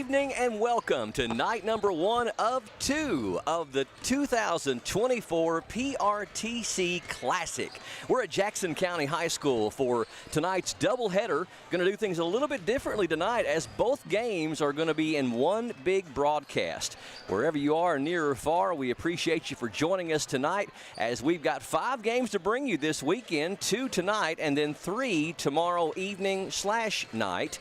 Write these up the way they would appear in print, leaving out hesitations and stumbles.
evening and welcome to night number 1 of 2 of the 2024 PRTC Classic. We're at Jackson County High School for tonight's doubleheader. Going to do things a little bit differently tonight as both games are going to be in one big broadcast. Wherever you are, near or far, we appreciate you for joining us tonight as we've got 5 games to bring you this weekend, 2 tonight and then 3 tomorrow evening/night.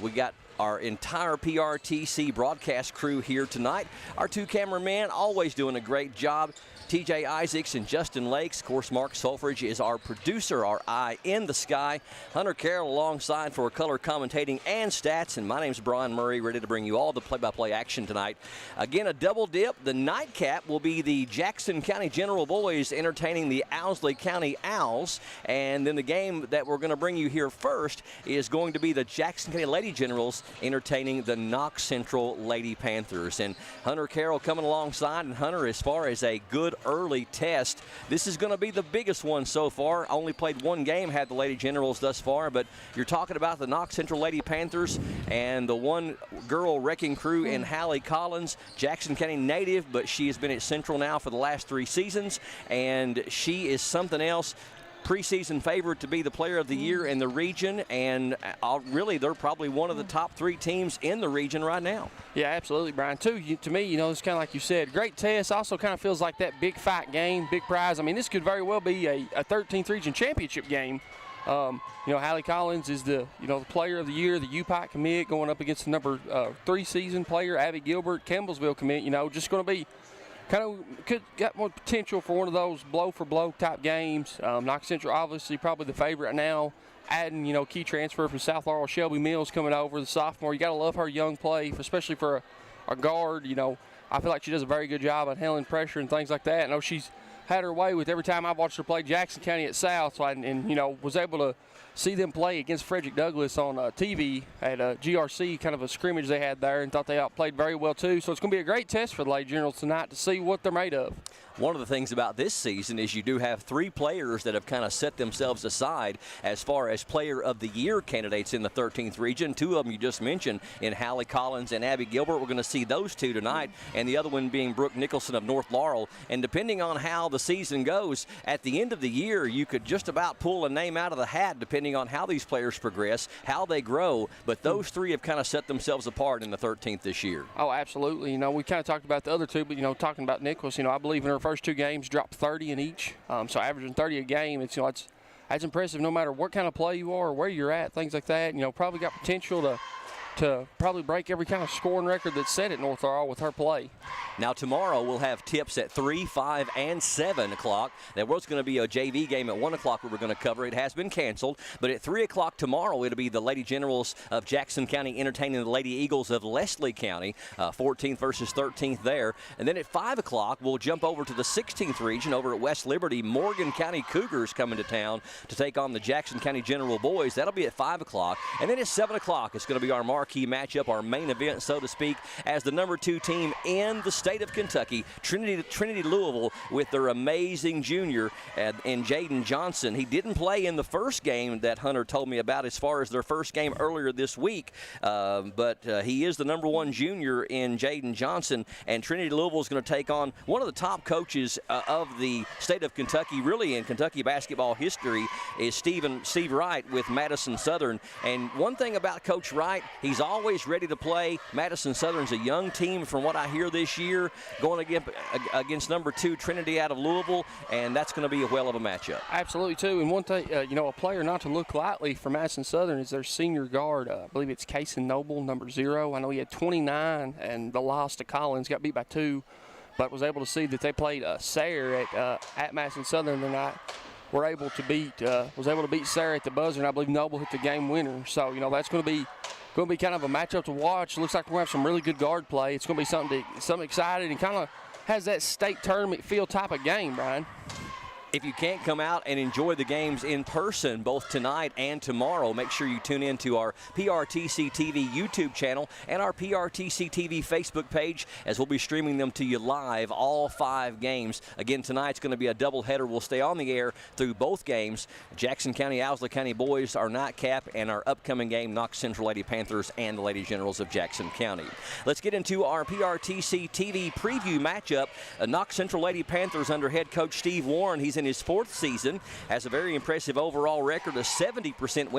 We got our entire PRTC broadcast crew here tonight. Our 2 cameramen always doing a great job. TJ Isaacs and Justin Lakes. Of course, Mark Solfridge is our producer, our eye in the sky. Hunter Carroll alongside for color commentating and stats. And my name's Brian Murray, ready to bring you all the play-by-play action tonight. Again, a double dip. The nightcap will be the Jackson County General Boys entertaining the Owsley County Owls. And then the game that we're going to bring you here first is going to be the Jackson County Lady Generals entertaining the Knox Central Lady Panthers. And Hunter Carroll coming alongside. And Hunter, as far as a good early test, this is going to be the biggest one so far. Only played 1 game, had the Lady Generals thus far, but you're talking about the Knox Central Lady Panthers and the one-girl wrecking crew in Hallie Collins, Jackson County native, but she has been at Central now for the last 3 seasons, and she is something else. Preseason favorite to be the player of the year in the region, and really they're probably one of the top 3 teams in the region right now. Yeah, absolutely, Brian. To me, it's kind of like you said, great test. Also kind of feels like that big fight game, big prize. I mean, this could very well be a 13th region championship game. Hallie Collins is the player of the year, the UPOC commit, going up against the number 3 season player, Abby Gilbert, Campbellsville commit. Just going to be could got more potential for one of those blow-for-blow type games. Knox Central obviously probably the favorite right now. Adding, key transfer from South Laurel, Shelby Mills coming over, the sophomore. You got to love her young play, especially for a guard. I feel like she does a very good job at handling pressure and things like that. I know she's had her way with every time I've watched her play Jackson County at South, was able to see them play against Frederick Douglass on TV at GRC, kind of a scrimmage they had there, and thought they outplayed very well too. So it's going to be a great test for the Lady Generals tonight to see what they're made of. One of the things about this season is you do have 3 players that have kind of set themselves aside as far as player of the year candidates in the 13th region. 2 of them you just mentioned in Hallie Collins and Abby Gilbert. We're going to see those 2 tonight, and the other one being Brooke Nicholson of North Laurel. And depending on how the season goes, at the end of the year, you could just about pull a name out of the hat depending on how these players progress, how they grow. But those 3 have kind of set themselves apart in the 13th this year. Oh, absolutely. We kind of talked about the other 2, but, talking about Nicholas, I believe in her first 2 games dropped 30 in each. So averaging 30 a game, that's impressive no matter what kind of play you are or where you're at, things like that. Probably got potential to probably break every kind of scoring record that's set at North Laurel with her play. Now tomorrow we'll have tips at 3, 5, and 7 o'clock. There was going to be a JV game at 1 o'clock we were going to cover. It has been canceled, but at 3 o'clock tomorrow it'll be the Lady Generals of Jackson County entertaining the Lady Eagles of Leslie County, 14th versus 13th there. And then at 5 o'clock we'll jump over to the 16th region over at West Liberty. Morgan County Cougars coming to town to take on the Jackson County General Boys. That'll be at 5 o'clock. And then at 7 o'clock it's going to be our marquee matchup, our main event, so to speak, as the number 2 team in the state of Kentucky, Trinity Louisville, with their amazing junior in Jaden Johnson. He didn't play in the first game that Hunter told me about as far as their first game earlier this week, but he is the number 1 junior in Jaden Johnson, and Trinity Louisville is going to take on one of the top coaches of the state of Kentucky, really in Kentucky basketball history, is Steve Wright with Madison Southern. And one thing about Coach Wright, he's always ready to play. Madison Southern's a young team from what I hear this year, going against number 2 Trinity out of Louisville, and that's going to be a well of a matchup. Absolutely, too. And one thing, a player not to look lightly for Madison Southern is their senior guard. I believe it's Kason Noble, number 0. I know he had 29, and the loss to Collins, got beat by 2, but was able to see that they played Sayre at Madison Southern tonight. Was able to beat Sayre at the buzzer, and I believe Noble hit the game winner. So, that's going to be kind of a matchup to watch. Looks like we're going to have some really good guard play. It's going to be something exciting, and kind of has that state tournament feel type of game, Brian. If you can't come out and enjoy the games in person both tonight and tomorrow, make sure you tune in to our PRTC TV YouTube channel and our PRTC TV Facebook page, as we'll be streaming them to you live, all 5 games. Again, tonight's going to be a doubleheader. We'll stay on the air through both games. Jackson County, Owsley County boys, our nightcap, and our upcoming game, Knox Central Lady Panthers and the Lady Generals of Jackson County. Let's get into our PRTC TV preview matchup. Knox Central Lady Panthers under head coach Steve Warren. He's in his 4th season, has a very impressive overall record, a 70%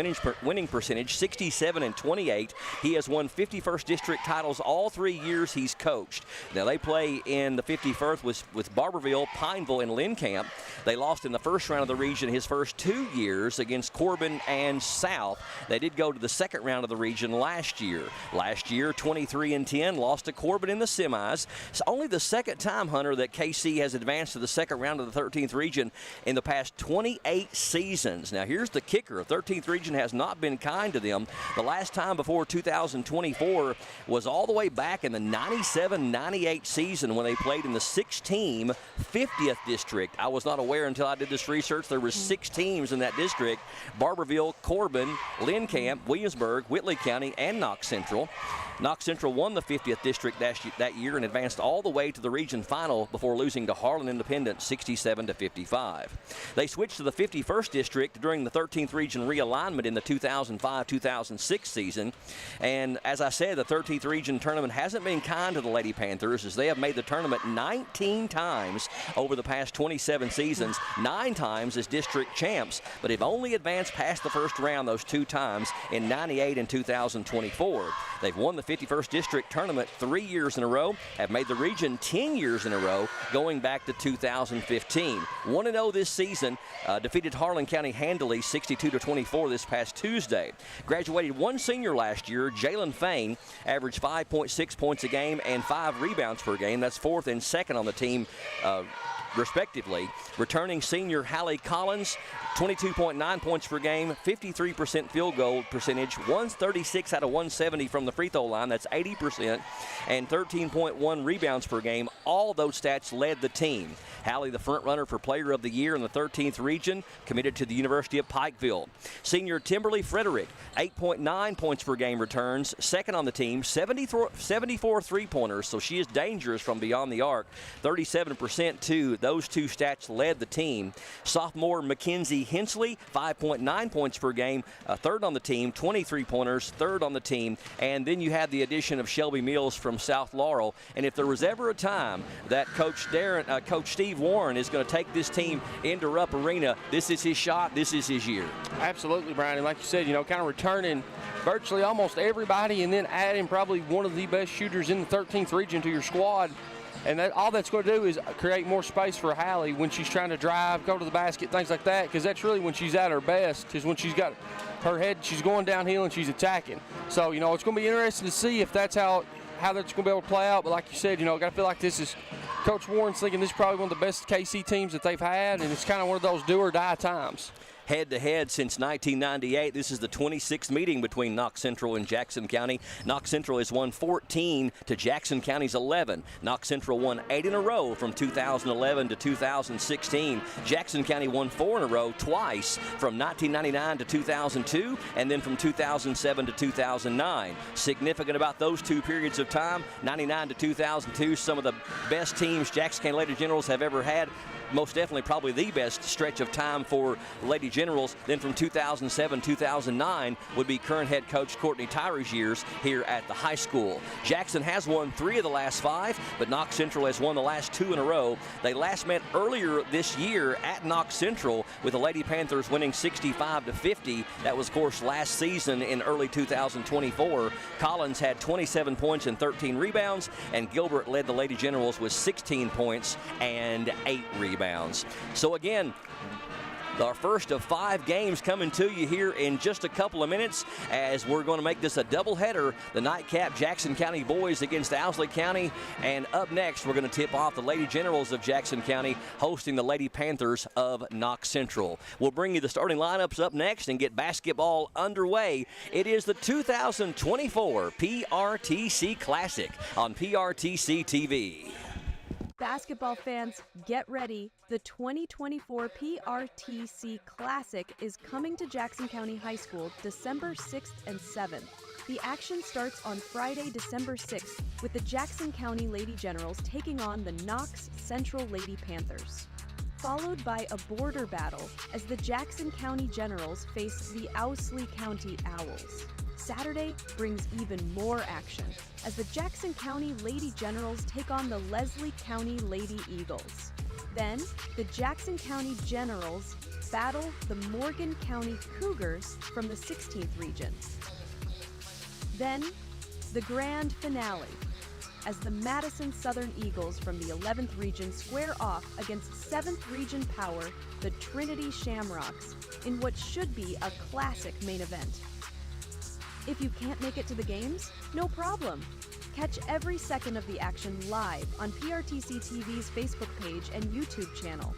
winning percentage, 67-28. He has won 51st district titles all 3 years he's coached. Now they play in the 51st with Barberville, Pineville, and Lynn Camp. They lost in the first round of the region his first 2 years against Corbin and South. They did go to the second round of the region last year. Last year, 23-10, lost to Corbin in the semis. It's only the second time, Hunter, that KC has advanced to the second round of the 13th region in the past 28 seasons. Now here's the kicker. 13th region has not been kind to them. The last time before 2024 was all the way back in the 97-98 season when they played in the 6-team 50th district. I was not aware until I did this research there were 6 teams in that district: Barberville, Corbin, Lynn Camp, Williamsburg, Whitley County, and Knox Central. Knox Central won the 50th district that year and advanced all the way to the region final before losing to Harlan Independent 67-55. They switched to the 51st district during the 13th region realignment in the 2005-2006 season. And as I said, the 13th region tournament hasn't been kind to the Lady Panthers, as they have made the tournament 19 times over the past 27 seasons, 9 times as district champs, but have only advanced past the first round those 2 times in 98 and 2024. They've won the 51st district tournament 3 years in a row, have made the region 10 years in a row, going back to 2015. 1-0 this season, defeated Harlan County handily 62-24 this past Tuesday. Graduated 1 senior last year, Jalen Fain, averaged 5.6 points a game and 5 rebounds per game. That's 4th and 2nd on the team, respectively. Returning senior Hallie Collins, 22.9 points per game, 53% field goal percentage, 136 out of 170 from the free throw line, that's 80%, and 13.1 rebounds per game. All those stats led the team. Hallie, the front runner for player of the year in the 13th region, committed to the University of Pikeville. Senior Timberly Frederick, 8.9 points per game returns, 2nd on the team, 74 three-pointers, so she is dangerous from beyond the arc, 37% too. Those 2 stats led the team. Sophomore Mackenzie Hensley, 5.9 points per game, 3rd on the team, 23 pointers, 3rd on the team. And then you have the addition of Shelby Mills from South Laurel. And if there was ever a time that Coach Steve Warren is going to take this team into Rupp Arena, this is his shot, this is his year. Absolutely, Brian. And like you said, kind of returning virtually almost everybody and then adding probably one of the best shooters in the 13th region to your squad. And all that's going to do is create more space for Hallie when she's trying to drive, go to the basket, things like that, because that's really when she's at her best, is when she's got her head, she's going downhill and she's attacking. So, it's going to be interesting to see if that's how that's going to be able to play out. But like you said, got to feel like this is Coach Warren's thinking this is probably one of the best KC teams that they've had, and it's kind of one of those do or die times. Head-to-head since 1998. This is the 26th meeting between Knox Central and Jackson County. Knox Central has won 14 to Jackson County's 11. Knox Central won 8 in a row from 2011 to 2016. Jackson County won 4 in a row twice from 1999 to 2002 and then from 2007 to 2009. Significant about those 2 periods of time, 99 to 2002, some of the best teams Jackson County Lady Generals have ever had. Most definitely probably the best stretch of time for Lady Generals. Then from 2007-2009 would be current head coach Courtney Tyrer's years here at the high school. Jackson has won 3 of the last 5, but Knox Central has won the last 2 in a row. They last met earlier this year at Knox Central with the Lady Panthers winning 65-50. That was, of course, last season in early 2024. Collins had 27 points and 13 rebounds, and Gilbert led the Lady Generals with 16 points and 8 rebounds. So again, our first of 5 games coming to you here in just a couple of minutes, as we're going to make this a doubleheader. The nightcap, Jackson County boys against Owsley County, and up next we're going to tip off the Lady Generals of Jackson County hosting the Lady Panthers of Knox Central. We'll bring you the starting lineups up next and get basketball underway. It is the 2024 PRTC Classic on PRTC TV. Basketball fans, get ready. The 2024 PRTC Classic is coming to Jackson County High School December 6th and 7th. The action starts on Friday, December 6th, with the Jackson County Lady Generals taking on the Knox Central Lady Panthers, followed by a border battle as the Jackson County Generals face the Owsley County Owls. Saturday brings even more action as the Jackson County Lady Generals take on the Leslie County Lady Eagles. Then, the Jackson County Generals battle the Morgan County Cougars from the 16th region. Then, the grand finale, as the Madison Southern Eagles from the 11th region square off against 7th region power, the Trinity Shamrocks, in what should be a classic main event. If you can't make it to the games, no problem. Catch every second of the action live on PRTC TV's Facebook page and YouTube channel.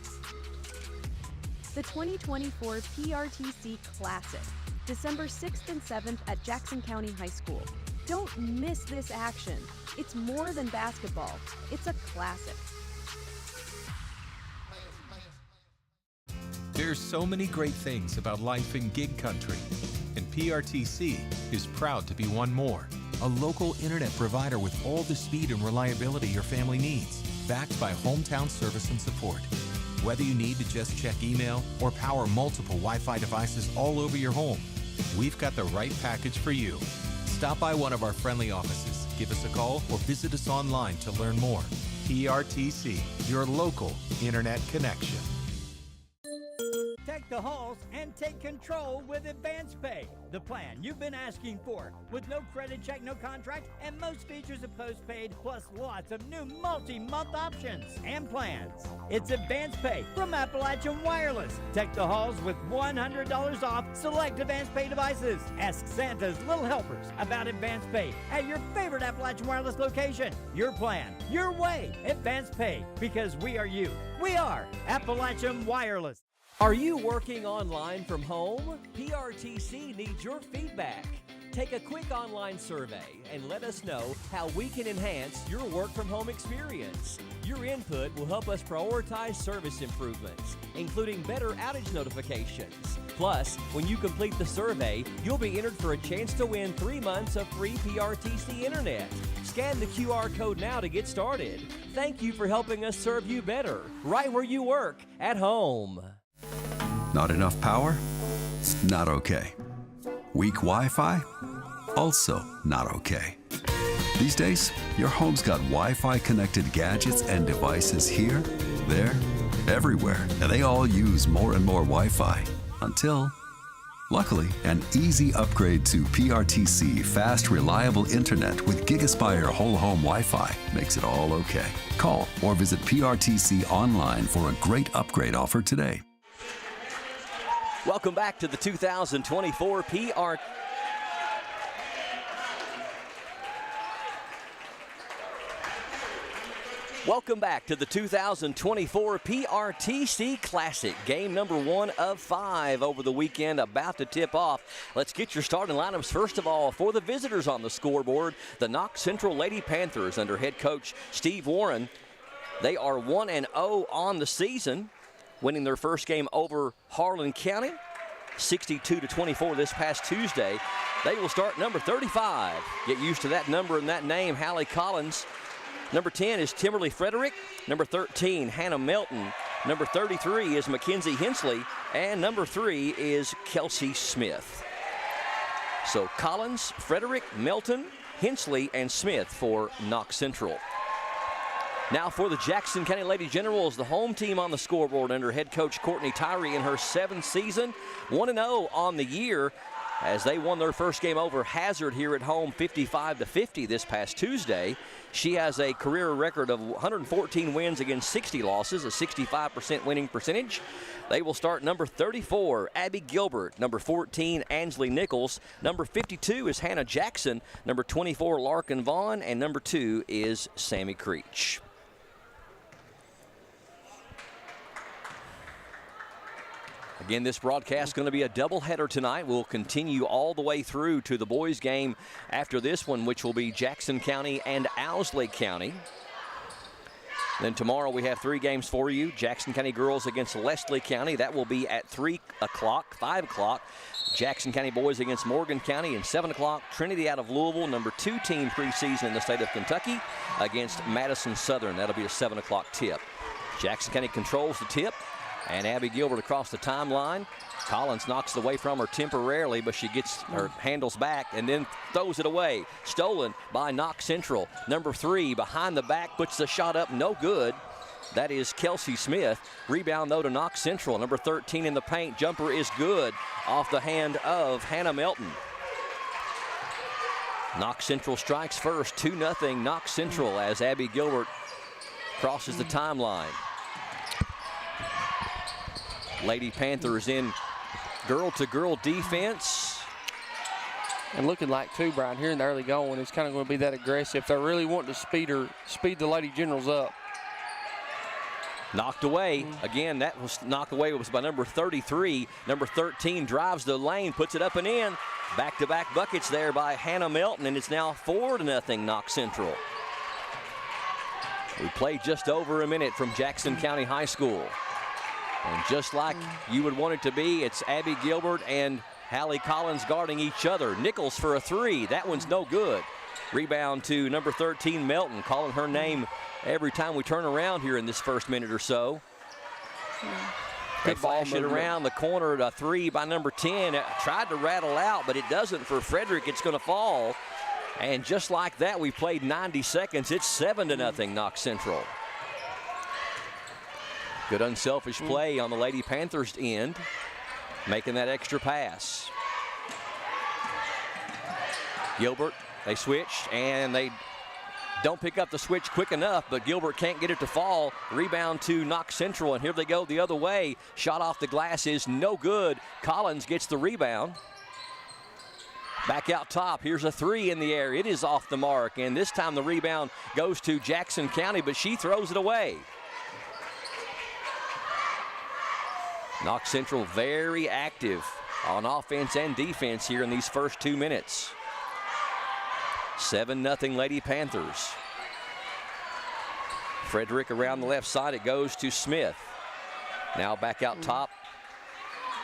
The 2024 PRTC Classic, December 6th and 7th at Jackson County High School. Don't miss this action. It's more than basketball. It's a classic. There's so many great things about life in gig country, and PRTC is proud to be one more. A local internet provider with all the speed and reliability your family needs, backed by hometown service and support. Whether you need to just check email or power multiple Wi-Fi devices all over your home, we've got the right package for you. Stop by one of our friendly offices, give us a call, or visit us online to learn more. PRTC, your local internet connection. Take the halls and take control with Advance Pay, the plan you've been asking for, with no credit check, no contract, and most features of postpaid, plus lots of new multi-month options and plans. It's Advance Pay from Appalachian Wireless. Take the halls with $100 off select Advance Pay devices. Ask Santa's Little Helpers about Advance Pay at your favorite Appalachian Wireless location. Your plan, your way. Advance Pay, because we are you. We are Appalachian Wireless. Are you working online from home? PRTC needs your feedback. Take a quick online survey and let us know how we can enhance your work from home experience. Your input will help us prioritize service improvements, including better outage notifications. Plus, when you complete the survey, you'll be entered for a chance to win 3 months of free PRTC internet. Scan the QR code now to get started. Thank you for helping us serve you better, right where you work, at home. Not enough power? Not okay. Weak Wi-Fi? Also not okay. These days, your home's got Wi-Fi connected gadgets and devices here, there, everywhere, and they all use more and more Wi-Fi until, luckily, an easy upgrade to PRTC fast, reliable internet with GigaSpire whole home Wi-Fi makes it all okay. Call or visit PRTC online for a great upgrade offer today. Welcome back to the 2024 Welcome back to the 2024 PRTC Classic. Game number 1 of 5 over the weekend, about to tip off. Let's get your starting lineups. First of all, for the visitors on the scoreboard, the Knox Central Lady Panthers under head coach Steve Warren. They are 1-0 on the season, winning their first game over Harlan County, 62-24 this past Tuesday. They will start number 35. Get used to that number and that name, Hallie Collins. Number 10 is Timberly Frederick. Number 13, Hannah Melton. Number 33 is Mackenzie Hensley. And number 3 is Kelsey Smith. So Collins, Frederick, Melton, Hensley, and Smith for Knox Central. Now for the Jackson County Lady Generals, the home team on the scoreboard under head coach Courtney Tyree in her 7th season. 1-0 on the year as they won their first game over Hazard here at home 55-50 this past Tuesday. She has a career record of 114 wins against 60 losses, a 65% winning percentage. They will start number 34, Abby Gilbert. Number 14, Ansley Nichols. Number 52 is Hannah Jackson. Number 24, Larkin Vaughn. And number 2 is Sammy Creech. Again, this broadcast is going to be a doubleheader tonight. We'll continue all the way through to the boys' game after this one, which will be Jackson County and Owsley County. Then tomorrow we have 3 games for you. Jackson County girls against Leslie County. That will be at 3 o'clock, 5 o'clock. Jackson County boys against Morgan County, and 7 o'clock. Trinity out of Louisville, number 2 team preseason in the state of Kentucky, against Madison Southern. That'll be a 7 o'clock tip. Jackson County controls the tip, and Abby Gilbert across the timeline. Collins knocks it away from her temporarily, but she gets her handles back and then throws it away. Stolen by Knox Central. Number 3 behind the back, puts the shot up, no good. That is Kelsey Smith. Rebound, though, to Knox Central. Number 13 in the paint. Jumper is good off the hand of Hannah Melton. Knox Central strikes first. 2-0 Knox Central as Abby Gilbert crosses the timeline. Lady Panthers in girl-to-girl defense. And looking like, too, Brian, here in the early going, it's kind of going to be that aggressive. They're really wanting to speed the Lady Generals up. Knocked away. Again, that was knocked away. It was by number 33. Number 13 drives the lane, puts it up and in. Back-to-back buckets there by Hannah Melton, and it's now 4-0 Knox Central. We played just over a minute from Jackson County High School. And just like you would want it to be, it's Abby Gilbert and Hallie Collins guarding each other. Nichols for a 3. That one's no good. Rebound to number 13, Melton, calling her name every time we turn around here in this first minute or so. They flash it around the corner, a 3 by number 10. Tried to rattle out, but it doesn't for Frederick. It's going to fall. And just like that, we played 90 seconds. It's 7-0 Knox Central. Good unselfish play on the Lady Panthers' end, making that extra pass. Gilbert, they switch, and they don't pick up the switch quick enough, but Gilbert can't get it to fall. Rebound to Knox Central, and here they go the other way. Shot off the glass is no good. Collins gets the rebound. Back out top, here's a 3 in the air. It is off the mark, and this time the rebound goes to Jackson County, but she throws it away. Knox Central very active on offense and defense here in these first 2 minutes. 7-0 Lady Panthers. Frederick around the left side. It goes to Smith. Now back out top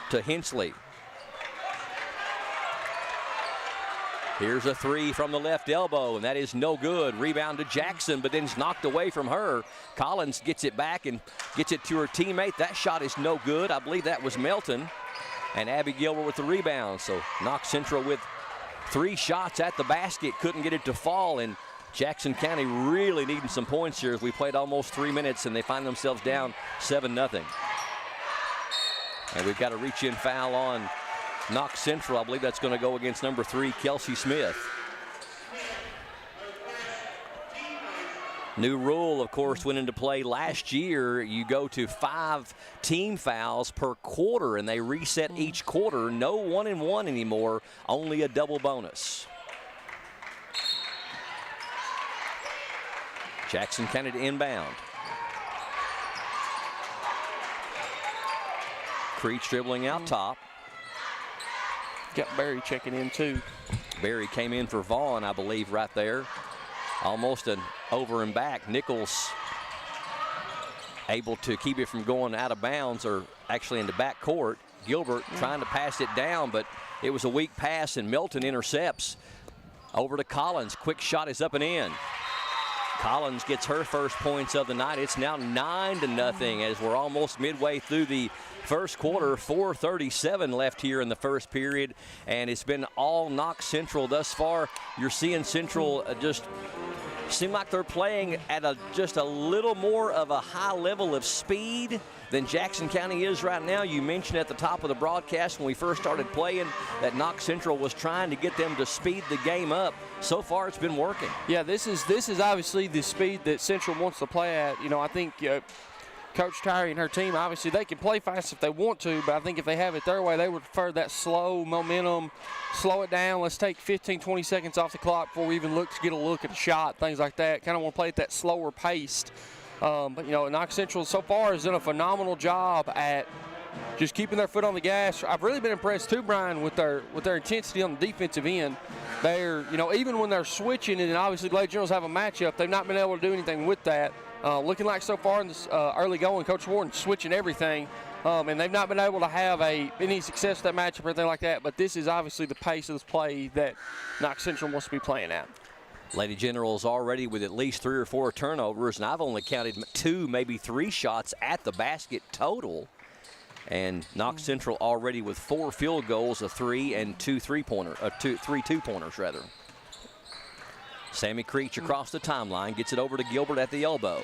to Hensley. Here's a 3 from the left elbow, and that is no good. Rebound to Jackson, but then it's knocked away from her. Collins gets it back and gets it to her teammate. That shot is no good. I believe that was Melton. And Abby Gilbert with the rebound. So Knox Central with 3 shots at the basket, couldn't get it to fall, and Jackson County really needing some points here as we played almost 3 minutes and they find themselves down 7-0. And we've got a reach-in foul on Knox Central. I believe that's going to go against number 3, Kelsey Smith. New rule, of course, went into play last year. You go to 5 team fouls per quarter, and they reset each quarter. No 1-and-1 anymore, only a double bonus. Jackson County to inbound. Creech dribbling out top. Got Barry checking in too. Barry came in for Vaughn, I believe, right there. Almost an over and back. Nichols able to keep it from going out of bounds, or actually into back court. Gilbert trying to pass it down, but it was a weak pass, and Melton intercepts. Over to Collins. Quick shot is up and in. Collins gets her first points of the night. It's now 9-0 as we're almost midway through the first quarter. 4:37 left here in the first period, and it's been all Knox Central thus far. You're seeing Central just seem like they're playing at just a little more of a high level of speed than Jackson County is right now. You mentioned at the top of the broadcast when we first started playing that Knox Central was trying to get them to speed the game up. So far, it's been working. Yeah, this is obviously the speed that Central wants to play at. You know, I think Coach Tyree and her team, obviously they can play fast if they want to, but I think if they have it their way, they would prefer that slow momentum, slow it down. Let's take 15, 20 seconds off the clock before we even get a look at the shot, things like that. Kind of want to play at that slower pace. But, you know, Knox Central so far has done a phenomenal job at just keeping their foot on the gas. I've really been impressed too, Brian, with their intensity on the defensive end. They're, you know, even when they're switching, and obviously Lady Generals have a matchup, they've not been able to do anything with that. looking like so far in this early going, Coach Warren switching everything, and they've not been able to have any success with that matchup or anything like that, but this is obviously the pace of this play that Knox Central wants to be playing at. Lady Generals already with at least 3 or 4 turnovers, and I've only counted 2, maybe 3 shots at the basket total. And Knox Central already with 4 field goals, a 3 and 2 3 two-pointers rather. Sammy Creech across the timeline, gets it over to Gilbert at the elbow.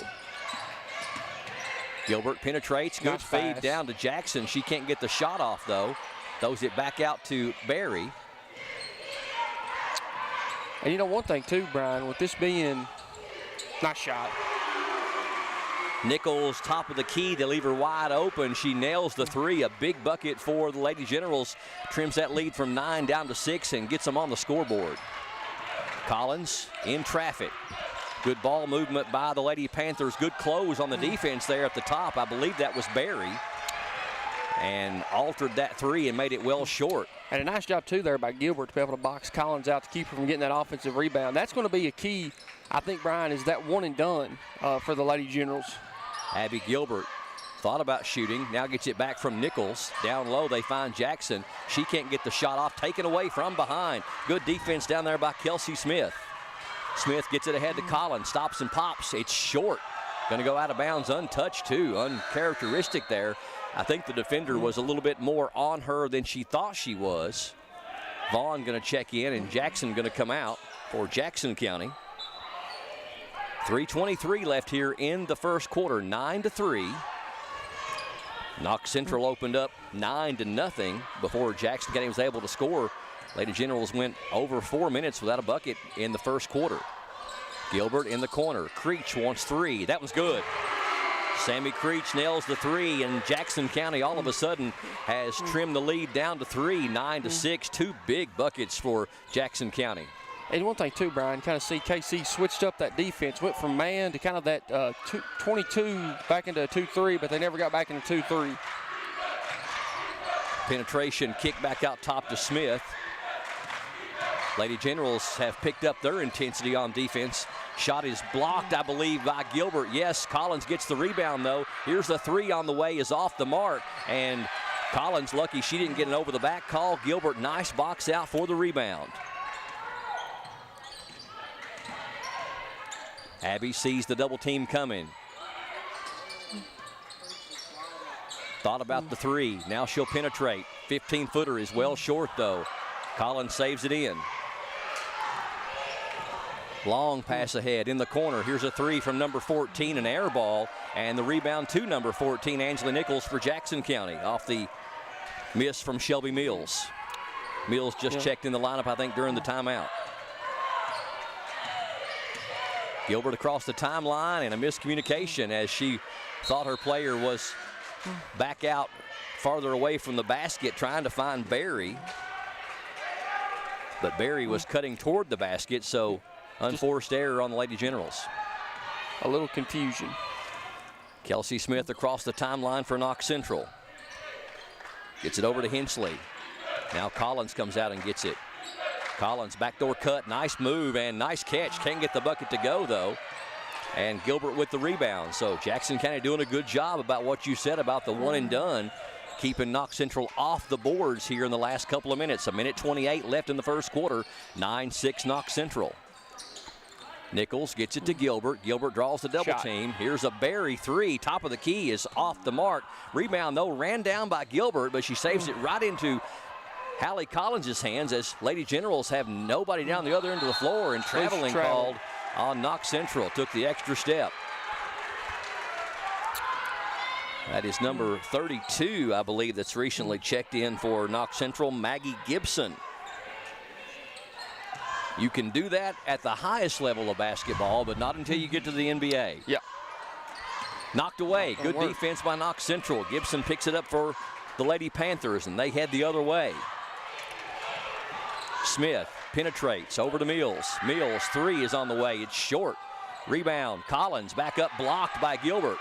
Gilbert penetrates, good feed down to Jackson. She can't get the shot off though. Throws it back out to Barry. And you know one thing too, Brian, with this being nice shot. Nichols, top of the key, they leave her wide open. She nails the 3, a big bucket for the Lady Generals. Trims that lead from 9 down to 6 and gets them on the scoreboard. Collins in traffic. Good ball movement by the Lady Panthers. Good close on the defense there at the top. I believe that was Barry. And altered that 3 and made it well short. And a nice job too there by Gilbert to be able to box Collins out to keep her from getting that offensive rebound. That's going to be a key, I think, Brian, is that one and done for the Lady Generals. Abby Gilbert thought about shooting, now gets it back from Nichols. Down low, they find Jackson. She can't get the shot off, taken away from behind. Good defense down there by Kelsey Smith. Smith gets it ahead to Collins, stops and pops. It's short. Going to go out of bounds, untouched too, uncharacteristic there. I think the defender was a little bit more on her than she thought she was. Vaughn going to check in, and Jackson going to come out for Jackson County. 3:23 left here in the first quarter, 9-3. Knox Central opened up 9-0 before Jackson County was able to score. Lady Generals went over 4 minutes without a bucket in the first quarter. Gilbert in the corner. Creech wants 3. That was good. Sammy Creech nails the 3, and Jackson County all of a sudden has trimmed the lead down to 3, 9-6. 2 big buckets for Jackson County. And one thing too, Brian, kind of see KC switched up that defense, went from man to kind of that 22 back into a 2-3, but they never got back into 2-3. Penetration, kick back out top to Smith. Lady Generals have picked up their intensity on defense. Shot is blocked, I believe, by Gilbert. Yes, Collins gets the rebound though. Here's the 3 on the way, is off the mark, and Collins lucky she didn't get an over the back call. Gilbert, nice box out for the rebound. Abby sees the double team coming. Thought about the 3. Now she'll penetrate. 15-footer is well short though. Collins saves it in. Long pass ahead in the corner. Here's a 3 from number 14, an air ball, and the rebound to number 14, Angela Nichols for Jackson County off the miss from Shelby Mills. Mills just checked in the lineup, I think, during the timeout. Gilbert across the timeline, and a miscommunication as she thought her player was back out farther away from the basket trying to find Barry. But Barry was cutting toward the basket, so unforced error on the Lady Generals. A little confusion. Kelsey Smith across the timeline for Knox Central. Gets it over to Hensley. Now Collins comes out and gets it. Collins backdoor cut, nice move and nice catch. Can't get the bucket to go though. And Gilbert with the rebound. So Jackson County doing a good job about what you said about the one and done, keeping Knox Central off the boards here in the last couple of minutes. 1:28 left in the first quarter. 9-6 Knox Central. Nichols gets it to Gilbert. Gilbert draws the double team. Here's a Barry 3. Top of the key is off the mark. Rebound though ran down by Gilbert, but she saves it right into Hallie Collins' hands as Lady Generals have nobody down the other end of the floor, and traveling called on Knox Central. Took the extra step. That is number 32, I believe, that's recently checked in for Knox Central, Maggie Gibson. You can do that at the highest level of basketball, but not until you get to the NBA. Yeah. Knocked away. Good defense by Knox Central. Gibson picks it up for the Lady Panthers, and they head the other way. Smith penetrates over to Mills. Mills 3 is on the way. It's short. Rebound. Collins back up, blocked by Gilbert.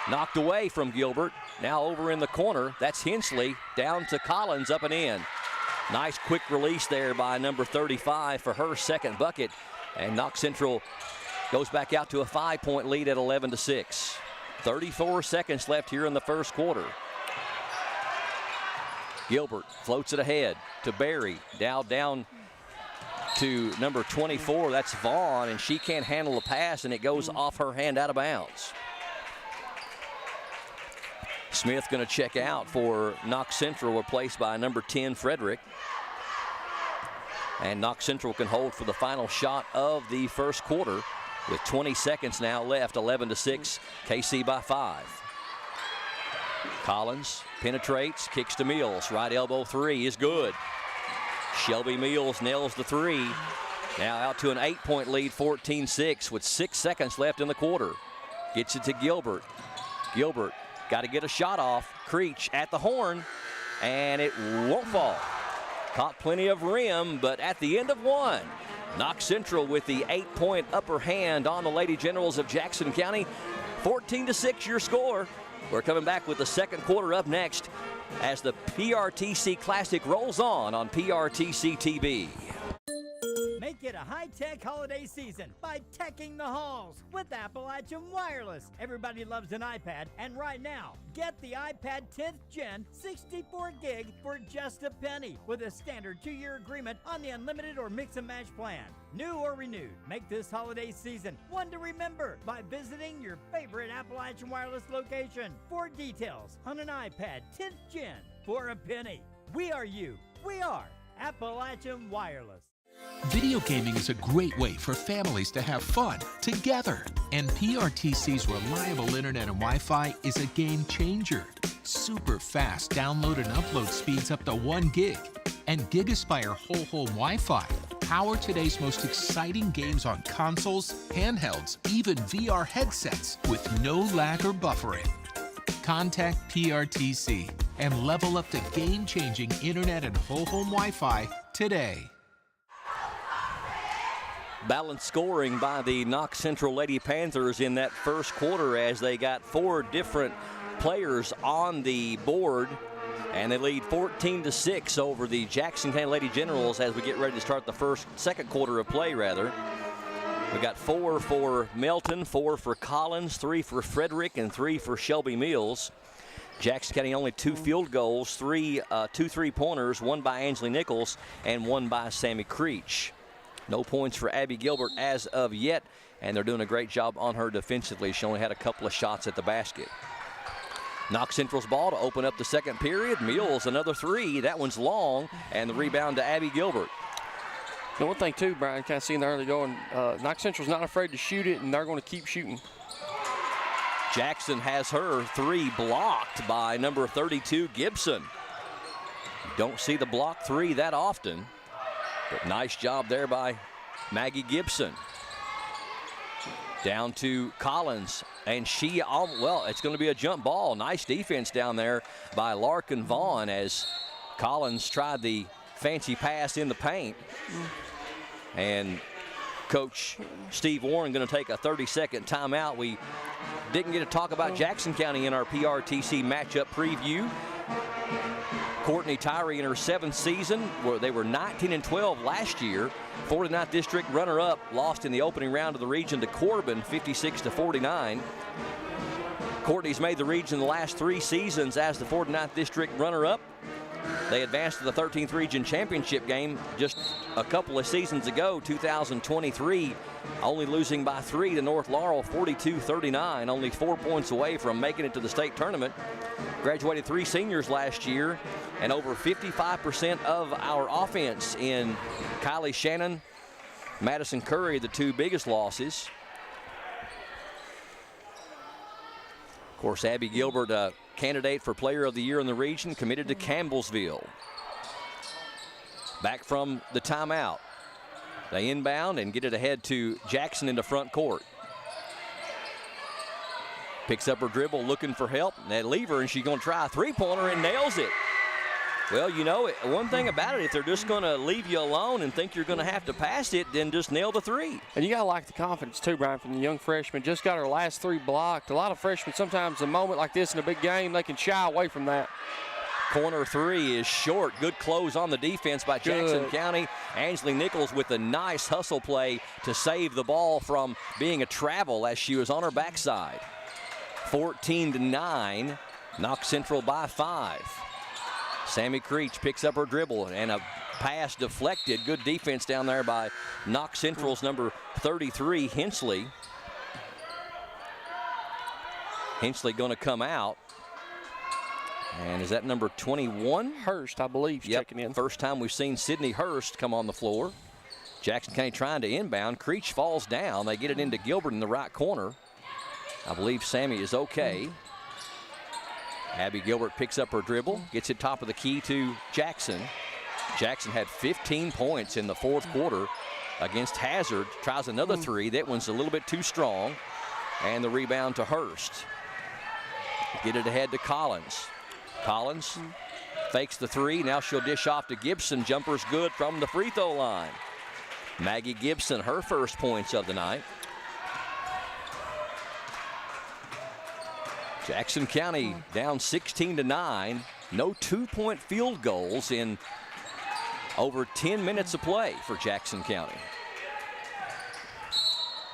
Knocked away from Gilbert. Now over in the corner. That's Hensley. Down to Collins, up and in. Nice quick release there by number 35 for her second bucket. And Knox Central goes back out to a 5-point lead at 11-6. 34 seconds left here in the first quarter. Gilbert floats it ahead to Barry. Down to number 24. That's Vaughn, and she can't handle the pass, and it goes off her hand out of bounds. Smith going to check out for Knox Central, replaced by number 10, Frederick. And Knox Central can hold for the final shot of the first quarter with 20 seconds now left. 11-6, KC by 5. Collins penetrates, kicks to Mills. Right elbow three is good. Shelby Mills nails the three. Now out to an 8-point lead, 14-6 with 6 seconds left in the quarter. Gets it to Gilbert. Gilbert got to get a shot off. Creech at the horn, and it won't fall. Caught plenty of rim, but at the end of one, Knox Central with the 8-point upper hand on the Lady Generals of Jackson County. 14-6 your score. We're coming back with the second quarter up next as the PRTC Classic rolls on PRTC TV. Make it a high-tech holiday season by teching the halls with Appalachian Wireless. Everybody loves an iPad, and right now, get the iPad 10th Gen 64 gig for just a penny with a standard 2-year agreement on the unlimited or mix and match plan. New or renewed, make this holiday season one to remember by visiting your favorite Appalachian Wireless location. For details on an iPad 10th Gen for a penny. We are you. We are Appalachian Wireless. Video gaming is a great way for families to have fun together. And PRTC's reliable internet and Wi-Fi is a game changer. Super fast download and upload speeds up to 1 gig. And GigaSpire whole home Wi-Fi power today's most exciting games on consoles, handhelds, even VR headsets with no lag or buffering. Contact PRTC and level up to game-changing internet and whole home Wi-Fi today. Balanced scoring by the Knox Central Lady Panthers in that first quarter as they got 4 different players on the board, and they lead 14-6 over the Jackson County Lady Generals as we get ready to start the second quarter of play rather. We got 4 for Melton, 4 for Collins, 3 for Frederick, and 3 for Shelby Mills. Jackson County only 2 field goals, 2 3-pointers, 1 by Ansley Nichols and 1 by Sammy Creech. No points for Abby Gilbert as of yet, and they're doing a great job on her defensively. She only had a couple of shots at the basket. Knox Central's ball to open up the second period. Mills, another 3. That one's long, and the rebound to Abby Gilbert. The one thing, too, Brian, kind of seeing the early going, Knox Central's not afraid to shoot it, and they're going to keep shooting. Jackson has her 3 blocked by number 32, Gibson. Don't see the block 3 that often. But nice job there by Maggie Gibson. Down to Collins, and it's going to be a jump ball. Nice defense down there by Larkin Vaughn as Collins tried the fancy pass in the paint. And Coach Steve Warren going to take a 30-second timeout. We didn't get to talk about Jackson County in our PRTC matchup preview. Courtney Tyree in her 7th season, where they were 19-12 last year. 49th District runner-up, lost in the opening round of the region to Corbin, 56-49. Courtney's made the region the last 3 seasons as the 49th District runner-up. They advanced to the 13th Region Championship game just a couple of seasons ago, 2023, only losing by 3 to North Laurel, 42-39, only 4 points away from making it to the state tournament. Graduated 3 seniors last year, and over 55% of our offense in Kylie Shannon, Madison Curry, the 2 biggest losses. Of course, Abby Gilbert, a candidate for Player of the Year in the region, committed to Campbellsville. Back from the timeout. They inbound and get it ahead to Jackson into front court. Picks up her dribble, looking for help. And they leave her, and she's going to try a 3-pointer and nails it. Well, you know, one thing about it, if they're just going to leave you alone and think you're going to have to pass it, then just nail the 3. And you got to like the confidence, too, Brian, from the young freshman. Just got her last 3 blocked. A lot of freshmen, sometimes a moment like this in a big game, they can shy away from that. corner three is short. Good close on the defense by Jackson County. Ansley Nichols with a nice hustle play to save the ball from being a travel as she was on her backside. 14-9, Knox Central by 5. Sammy Creech picks up her dribble and a pass deflected. Good defense down there by Knox Central's number 33, Hensley. Hensley going to come out. And is that number 21? Hurst, I believe, checking in. First time we've seen Sydney Hurst come on the floor. Jackson County trying to inbound. Creech falls down. They get it into Gilbert in the right corner. I believe Sammy is okay. Abby Gilbert picks up her dribble, gets it top of the key to Jackson. Jackson had 15 points in the fourth quarter against Hazard. Tries another three. That one's a little bit too strong. And the rebound to Hurst. Get it ahead to Collins. Collins fakes the three. Now she'll dish off to Gibson. Jumper's good from the free throw line. Maggie Gibson, her first points of the night. Jackson County down 16-9. No 2-point field goals in over 10 minutes of play for Jackson County.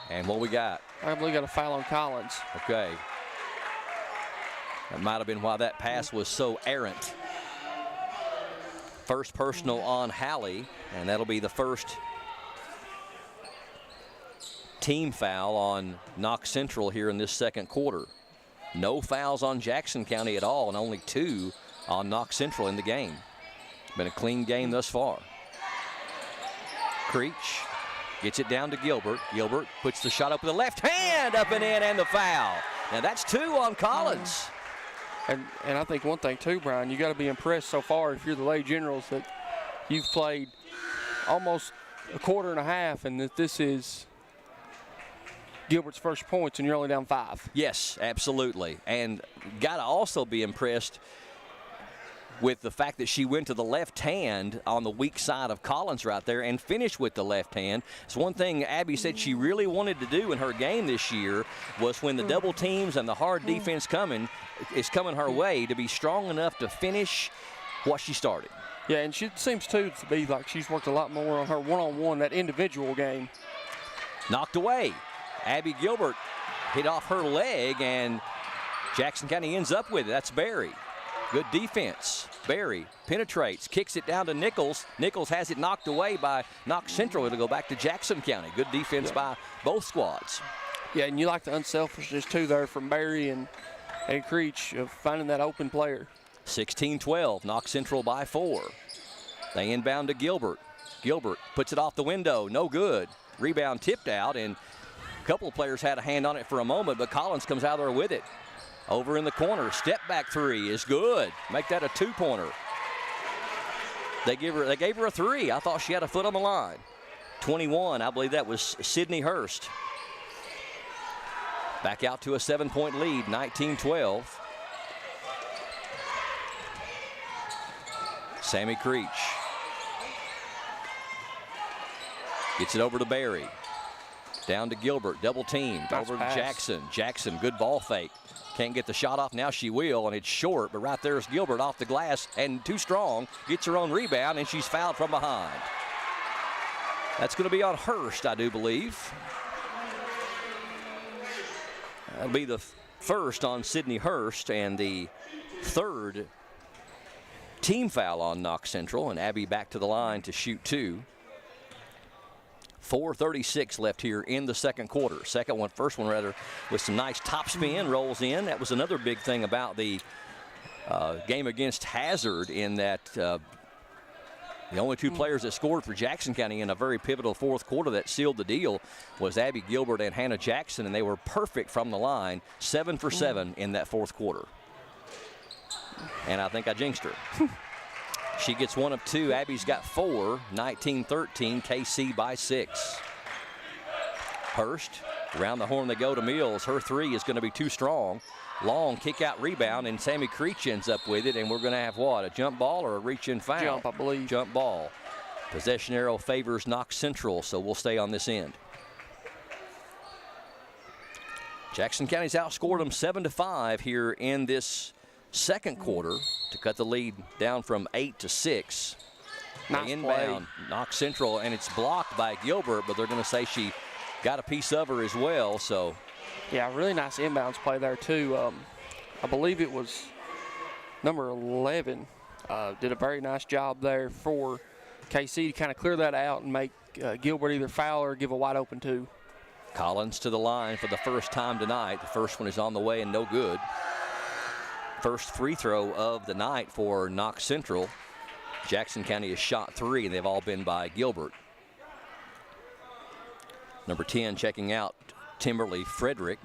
And what we got? I believe we got a foul on Collins. Okay. That might have been why that pass was so errant. First personal on Hallie, and that'll be the first team foul on Knox Central here in this second quarter. No fouls on Jackson County at all, and only 2 on Knox Central in the game. Been a clean game thus far. Creech gets it down to Gilbert. Gilbert puts the shot up with the left hand, up and in, and the foul. Now that's 2 on Collins. And I think one thing too, Brian, you got to be impressed so far if you're the Lady Generals that you've played almost a quarter and a half, and that this is Gilbert's first points and you're only down 5. Yes, absolutely. And got to also be impressed with the fact that she went to the left hand on the weak side of Collins right there and finished with the left hand. It's one thing Abby said she really wanted to do in her game this year was when the double teams and the hard defense is coming her way, to be strong enough to finish what she started. Yeah, and she seems to be like she's worked a lot more on her one-on-one, that individual game. Knocked away. Abby Gilbert hit off her leg, and Jackson County ends up with it. That's Barry. Good defense. Barry penetrates, kicks it down to Nichols. Nichols has it knocked away by Knox Central. It'll go back to Jackson County. Good defense by both squads. Yeah, and you like the unselfishness too there from Barry and Creech of finding that open player. 16-12, Knox Central by 4. They inbound to Gilbert. Gilbert puts it off the window, no good. Rebound tipped out, and a couple of players had a hand on it for a moment, but Collins comes out there with it. Over in the corner, step back three is good. Make that a 2-pointer. They gave her a 3. I thought she had a foot on the line. 21, I believe that was Sydney Hurst. Back out to a 7-point lead, 19-12. Sammy Creech gets it over to Barry. Down to Gilbert, double team. Over to Jackson. Jackson, good ball fake. Can't get the shot off, now she will, and it's short, but right there's Gilbert off the glass and too strong. Gets her own rebound, and she's fouled from behind. That's going to be on Hurst, I do believe. That'll be the first on Sydney Hurst, and the third team foul on Knox Central, and Abby back to the line to shoot 2. 4:36 left here in the second quarter. First one rather, with some nice top spin, rolls in. That was another big thing about the game against Hazard, in that the only 2 players that scored for Jackson County in a very pivotal fourth quarter that sealed the deal was Abby Gilbert and Hannah Jackson, and they were perfect from the line, 7 for 7 in that fourth quarter. And I think I jinxed her. She gets 1 of 2. Abby's got 4. 19-13. KC by 6. Hurst, around the horn they go to Mills. Her 3 is going to be too strong. Long kick out rebound, and Sammy Creech ends up with it, and we're going to have what, a jump ball or a reach in foul? Jump, I believe. Jump ball. Possession arrow favors Knox Central, so we'll stay on this end. Jackson County's outscored them 7-5 here in this second quarter to cut the lead down from 8 to 6. Nice Inbound, play. Knox Central, and it's blocked by Gilbert, but they're going to say she got a piece of her as well. So, yeah, really nice inbounds play there too. I believe it was number 11 did a very nice job there for KC to kind of clear that out and make Gilbert either foul or give a wide open two. Collins to the line for the first time tonight. The first one is on the way and no good. First free throw of the night for Knox Central. Jackson County has shot 3, and they've all been by Gilbert. Number 10 checking out, Timberly Frederick.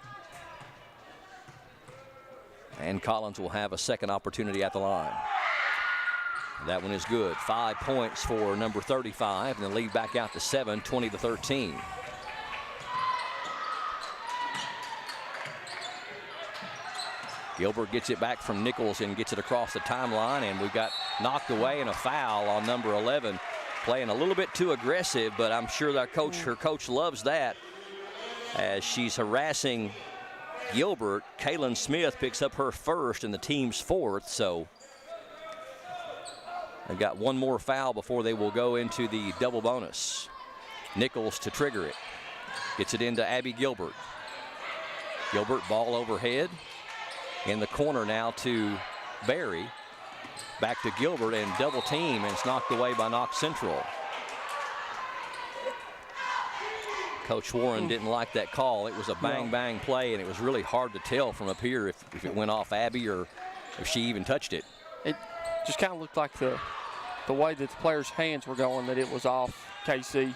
And Collins will have a second opportunity at the line. That one is good. 5 points for number 35, and the lead back out to 7, 20-13. Gilbert gets it back from Nichols and gets it across the timeline, and we got knocked away and a foul on number 11. Playing a little bit too aggressive, but I'm sure that her coach loves that as she's harassing Gilbert. Kaylin Smith picks up her first and the team's fourth, so they've got one more foul before they will go into the double bonus. Nichols to trigger it. Gets it into Abby Gilbert. Gilbert ball overhead. In the corner now to Barry. Back to Gilbert and double team, and it's knocked away by Knox Central. Coach Warren didn't like that call. It was a bang play, and it was really hard to tell from up here if it went off Abby or if she even touched it. It just kind of looked like the way that the players' hands were going that it was off KC.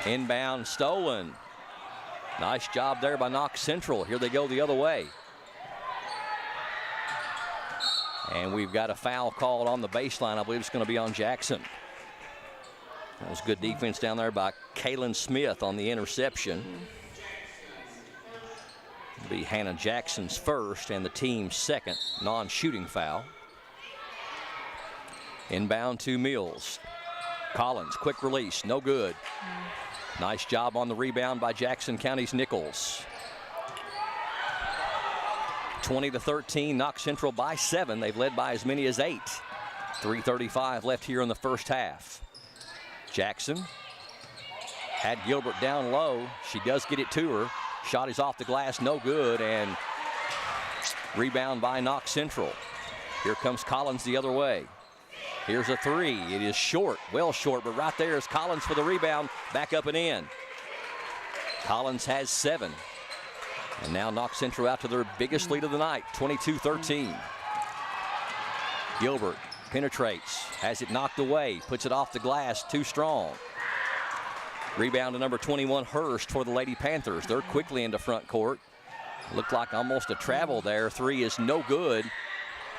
Inbound stolen. Nice job there by Knox Central. Here they go the other way. And we've got a foul called on the baseline. I believe it's going to be on Jackson. That was good defense down there by Kaylin Smith on the interception. It'll be Hannah Jackson's first and the team's second non-shooting foul. Inbound to Mills. Collins, quick release, no good. Nice job on the rebound by Jackson County's Nichols. 20-13, Knox Central by 7. They've led by as many as 8. 3:35 left here in the first half. Jackson had Gilbert down low. She does get it to her. Shot is off the glass, no good, and rebound by Knox Central. Here comes Collins the other way. Here's a 3. It is short, well short, but right there is Collins for the rebound. Back up and in. Collins has 7. And now Knox Central out to their biggest lead of the night, 22-13. Gilbert penetrates, has it knocked away, puts it off the glass, too strong. Rebound to number 21, Hurst for the Lady Panthers. They're quickly into front court. Looked like almost a travel there. 3 is no good,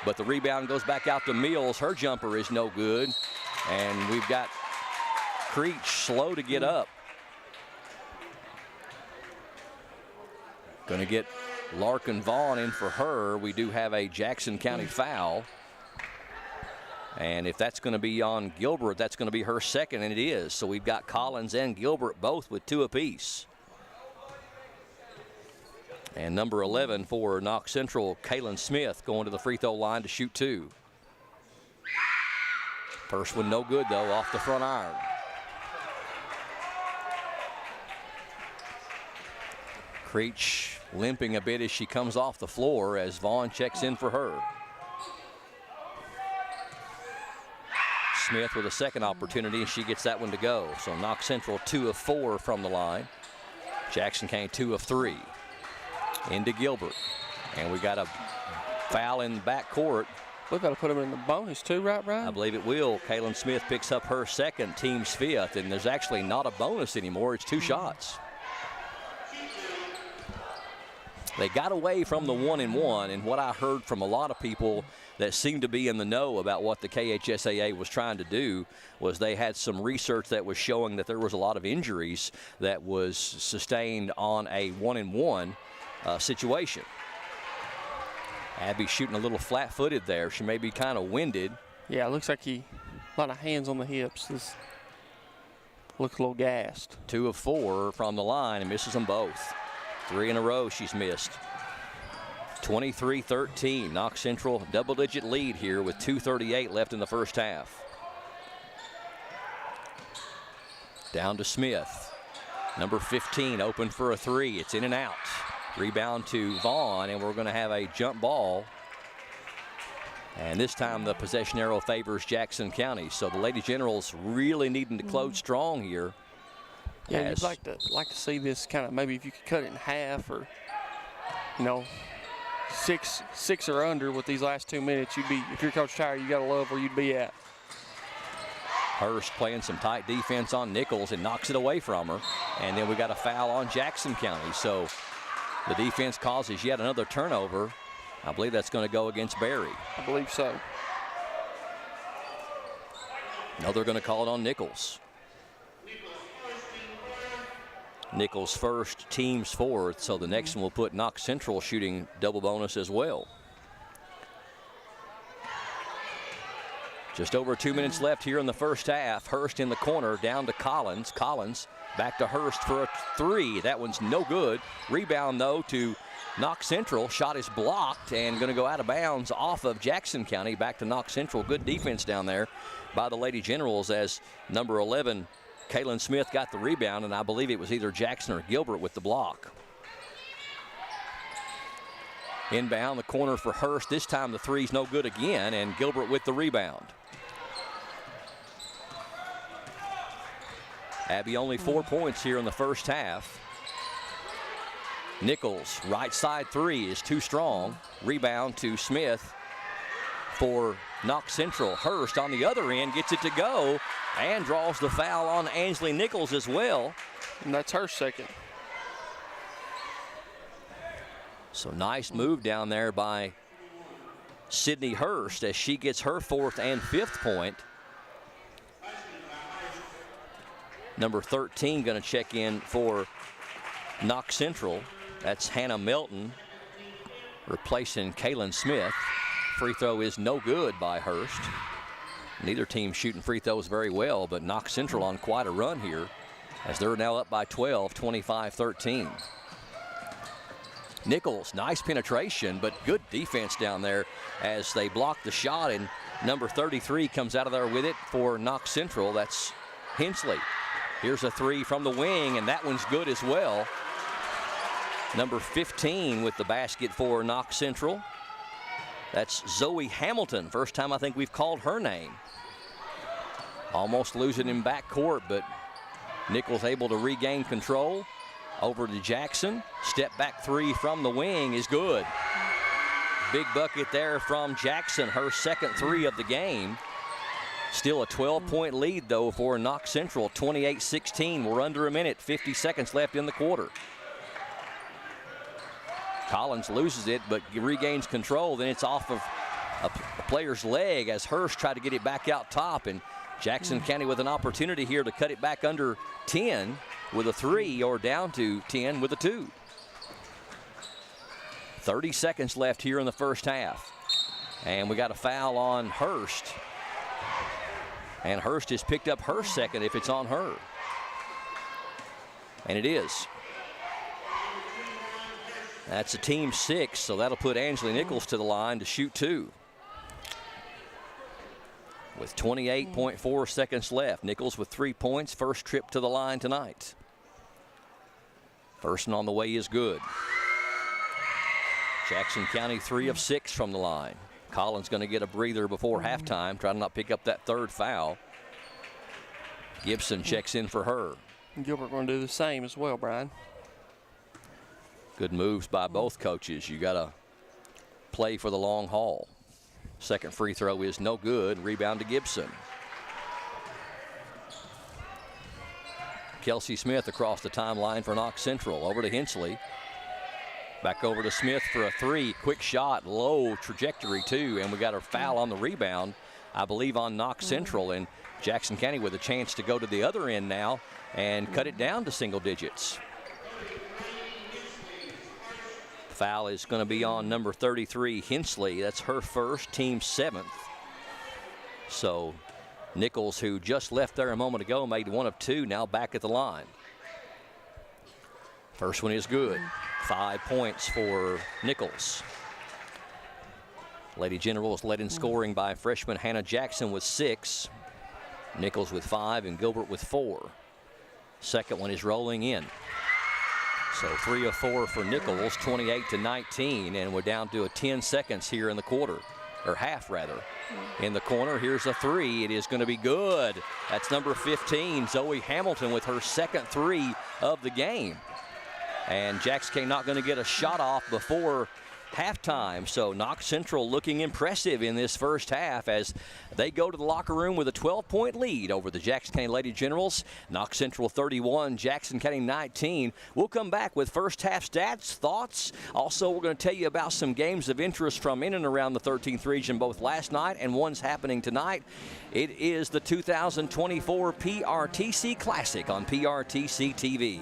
but the rebound goes back out to Mills. Her jumper is no good. And we've got Creech slow to get up. Going to get Larkin Vaughn in for her. We do have a Jackson County foul. And if that's going to be on Gilbert, that's going to be her second, and it is. So we've got Collins and Gilbert both with 2 apiece. And number 11 for Knox Central, Kaylin Smith, going to the free throw line to shoot 2. First one no good, though, off the front iron. Creech limping a bit as she comes off the floor as Vaughn checks in for her. Smith with a second opportunity, and she gets that one to go. So Knox Central 2 of 4 from the line. Jackson County 2 of 3. Into Gilbert. And we got a foul in the back court. We've got to put them in the bonus too, right, Brian? I believe it will. Kaylin Smith picks up her second, team's 5th, and there's actually not a bonus anymore. It's 2 shots. They got away from the 1-and-1, and what I heard from a lot of people that seemed to be in the know about what the KHSAA was trying to do was they had some research that was showing that there was a lot of injuries that was sustained on a 1-and-1 situation. Abby shooting a little flat-footed there. She may be kind of winded. Yeah, it looks like a lot of hands on the hips. This looks a little gassed. 2 of 4 from the line and misses them both. 3 in a row she's missed. 23-13. Knox Central double-digit lead here with 2:38 left in the first half. Down to Smith. Number 15 open for a three. It's in and out. Rebound to Vaughn, and we're going to have a jump ball. And this time the possession arrow favors Jackson County. So the Lady Generals really needing to close strong here. Yeah, you'd like to see this kind of, maybe if you could cut it in half, or six or under with these last 2 minutes. You'd be, if you're Coach Tyre, you got to love where you'd be at. Hurst playing some tight defense on Nichols and knocks it away from her. And then we got a foul on Jackson County. So the defense causes yet another turnover. I believe that's going to go against Berry. I believe so. No, they're going to call it on Nichols. Nichols first, team's fourth, so the next one will put Knox Central shooting double bonus as well. Just over 2 minutes left here in the first half. Hurst in the corner, down to Collins. Collins back to Hurst for a three. That one's no good. Rebound, though, to Knox Central. Shot is blocked and going to go out of bounds off of Jackson County. Back to Knox Central. Good defense down there by the Lady Generals as number 11, Kaylin Smith, got the rebound, and I believe it was either Jackson or Gilbert with the block. Inbound the corner for Hurst. This time the three's no good again, and Gilbert with the rebound. Abby only 4 points here in the first half. Nichols, right side three is too strong. Rebound to Smith for Knox Central. Hurst on the other end gets it to go and draws the foul on Ansley Nichols as well. And that's her second. So nice move down there by Sydney Hurst as she gets her fourth and fifth point. Number 13 going to check in for Knox Central. That's Hannah Melton replacing Kaylin Smith. Free throw is no good by Hurst. Neither team shooting free throws very well, but Knox Central on quite a run here as they're now up by 12, 25-13. Nichols, nice penetration, but good defense down there as they block the shot, and number 33 comes out of there with it for Knox Central. That's Hensley. Here's a three from the wing, and that one's good as well. Number 15 with the basket for Knox Central. That's Zoe Hamilton. First time I think we've called her name. Almost losing in backcourt, but Nichols able to regain control. Over to Jackson. Step back three from the wing is good. Big bucket there from Jackson, her second three of the game. Still a 12-point lead, though, for Knox Central, 28-16. We're under a minute, 50 seconds left in the quarter. Collins loses it, but regains control. Then it's off of a player's leg as Hurst tried to get it back out top. And Jackson County with an opportunity here to cut it back under 10 with a three, or down to 10 with a two. 30 seconds left here in the first half. And we got a foul on Hurst. And Hurst has picked up her second if it's on her. And it is. That's a team 6, so that'll put Ansley Nichols to the line to shoot two. With 28.4 seconds left, Nichols with 3 points, first trip to the line tonight. First one on the way is good. Jackson County 3 of 6 from the line. Collins going to get a breather before halftime, trying to not pick up that third foul. Gibson checks in for her. Gilbert going to do the same as well, Brian. Good moves by both coaches. You got to play for the long haul. Second free throw is no good. Rebound to Gibson. Kelsey Smith across the timeline for Knox Central. Over to Hensley. Back over to Smith for a three. Quick shot, low trajectory too, and we got a foul on the rebound, I believe, on Knox Central. And Jackson County with a chance to go to the other end now and cut it down to single digits. Foul is going to be on number 33, Hensley. That's her first, team 7th. So Nichols, who just left there a moment ago, made 1 of 2, now back at the line. First one is good. 5 points for Nichols. Lady Generals led in scoring by freshman Hannah Jackson with 6, Nichols with 5, and Gilbert with 4. Second one is rolling in. So 3 of 4 for Nichols, 28-19, and we're down to 10 seconds here in the quarter, or half rather. In the corner, here's a 3. It is going to be good. That's number 15, Zoe Hamilton, with her second 3 of the game. And Jackson County not going to get a shot off before halftime. So Knox Central looking impressive in this first half as they go to the locker room with a 12-point lead over the Jackson County Lady Generals. Knox Central 31, Jackson County 19. We'll come back with first half stats, thoughts. Also, we're going to tell you about some games of interest from in and around the 13th region, both last night and one's happening tonight. It is the 2024 PRTC Classic on PRTC TV.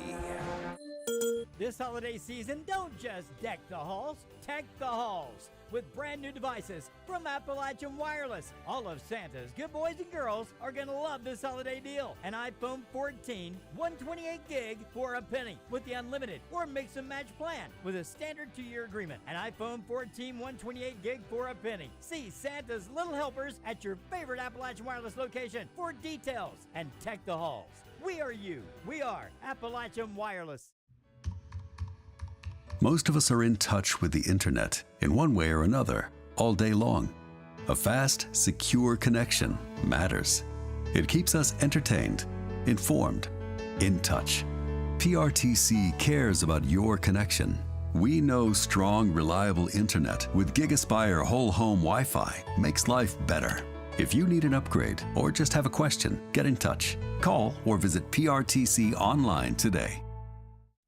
This holiday season, don't just deck the halls, tech the halls with brand new devices from Appalachian Wireless. All of Santa's good boys and girls are going to love this holiday deal. An iPhone 14, 128 gig for a penny with the unlimited or mix and match plan with a standard 2-year agreement. An iPhone 14, 128 gig for a penny. See Santa's little helpers at your favorite Appalachian Wireless location for details and tech the halls. We are you. We are Appalachian Wireless. Most of us are in touch with the internet in one way or another all day long. A fast, secure connection matters. It keeps us entertained, informed, in touch. PRTC cares about your connection. We know strong, reliable internet with GigaSpire whole home Wi-Fi makes life better. If you need an upgrade or just have a question, get in touch. Call or visit PRTC online today.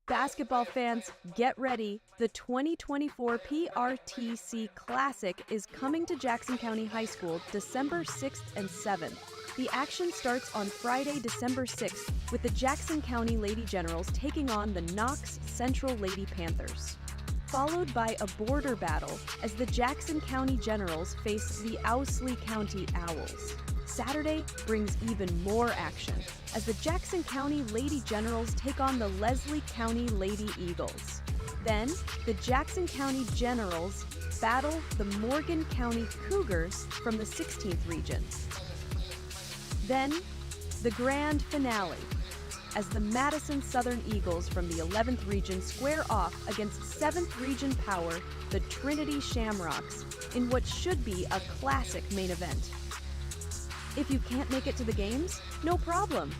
Basketball fans, get ready. The 2024 PRTC Classic is coming to Jackson County High School December 6th and 7th. The action starts on Friday, December 6th, with the Jackson County Lady Generals taking on the Knox Central Lady Panthers, followed by a border battle as the Jackson County Generals face the Owsley County Owls. Saturday brings even more action as the Jackson County Lady Generals take on the Leslie County Lady Eagles. Then, the Jackson County Generals battle the Morgan County Cougars from the 16th region. Then, the grand finale as the Madison Southern Eagles from the 11th region square off against 7th region power, the Trinity Shamrocks, in what should be a classic main event. If you can't make it to the games, no problem.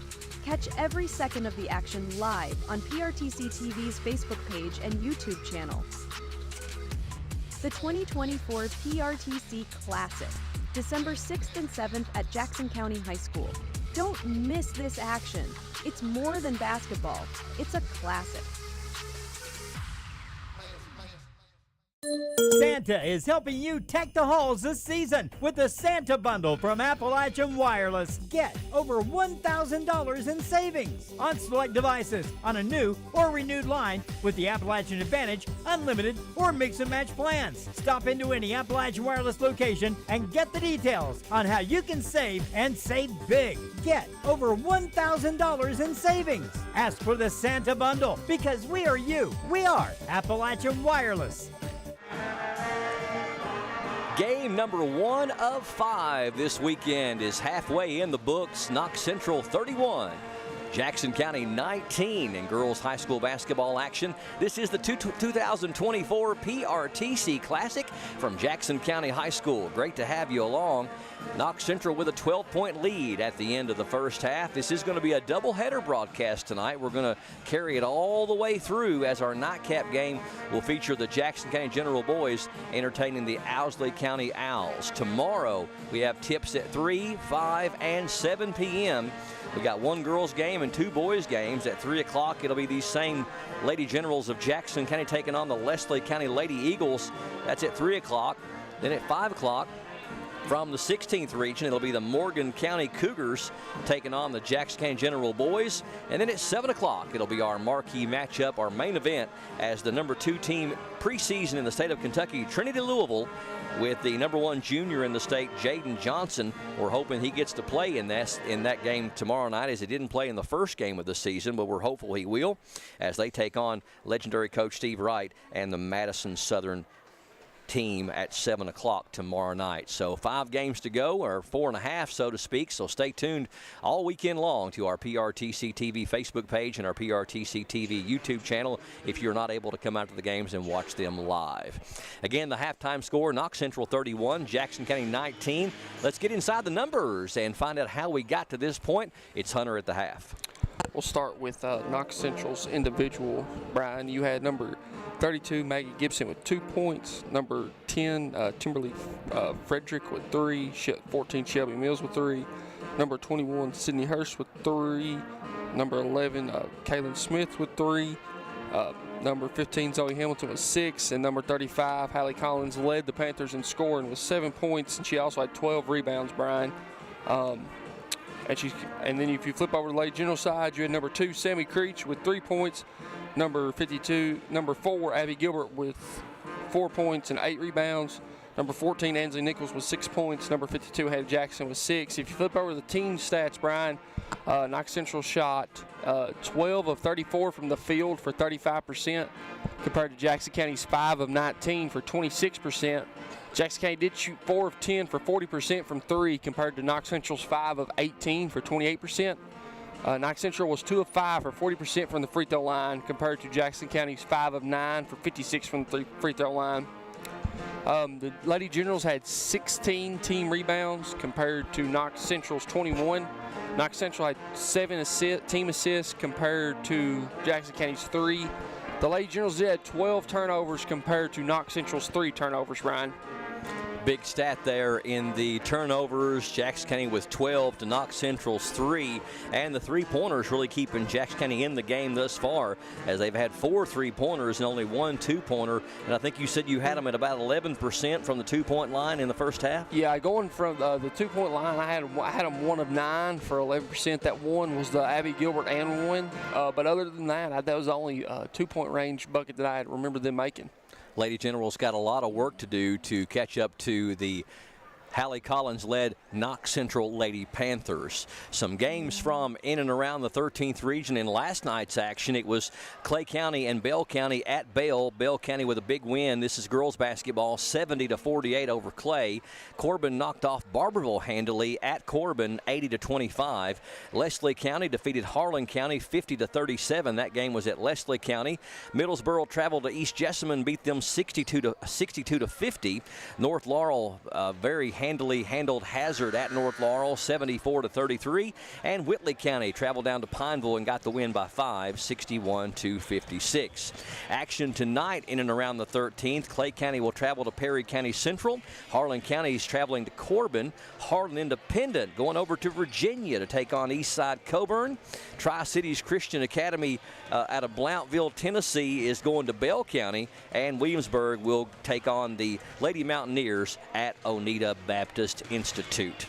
Catch every second of the action live on PRTC TV's Facebook page and YouTube channel. The 2024 PRTC Classic, December 6th and 7th at Jackson County High School. Don't miss this action. It's more than basketball. It's a classic. Santa is helping you tech the halls this season with the Santa Bundle from Appalachian Wireless. Get over $1,000 in savings on select devices on a new or renewed line with the Appalachian Advantage, Unlimited, or Mix and Match plans. Stop into any Appalachian Wireless location and get the details on how you can save and save big. Get over $1,000 in savings. Ask for the Santa Bundle because we are you. We are Appalachian Wireless. Game number 1 of 5 this weekend is halfway in the books. Knox Central 31, Jackson County 19 in girls high school basketball action. This is the 2024 PRTC Classic from Jackson County High School. Great to have you along. Knox Central with a 12-point lead at the end of the first half. This is going to be a doubleheader broadcast tonight. We're going to carry it all the way through as our nightcap game will feature the Jackson County General boys entertaining the Owsley County Owls. Tomorrow we have tips at 3, 5, and 7 p.m. We got one girls game and 2 boys games. At 3 o'clock, it'll be these same Lady Generals of Jackson County taking on the Leslie County Lady Eagles. That's at 3 o'clock. Then at 5 o'clock, from the 16th region, it'll be the Morgan County Cougars taking on the Jackson County General boys. And then at 7 o'clock, it'll be our marquee matchup, our main event, as the number 2 team preseason in the state of Kentucky, Trinity Louisville, with the number 1 junior in the state, Jaden Johnson. We're hoping he gets to play in that game tomorrow night, as he didn't play in the first game of the season, but we're hopeful he will, as they take on legendary coach Steve Wright and the Madison Southern team at 7 o'clock tomorrow night. So 5 games to go, or 4.5, so to speak. So stay tuned all weekend long to our PRTC TV Facebook page and our PRTC TV YouTube channel if you're not able to come out to the games and watch them live. Again, the halftime score, Knox Central 31, Jackson County 19. Let's get inside the numbers and find out how we got to this point. It's Hunter at the half. We'll start with Knox Central's individual. Brian, you had number 32, Maggie Gibson with 2 points. Number 10, Timberly Frederick with 3. 14, Shelby Mills with 3. Number 21, Sydney Hurst with 3. Number 11, Kaylin Smith with 3. Number 15, Zoe Hamilton with 6. And number 35, Hallie Collins led the Panthers in scoring with 7 points. And she also had 12 rebounds, Brian. And then if you flip over to the Lady General side, you had number 2, Sammy Creech with 3 points. Number 4, Abby Gilbert with 4 points and 8 rebounds. Number 14, Ansley Nichols with 6 points. Number 52, Hattie Jackson with 6. If you flip over to the team stats, Brian, Knox Central shot 12 of 34 from the field for 35%, compared to Jackson County's 5 of 19 for 26%. Jackson County did shoot 4 of 10 for 40% from 3, compared to Knox Central's 5 of 18 for 28%. Knox Central was 2 of 5 for 40% from the free throw line, compared to Jackson County's 5 of 9 for 56 from the free throw line. The Lady Generals had 16 team rebounds compared to Knox Central's 21. Knox Central had 7 team assists compared to Jackson County's 3. The Lady Generals did have 12 turnovers compared to Knox Central's 3 turnovers, Ryan. Big stat there in the turnovers. Jackson County with 12 to Knox Central's 3. And the three-pointers really keeping Jackson County in the game thus far, as they've had 4 three-pointers and only 1 two-pointer. And I think you said you had them at about 11% from the two-point line in the first half? Yeah, going from the two-point line, I had them 1 of 9 for 11%. That one was the Abby Gilbert and one. But other than that, that was the only two-point range bucket that I remember them making. Lady General's got a lot of work to do to catch up to the Hallie Collins-led Knox Central Lady Panthers. Some games from in and around the 13th region. In last night's action, it was Clay County and Bell County at Bell. Bell County with a big win. This is girls basketball, 70-48 over Clay. Corbin knocked off Barberville handily at Corbin, 80-25. Leslie County defeated Harlan County, 50-37. That game was at Leslie County. Middlesboro traveled to East Jessamine, beat them 62-50. North Laurel very handily handled Hazard at North Laurel, 74-33. And Whitley County traveled down to Pineville and got the win by 5, 61-56. Action tonight in and around the 13th. Clay County will travel to Perry County Central. Harlan County is traveling to Corbin. Harlan Independent going over to Virginia to take on Eastside Coburn. Tri-Cities Christian Academy out of Blountville, Tennessee is going to Bell County. And Williamsburg will take on the Lady Mountaineers at Oneida Baptist Institute.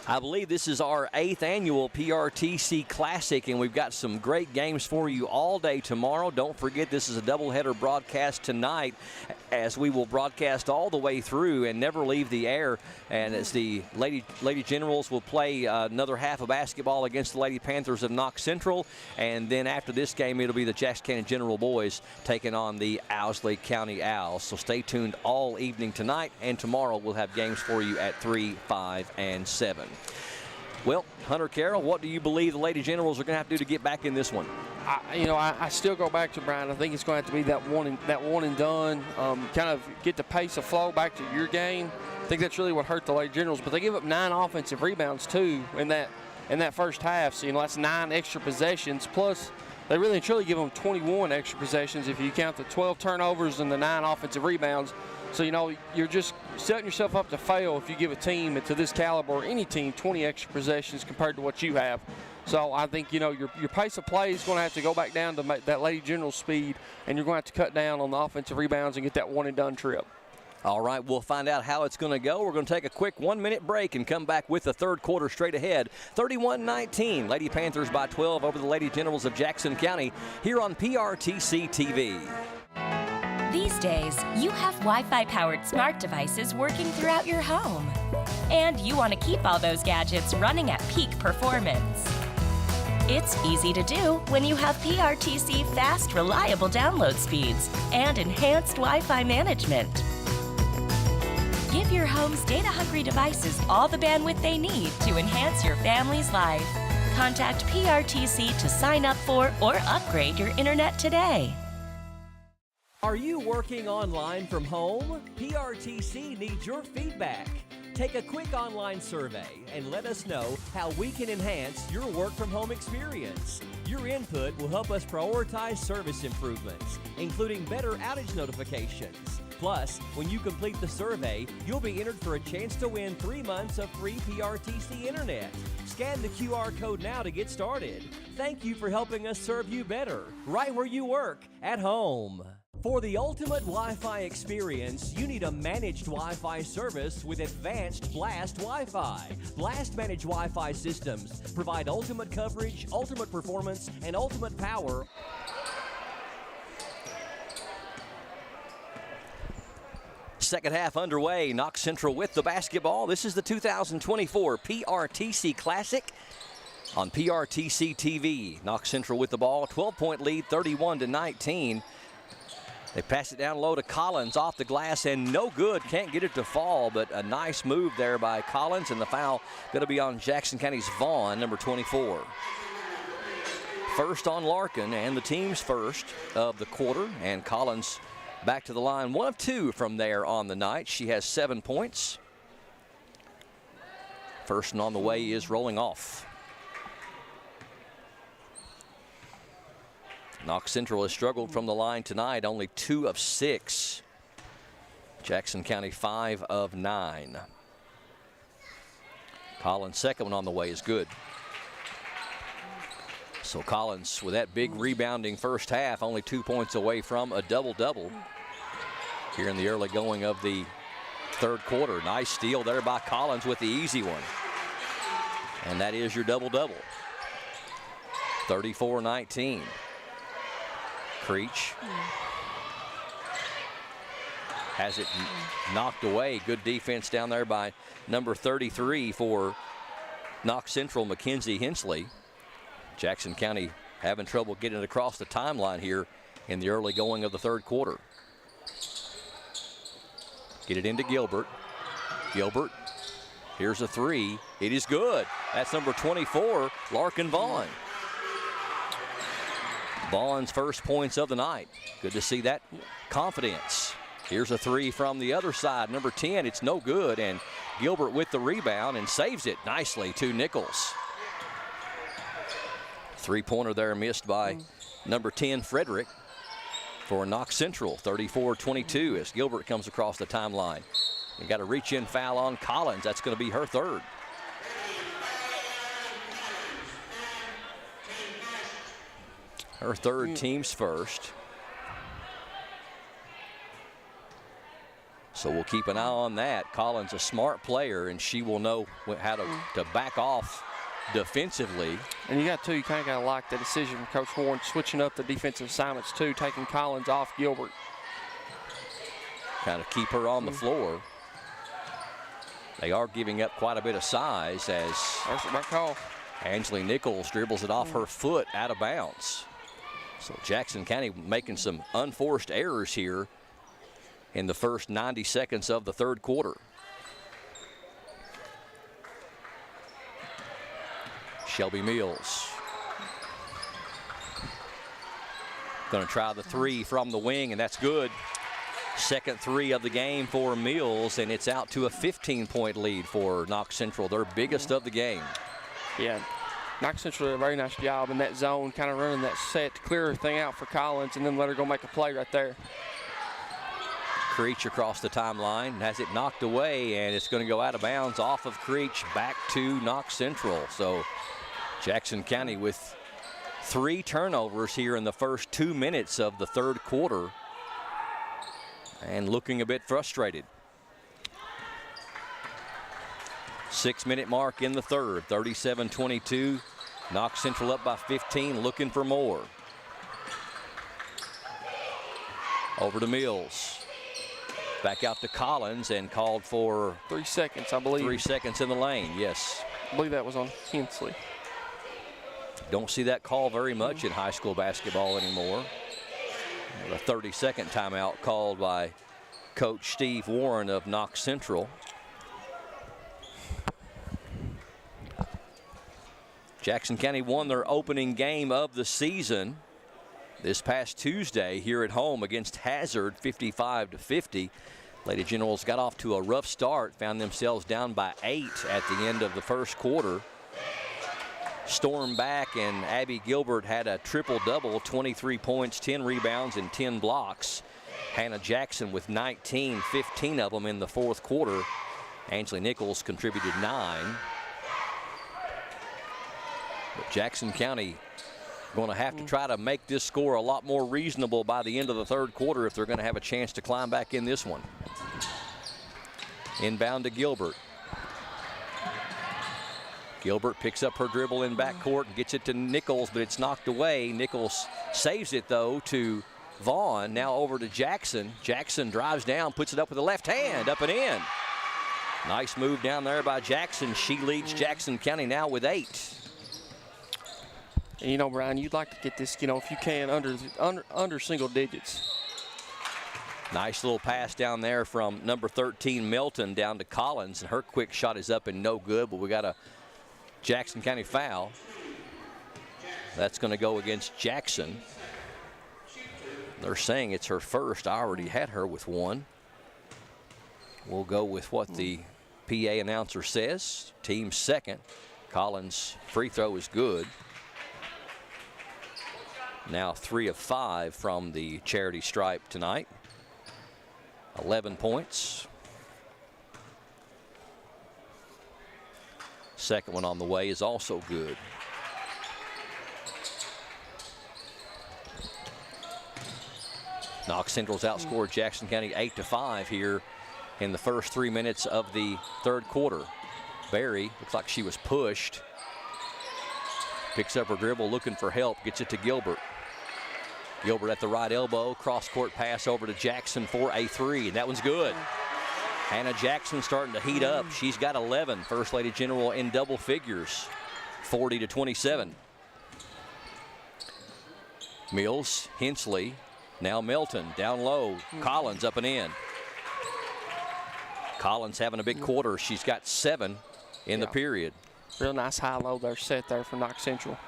I believe this is our 8th annual PRTC Classic, and we've got some great games for you all day tomorrow. Don't forget, this is a doubleheader broadcast tonight, as we will broadcast all the way through and never leave the air. And as the Lady Generals will play another half of basketball against the Lady Panthers of Knox Central, and then after this game, it'll be the Jackson County General Boys taking on the Owsley County Owls. So stay tuned all evening tonight, and tomorrow we'll have games for you at 3, 5, and 7. Well, Hunter Carroll, what do you believe the Lady Generals are going to have to do to get back in this one? I still go back to Brian. I think it's going to have to be that one and done. Kind of get the pace of flow back to your game. I think that's really what hurt the Lady Generals. But they give up 9 offensive rebounds too in that first half. So that's 9 extra possessions. Plus, they really and truly give them 21 extra possessions if you count the 12 turnovers and the 9 offensive rebounds. So, you're just setting yourself up to fail if you give a team to this caliber, or any team, 20 extra possessions compared to what you have. So I think, your pace of play is going to have to go back down to that Lady General speed, and you're going to have to cut down on the offensive rebounds and get that one-and-done trip. All right, we'll find out how it's going to go. We're going to take a quick 1-minute break and come back with the third quarter straight ahead. 31-19, Lady Panthers by 12 over the Lady Generals of Jackson County here on PRTC TV. These days, you have Wi-Fi-powered smart devices working throughout your home. And you want to keep all those gadgets running at peak performance. It's easy to do when you have PRTC fast, reliable download speeds and enhanced Wi-Fi management. Give your home's data-hungry devices all the bandwidth they need to enhance your family's life. Contact PRTC to sign up for or upgrade your internet today. Are you working online from home? PRTC needs your feedback. Take a quick online survey and let us know how we can enhance your work from home experience. Your input will help us prioritize service improvements, including better outage notifications. Plus, when you complete the survey, you'll be entered for a chance to win 3 months of free PRTC internet. Scan the QR code now to get started. Thank you for helping us serve you better, right where you work, at home. For the ultimate Wi-Fi experience, you need a managed Wi-Fi service with advanced Blast Wi-Fi. Blast managed Wi-Fi systems provide ultimate coverage, ultimate performance, and ultimate power. Second half underway. Knox Central with the basketball. This is the 2024 PRTC Classic on PRTC TV. Knox Central with the ball. 12-point lead, 31-19. They pass it down low to Collins off the glass and no good. Can't get it to fall, but a nice move there by Collins, and the foul going to be on Jackson County's Vaughn, number 24. First on Larkin, and the team's first of the quarter, and Collins back to the line, 1 of 2 from there on the night. She has 7 points. First and on the way is rolling off. Knox Central has struggled from the line tonight, only 2 of 6. Jackson County 5 of 9. Collins' second one on the way is good. So Collins, with that big rebounding first half, only 2 points away from a double-double here in the early going of the third quarter. Nice steal there by Collins with the easy one. And that is your double-double. 34-19. Creech has it knocked away. Good defense down there by number 33 for Knox Central, Mackenzie Hensley. Jackson County having trouble getting it across the timeline here in the early going of the third quarter. Get it into Gilbert. Gilbert, here's a 3. It is good. That's number 24, Larkin Vaughn. Vaughn's first points of the night. Good to see that confidence. Here's a 3 from the other side. Number 10, it's no good, and Gilbert with the rebound and saves it nicely to Nichols. Three-pointer there missed by number 10, Frederick, for Knox Central. 34-22 as Gilbert comes across the timeline. You got a reach-in foul on Collins. That's going to be her third. Her third, team's first. So we'll keep an eye on that. Collins, a smart player, and she will know how to back off defensively. And you kind of got to like the decision from Coach Warren, switching up the defensive assignments too, taking Collins off Gilbert. Kind of keep her on the floor. They are giving up quite a bit of size as that's my call. Angela Nichols dribbles it off her foot out of bounds. So Jackson County making some unforced errors here in the first 90 seconds of the third quarter. Shelby Mills going to try the 3 from the wing, and that's good. Second 3 of the game for Mills, and it's out to a 15-point lead for Knox Central, their biggest of the game. Yeah, Knox Central did a very nice job in that zone, kind of running that set to clear everything out for Collins and then let her go make a play right there. Creech across the timeline, has it knocked away, and it's going to go out of bounds off of Creech back to Knox Central. So Jackson County with 3 turnovers here in the first 2 minutes of the third quarter and looking a bit frustrated. 6-minute mark in the third, 37-22. Knox Central up by 15, looking for more. Over to Mills. Back out to Collins and called for 3 seconds, I believe. 3 seconds in the lane, yes. I believe that was on Hensley. Don't see that call very much in high school basketball anymore. A 30-second timeout called by Coach Steve Warren of Knox Central. Jackson County won their opening game of the season this past Tuesday here at home against Hazard, 55-50. Lady Generals got off to a rough start, found themselves down by 8 at the end of the first quarter. Stormed back, and Abby Gilbert had a triple-double, 23 points, 10 rebounds, and 10 blocks. Hannah Jackson with 19, 15 of them in the fourth quarter. Ansley Nichols contributed 9. But Jackson County going to have to try to make this score a lot more reasonable by the end of the third quarter if they're going to have a chance to climb back in this one. Inbound to Gilbert. Gilbert picks up her dribble in backcourt and gets it to Nichols, but it's knocked away. Nichols saves it, though, to Vaughn. Now over to Jackson. Jackson drives down, puts it up with the left hand, up and in. Nice move down there by Jackson. She leads Jackson County now with 8. And you know, Brian, you'd like to get this, you know, if you can, under single digits. Nice little pass down there from number 13, Melton, down to Collins. And her quick shot is up and no good, but we got a Jackson County foul. That's going to go against Jackson. They're saying it's her first. I already had her with one. We'll go with what the PA announcer says. Team second. Collins' free throw is good. Now 3 of 5 from the charity stripe tonight. 11 points. Second one on the way is also good. Knox Central's outscored Jackson County 8-5 here in the first 3 minutes of the third quarter. Barry looks like she was pushed. Picks up her dribble, looking for help, gets it to Gilbert. Gilbert at the right elbow, cross-court pass over to Jackson for a 3, and that one's good. Hannah Jackson starting to heat up. She's got 11. First Lady General in double figures, 40-27. Mills, Hensley, now Melton down low. Collins up and in. Collins having a big quarter. She's got 7 in the period. Real nice high-low there set there for Knox Central.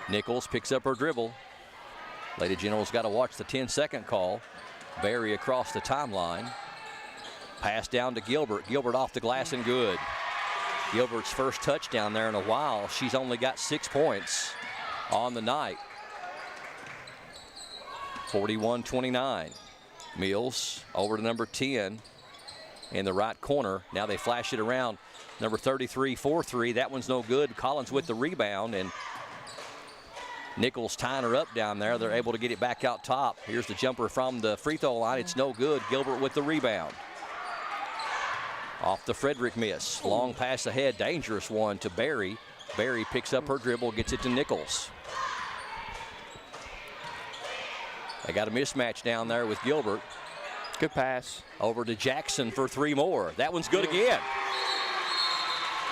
Nichols picks up her dribble. Lady General's got to watch the 10-second call. Barry across the timeline. Pass down to Gilbert. Gilbert off the glass and good. Gilbert's first touchdown there in a while. She's only got 6 points on the night. 41-29. Mills over to number 10 in the right corner. Now they flash it around. Number 33, 4-3. That one's no good. Collins with the rebound, and Nichols tying her up down there. They're able to get it back out top. Here's the jumper from the free throw line. It's no good. Gilbert with the rebound. Off the Frederick miss. Long pass ahead. Dangerous one to Barry. Barry picks up her dribble, gets it to Nichols. They got a mismatch down there with Gilbert. Good pass. Over to Jackson for 3 more. That one's good again.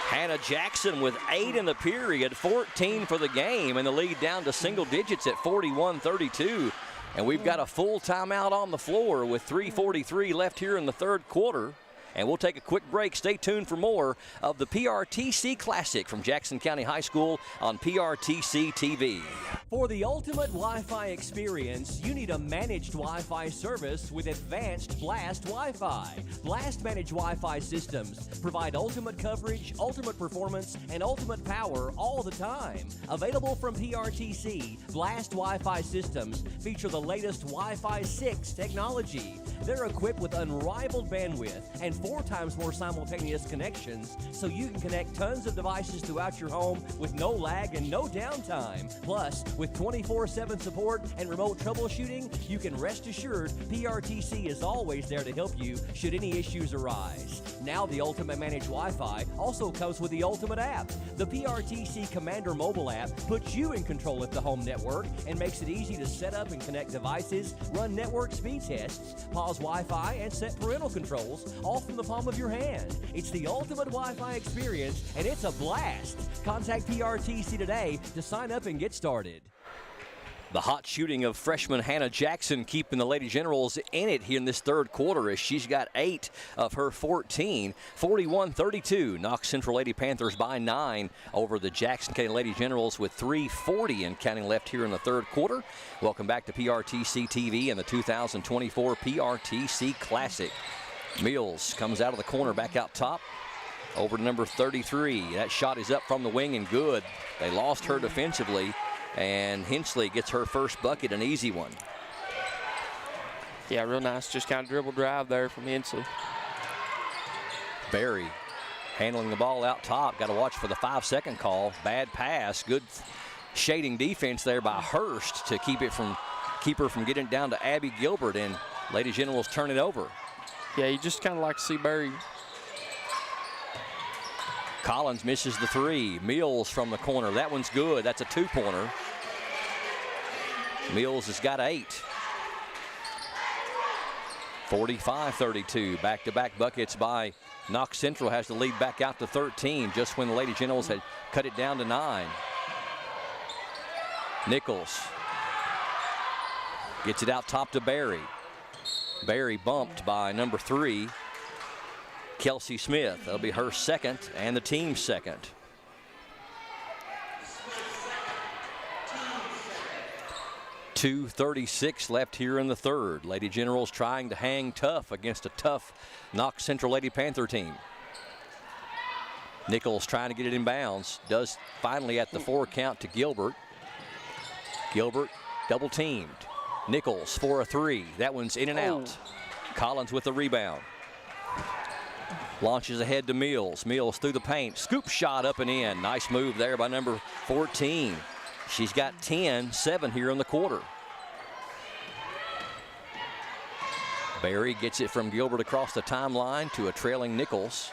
Hannah Jackson with 8 in the period, 14 for the game, and the lead down to single digits at 41-32. And we've got a full timeout on the floor with 3:43 left here in the third quarter. And we'll take a quick break. Stay tuned for more of the PRTC Classic from Jackson County High School on PRTC TV. For the ultimate Wi-Fi experience, you need a managed Wi-Fi service with advanced Blast Wi-Fi. Blast managed Wi-Fi systems provide ultimate coverage, ultimate performance, and ultimate power all the time. Available from PRTC, Blast Wi-Fi systems feature the latest Wi-Fi 6 technology. They're equipped with unrivaled bandwidth and 4 times more simultaneous connections, so you can connect tons of devices throughout your home with no lag and no downtime. Plus, with 24/7 support and remote troubleshooting, you can rest assured PRTC is always there to help you should any issues arise. Now the Ultimate Managed Wi-Fi also comes with the Ultimate app. The PRTC Commander mobile app puts you in control of the home network and makes it easy to set up and connect devices, run network speed tests, pause Wi-Fi, and set parental controls, all from in the palm of your hand. It's the ultimate Wi-Fi experience, and it's a blast. Contact PRTC today to sign up and get started. The hot shooting of freshman Hannah Jackson keeping the Lady Generals in it here in this third quarter as she's got 8 of her 14. 41-32. Knox Central Lady Panthers by 9 over the Jackson County Lady Generals with 3:40 and counting left here in the third quarter. Welcome back to PRTC TV and the 2024 PRTC Classic. Mills comes out of the corner back out top over to number 33. That shot is up from the wing and good. They lost her defensively. And Hensley gets her first bucket, an easy one. Yeah, real nice. Just kind of dribble drive there from Hensley. Barry handling the ball out top. Got to watch for the 5-second call. Bad pass. Good shading defense there by Hurst to keep her from getting it down to Abby Gilbert. And Lady Generals turn it over. Yeah, you just kind of like to see Barry. Collins misses the 3. Mills from the corner. That one's good. That's a 2-pointer. Mills has got 8. 45-32. Back-to-back buckets by Knox Central. Has the lead back out to 13 just when the Lady Generals had cut it down to 9. Nichols gets it out top to Barry. Barry bumped by number 3. Kelsey Smith. That'll be her second and the team's second. .236 left here in the third. Lady Generals trying to hang tough against a tough Knox Central Lady Panther team. Nichols trying to get it in bounds. Does finally at the 4 count to Gilbert. Gilbert double teamed. Nichols for a 3. That one's in and out. Collins with the rebound. Launches ahead to Mills. Mills through the paint. Scoop shot up and in. Nice move there by number 14. She's got 10-7 here in the quarter. Barry gets it from Gilbert across the timeline to a trailing Nichols.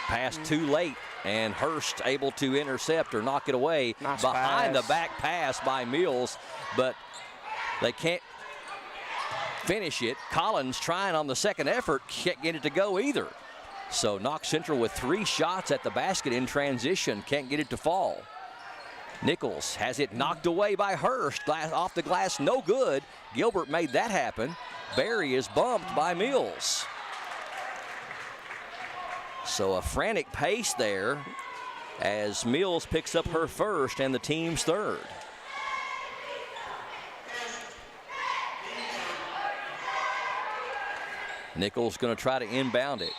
Pass too late, and Hurst able to intercept or knock it away. Nice behind pass. The back pass by Mills, but they can't finish it. Collins trying on the second effort, can't get it to go either. So Knox Central with 3 shots at the basket in transition, can't get it to fall. Nichols has it knocked away by Hurst. Off the glass, no good. Gilbert made that happen. Barry is bumped by Mills. So a frantic pace there as Mills picks up her first and the team's third. Nichols going to try to inbound it.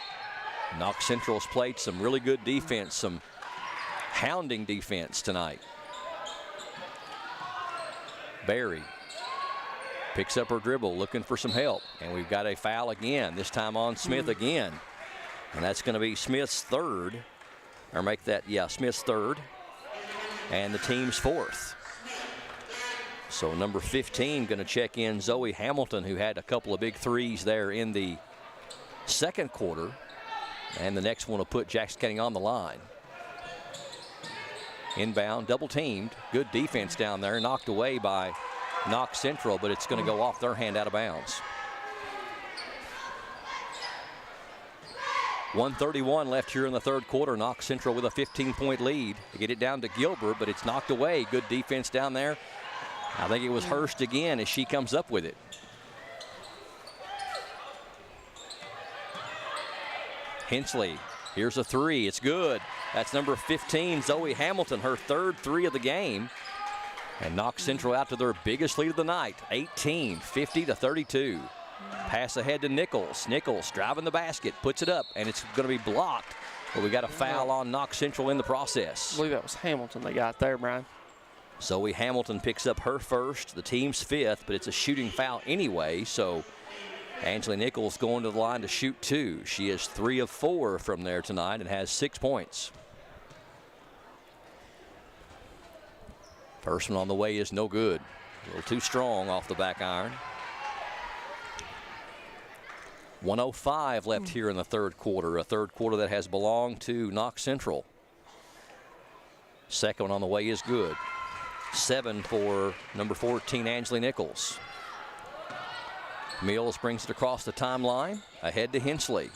Knox Central's played some really good defense, some hounding defense tonight. Barry picks up her dribble, looking for some help. And we've got a foul again, this time on Smith again. And that's going to be Smith's third. Or make that, Smith's third. And the team's 4th. So number 15 going to check in Zoe Hamilton, who had a couple of big threes there in the second quarter. And the next one will put Jackson County on the line. Inbound, double teamed. Good defense down there, knocked away by Knox Central, but it's going to go off their hand out of bounds. 1:31 left here in the third quarter. Knox Central with a 15-point lead. They get it down to Gilbert, but it's knocked away. Good defense down there. I think it was Hurst again as she comes up with it. Hensley, here's a 3. It's good. That's number 15, Zoe Hamilton, her third 3 of the game. And Knox Central out to their biggest lead of the night, 18, 50-32. Pass ahead to Nichols. Nichols driving the basket, puts it up, and it's going to be blocked. But we got a foul on Knox Central in the process. I believe that was Hamilton they got there, Brian. Zoe Hamilton picks up her first, the team's 5th, but it's a shooting foul anyway, so Angela Nichols going to the line to shoot 2. She is 3 of 4 from there tonight and has 6 points. First one on the way is no good. A little too strong off the back iron. 1:05 left here in the third quarter. A third quarter that has belonged to Knox Central. Second one on the way is good. 7 for number 14, Angela Nichols. Mills brings it across the timeline. Ahead to Hensley.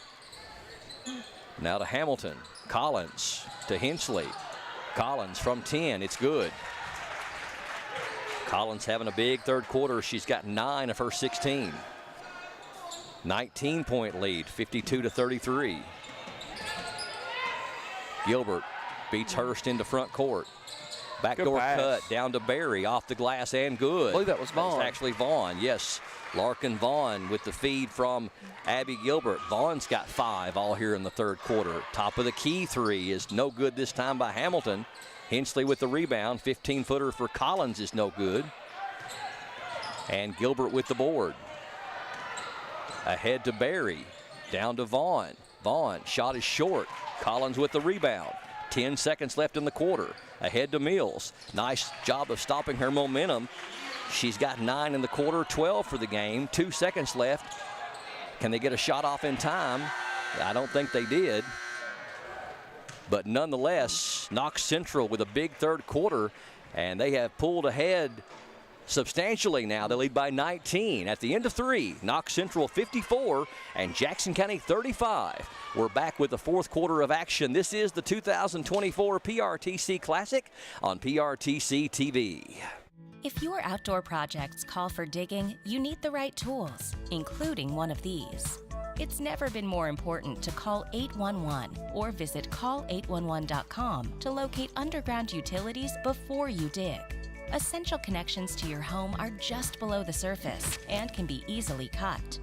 Now to Hamilton. Collins to Hinchley. Collins from 10. It's good. Collins having a big third quarter. She's got 9 of her 16. 19-point lead, 52-33. Gilbert beats Hurst into front court. Backdoor cut down to Berry, off the glass and good. I believe that was Vaughn. It's actually Vaughn, yes. Larkin Vaughn with the feed from Abby Gilbert. Vaughn's got 5 all here in the third quarter. Top of the key 3 is no good this time by Hamilton. Hinchley with the rebound. 15-footer for Collins is no good. And Gilbert with the board. Ahead to Berry. Down to Vaughn. Vaughn, shot is short. Collins with the rebound. 10 seconds left in the quarter. Ahead to Mills. Nice job of stopping her momentum. She's got 9 in the quarter, 12 for the game. 2 seconds left. Can they get a shot off in time? I don't think they did. But nonetheless, Knox Central with a big third quarter, and they have pulled ahead substantially now. They lead by 19. At the end of 3, Knox Central 54 and Jackson County 35. We're back with the fourth quarter of action. This is the 2024 PRTC Classic on PRTC TV. If your outdoor projects call for digging, you need the right tools, including one of these. It's never been more important to call 811 or visit call811.com to locate underground utilities before you dig. Essential connections to your home are just below the surface and can be easily cut.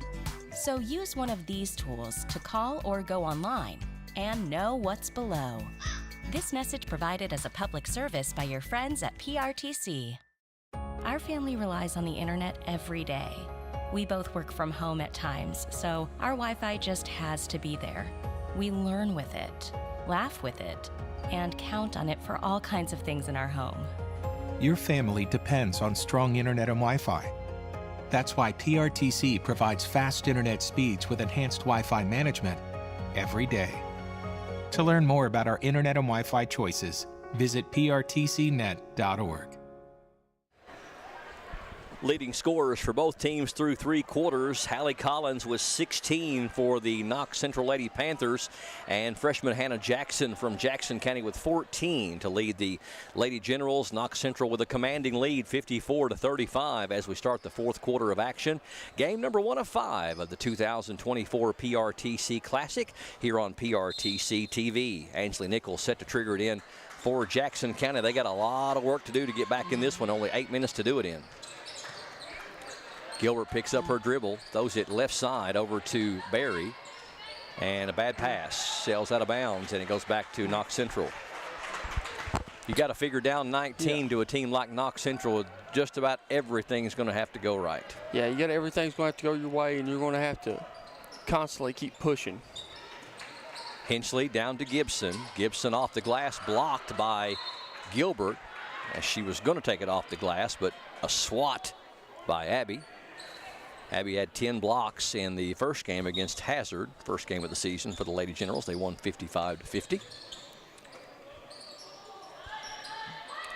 So use one of these tools to call or go online and know what's below. This message provided as a public service by your friends at PRTC. Our family relies on the internet every day. We both work from home at times, so our Wi-Fi just has to be there. We learn with it, laugh with it, and count on it for all kinds of things in our home. Your family depends on strong internet and Wi-Fi. That's why PRTC provides fast internet speeds with enhanced Wi-Fi management every day. To learn more about our internet and Wi-Fi choices, visit prtcnet.org. Leading scorers for both teams through 3 quarters. Hallie Collins was 16 for the Knox Central Lady Panthers, and freshman Hannah Jackson from Jackson County with 14 to lead the Lady Generals. Knox Central with a commanding lead, 54-35, as we start the fourth quarter of action. Game number 1 of 5 of the 2024 PRTC Classic here on PRTC TV. Ainsley Nichols set to trigger it in for Jackson County. They got a lot of work to do to get back in this one. Only 8 minutes to do it in. Gilbert picks up her dribble, throws it left side over to Berry, and a bad pass sails out of bounds, and it goes back to Knox Central. You got to figure down 19 to a team like Knox Central, just about everything's going to have to go right. Yeah, you got everything's going to have to go your way, and you're going to have to constantly keep pushing. Hinchley down to Gibson. Gibson off the glass, blocked by Gilbert, as she was going to take it off the glass, but a swat by Abby. Abby had 10 blocks in the first game against Hazard, first game of the season for the Lady Generals. They won 55-50.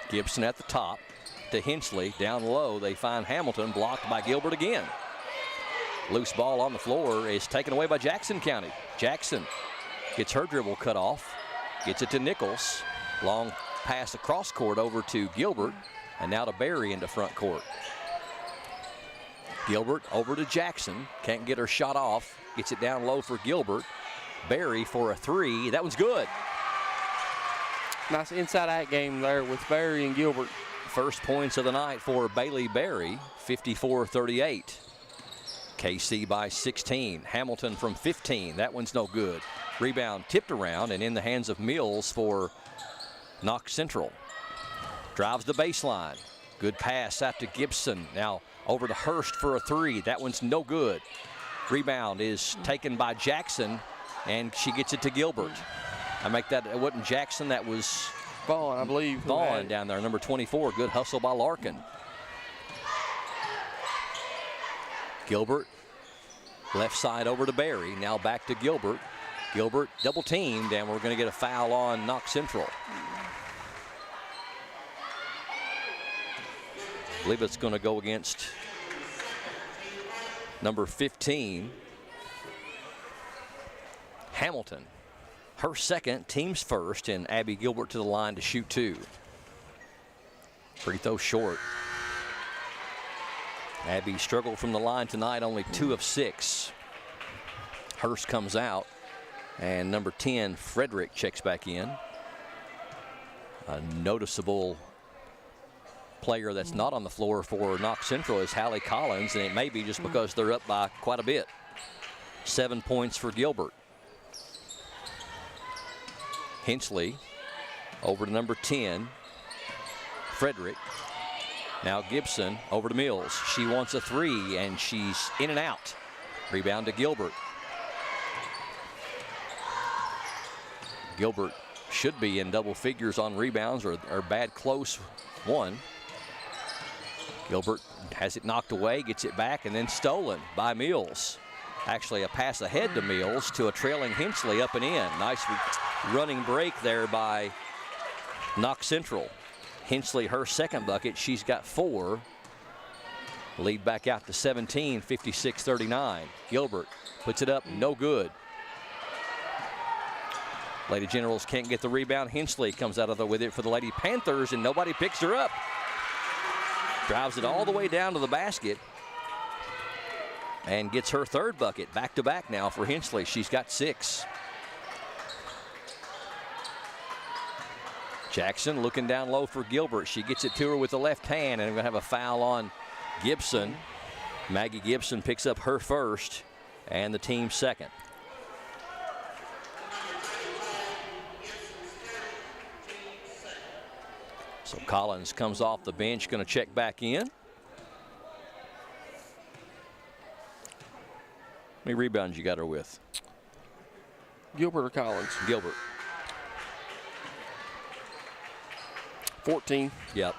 Gibson at the top to Hinchley. Down low, they find Hamilton, blocked by Gilbert again. Loose ball on the floor is taken away by Jackson County. Jackson gets her dribble cut off, gets it to Nichols. Long pass across court over to Gilbert, and now to Berry into front court. Gilbert over to Jackson. Can't get her shot off. Gets it down low for Gilbert. Berry for a 3. That one's good. Nice inside-out game there with Berry and Gilbert. First points of the night for Bailey Berry, 54-38. KC by 16. Hamilton from 15. That one's no good. Rebound tipped around and in the hands of Mills for Knox Central. Drives the baseline. Good pass out to Gibson. Now over to Hurst for a 3. That one's no good. Rebound is taken by Jackson, and she gets it to Gilbert. I make that, it wasn't Jackson, that was Vaughn, I believe. Vaughn down there, number 24. Good hustle by Larkin. Gilbert, left side over to Berry. Now back to Gilbert. Gilbert double teamed, and we're going to get a foul on Knox Central. I believe it's going to go against number 15. Hamilton, her second, team's first, and Abby Gilbert to the line to shoot 2. Free throw short. Abby struggled from the line tonight, only 2 of 6. Hurst comes out, and number 10, Frederick, checks back in. A noticeable player that's not on the floor for Knox Central is Hallie Collins, and it may be just because they're up by quite a bit. 7 points for Gilbert. Hinchley over to number 10, Frederick. Now Gibson over to Mills. She wants a 3, and she's in and out. Rebound to Gilbert. Gilbert should be in double figures on rebounds, or bad close one. Gilbert has it knocked away, gets it back, and then stolen by Mills. Actually, a pass ahead to Mills to a trailing Hinchley up and in. Nice running break there by Knox Central. Hinchley, her second bucket. She's got 4. Lead back out to 17, 56-39. Gilbert puts it up, no good. Lady Generals can't get the rebound. Hinchley comes out of there with it for the Lady Panthers, and nobody picks her up. Drives it all the way down to the basket and gets her third bucket. Back-to-back now for Hinchley. She's got 6. Jackson looking down low for Gilbert. She gets it to her with the left hand, and we're going to have a foul on Gibson. Maggie Gibson picks up her first and the team's second. So Collins comes off the bench, going to check back in. How many rebounds you got her with? Gilbert or Collins? Gilbert. 14. Yep.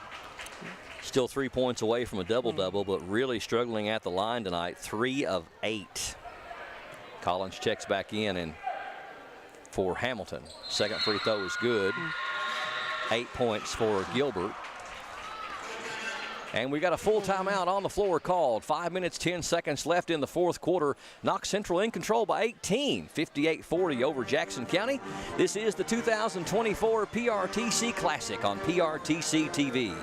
Still 3 points away from a double-double, but really struggling at the line tonight. 3 of 8. Collins checks back in, and for Hamilton, second free throw is good. 8 points for Gilbert. And we got a full timeout on the floor called. 5 minutes, 10 seconds left in the fourth quarter. Knox Central in control by 18, 58-40 over Jackson County. This is the 2024 PRTC Classic on PRTC TV.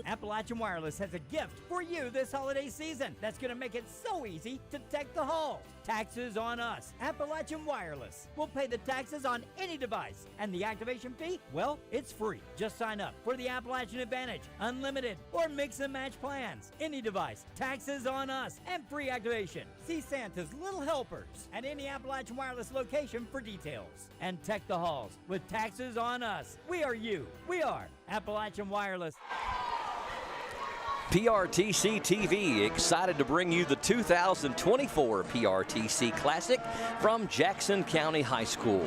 Appalachian Wireless has a gift for you this holiday season that's going to make it so easy to deck the halls. Taxes on us. Appalachian Wireless will pay the taxes on any device. And the activation fee, well, it's free. Just sign up for the Appalachian Advantage, Unlimited, or Mix and Match plans. Any device, taxes on us, and free activation. See Santa's Little Helpers at any Appalachian Wireless location for details. And Tech the Halls with taxes on us. We are you. We are Appalachian Wireless. PRTC TV excited to bring you the 2024 PRTC Classic from Jackson County High School.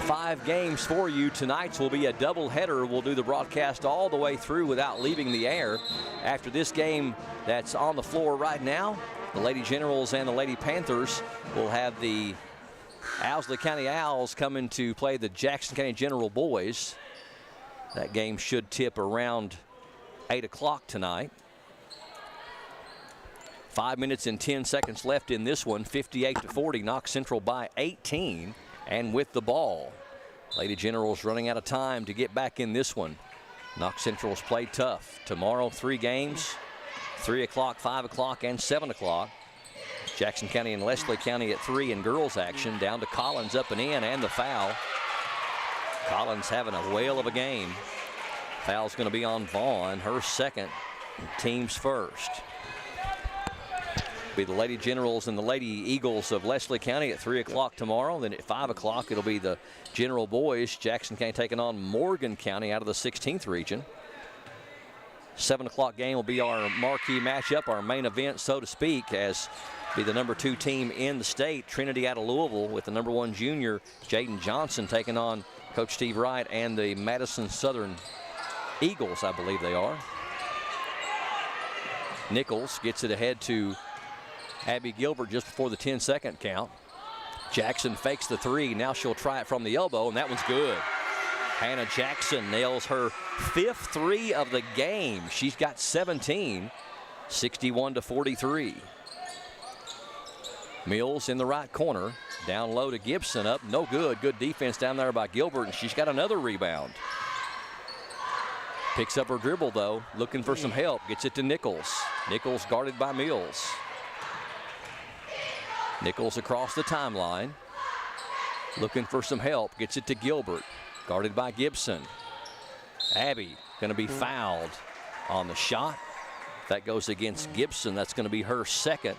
5 games for you. Tonight's will be a doubleheader. We'll do the broadcast all the way through without leaving the air. After this game that's on the floor right now, the Lady Generals and the Lady Panthers will have the Owsley County Owls coming to play the Jackson County General Boys. That game should tip around 8 o'clock tonight. 5 minutes and 10 seconds left in this one. 58-40. Knox Central by 18 and with the ball. Lady Generals running out of time to get back in this one. Knox Central's played tough. Tomorrow 3 games, 3 o'clock, 5 o'clock, and 7 o'clock. Jackson County and Leslie County at 3 in girls action. Down to Collins up and in, and the foul. Collins having a whale of a game. Foul's going to be on Vaughn, her second, team's first. Be the Lady Generals and the Lady Eagles of Leslie County at 3 o'clock tomorrow. Then at 5 o'clock, it'll be the General Boys. Jackson County taking on Morgan County out of the 16th region. 7 o'clock game will be our marquee matchup, our main event, so to speak, as be the number 2 team in the state, Trinity out of Louisville, with the number 1 junior, Jaden Johnson, taking on Coach Steve Wright and the Madison Southern Eagles, I believe they are. Nichols gets it ahead to Abby Gilbert just before the 10-second count. Jackson fakes the 3. Now she'll try it from the elbow, and that one's good. Hannah Jackson nails her 5th 3 of the game. She's got 17, 61-43. Mills in the right corner. Down low to Gibson, up, no good. Good defense down there by Gilbert, and she's got another rebound. Picks up her dribble, though, looking for some help. Gets it to Nichols. Nichols guarded by Mills. Nichols across the timeline. Looking for some help. Gets it to Gilbert. Guarded by Gibson. Abby going to be fouled on the shot. If that goes against Gibson, that's going to be her second.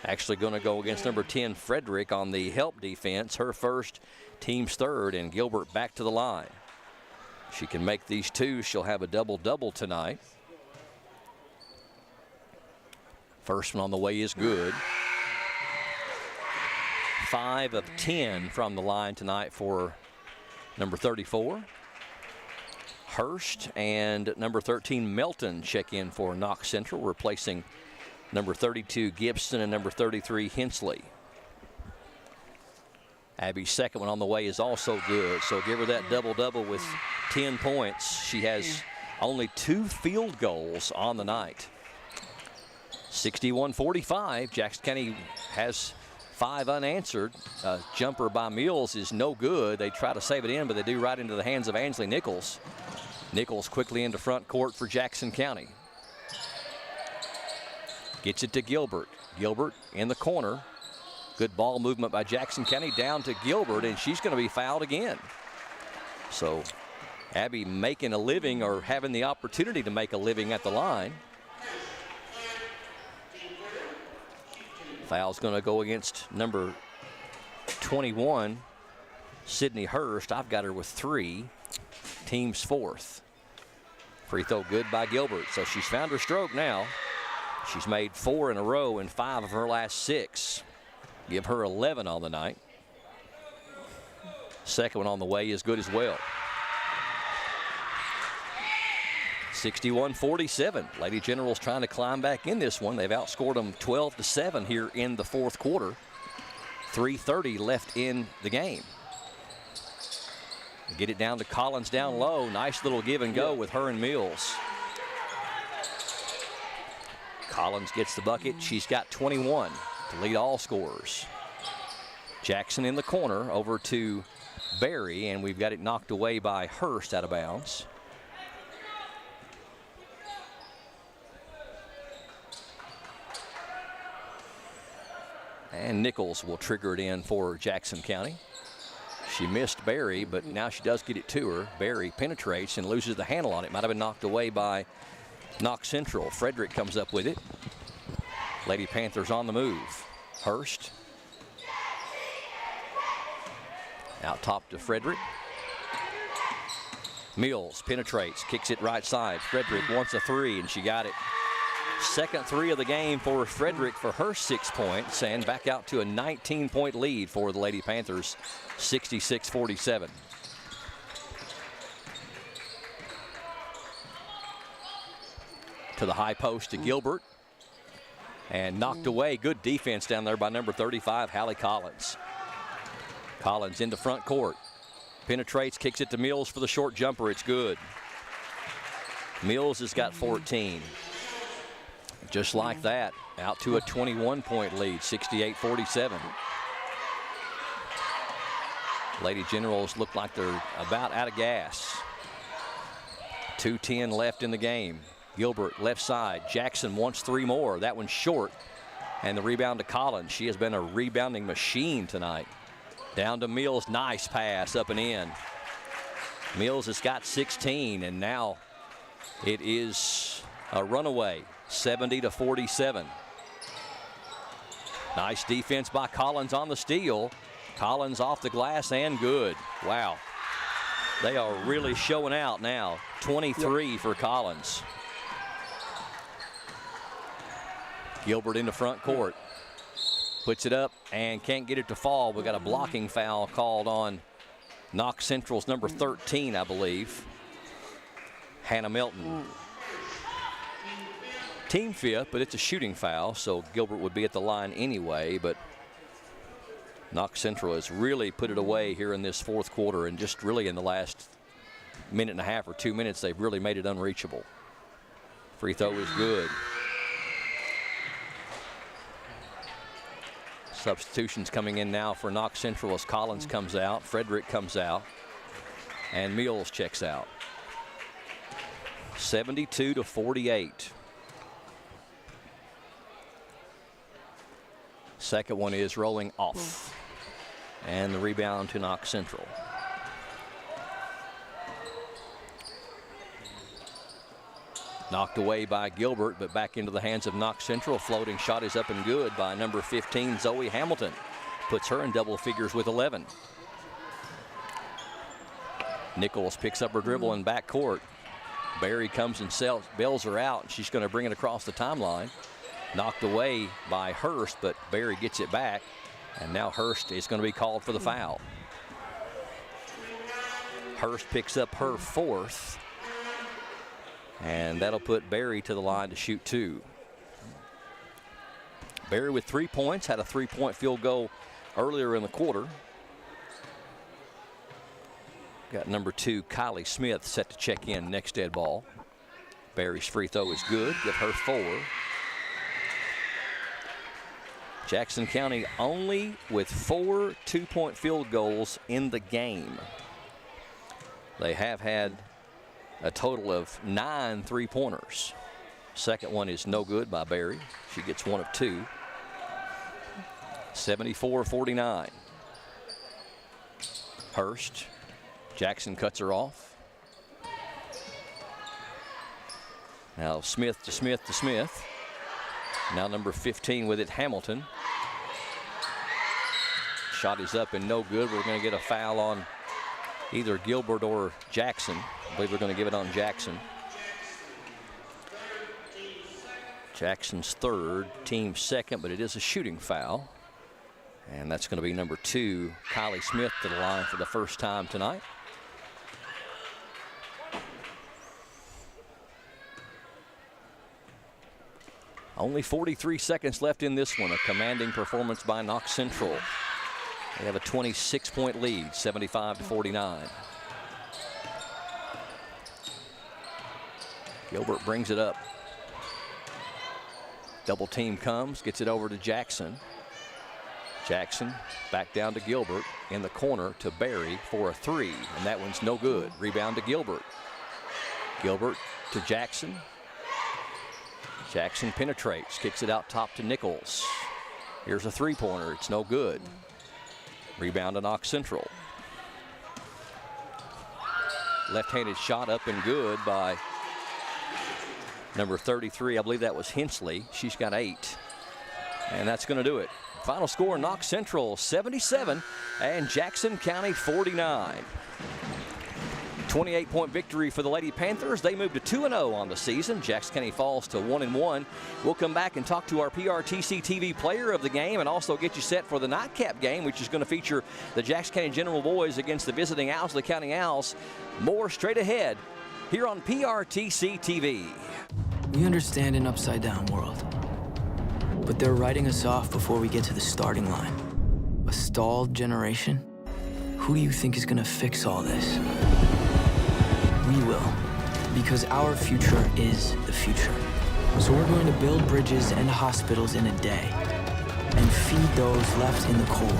Actually going to go against number 10, Frederick, on the help defense. Her first, team's third, and Gilbert back to the line. She can make these two. She'll have a double-double tonight. First one on the way is good. 5 of 10 from the line tonight for number 34. Hurst and number 13, Melton, check in for Knox Central, replacing number 32, Gibson, and number 33, Hensley. Abby's second one on the way is also good, so give her that double-double with 10 points. She has only 2 field goals on the night. 61-45, Jackson County has 5 unanswered. Jumper by Mills is no good. They try to save it in, but they do right into the hands of Ansley Nichols. Nichols quickly into front court for Jackson County. Gets it to Gilbert. Gilbert in the corner. Good ball movement by Jackson County down to Gilbert, and she's going to be fouled again. So Abby making a living, or having the opportunity to make a living at the line. Foul's going to go against number 21, Sydney Hurst. I've got her with 3. Team's fourth. Free throw good by Gilbert. So she's found her stroke now. She's made 4 in a row in 5 of her last 6. Give her 11 on the night. Second one on the way is good as well. 61-47. Lady Generals trying to climb back in this one. They've outscored them 12-7 here in the fourth quarter. 3:30 left in the game. Get it down to Collins down low. Nice little give and go with her and Mills. Collins gets the bucket. She's got 21 to lead all scorers. Jackson in the corner over to Barry, and we've got it knocked away by Hurst out of bounds. And Nichols will trigger it in for Jackson County. She missed Barry, but now she does get it to her. Barry penetrates and loses the handle on it. Might have been knocked away by Knox Central. Frederick comes up with it. Lady Panthers on the move. Hurst. Out top to Frederick. Mills penetrates, kicks it right side. Frederick wants a 3, and she got it. Second 3 of the game for Frederick for her 6 points, and back out to a 19-point lead for the Lady Panthers, 66-47. To the high post to Gilbert, and knocked away. Good defense down there by number 35, Hallie Collins. Collins into front court, penetrates, kicks it to Mills for the short jumper. It's good. Mills has got 14. Just like that, out to a 21-point lead, 68-47. Lady Generals look like they're about out of gas. 2:10 left in the game. Gilbert left side. Jackson wants 3 more. That one's short. And the rebound to Collins. She has been a rebounding machine tonight. Down to Mills. Nice pass up and in. Mills has got 16, and now it is a runaway. 70-47. Nice defense by Collins on the steal. Collins off the glass and good. Wow. They are really showing out now. 23 for Collins. Gilbert into front court. Puts it up and can't get it to fall. We got a blocking foul called on Knox Central's number 13, I believe. Hannah Melton. Team 5th, but it's a shooting foul, so Gilbert would be at the line anyway, but Knox Central has really put it away here in this fourth quarter, and just really in the last minute and a half or 2 minutes, they've really made it unreachable. Free throw is good. Substitutions coming in now for Knox Central as Collins comes out, Frederick comes out, and Mills checks out. 72-48. Second one is rolling off. And the rebound to Knox Central. Knocked away by Gilbert, but back into the hands of Knox Central. Floating shot is up and good by number 15, Zoe Hamilton. Puts her in double figures with 11. Nichols picks up her dribble in backcourt. Barry comes and bails her out. She's going to bring it across the timeline. Knocked away by Hurst, but Barry gets it back. And now Hurst is going to be called for the foul. Hurst picks up her fourth. And that'll put Barry to the line to shoot 2. Barry with 3 points, had a 3-point field goal earlier in the quarter. Got number 2, Kylie Smith, set to check in next dead ball. Barry's free throw is good, give her 4. Jackson County only with 4 2-point field goals in the game. They have had a total of 9 3-pointers. Second one is no good by Barry. She gets 1 of 2. 74-49. Hurst. Jackson cuts her off. Now Smith to Smith to Smith. Now number 15 with it, Hamilton. Shot is up and no good. We're going to get a foul on either Gilbert or Jackson. I believe we're going to give it on Jackson. Jackson's third, team second, but it is a shooting foul. And that's going to be number 2, Kylie Smith, to the line for the first time tonight. Only 43 seconds left in this one. A commanding performance by Knox Central. They have a 26-point lead, 75-49. Gilbert brings it up. Double team comes, gets it over to Jackson. Jackson back down to Gilbert in the corner to Barry for a 3, and that one's no good. Rebound to Gilbert. Gilbert to Jackson. Jackson penetrates, kicks it out top to Nichols. Here's a 3-pointer, it's no good. Rebound to Knox Central. Left-handed shot up and good by number 33. I believe that was Hensley. She's got 8. And that's going to do it. Final score, Knox Central 77 and Jackson County 49. 28-point victory for the Lady Panthers. They move to 2-0 on the season. Jackson County falls to 1-1. We'll come back and talk to our PRTC TV player of the game and also get you set for the nightcap game, which is going to feature the Jackson County General Boys against the visiting Owsley County Owls. More straight ahead here on PRTC TV. We understand an upside-down world, but they're writing us off before we get to the starting line. A stalled generation? Who do you think is going to fix all this? We will, because our future is the future. So we're going to build bridges and hospitals in a day and feed those left in the cold.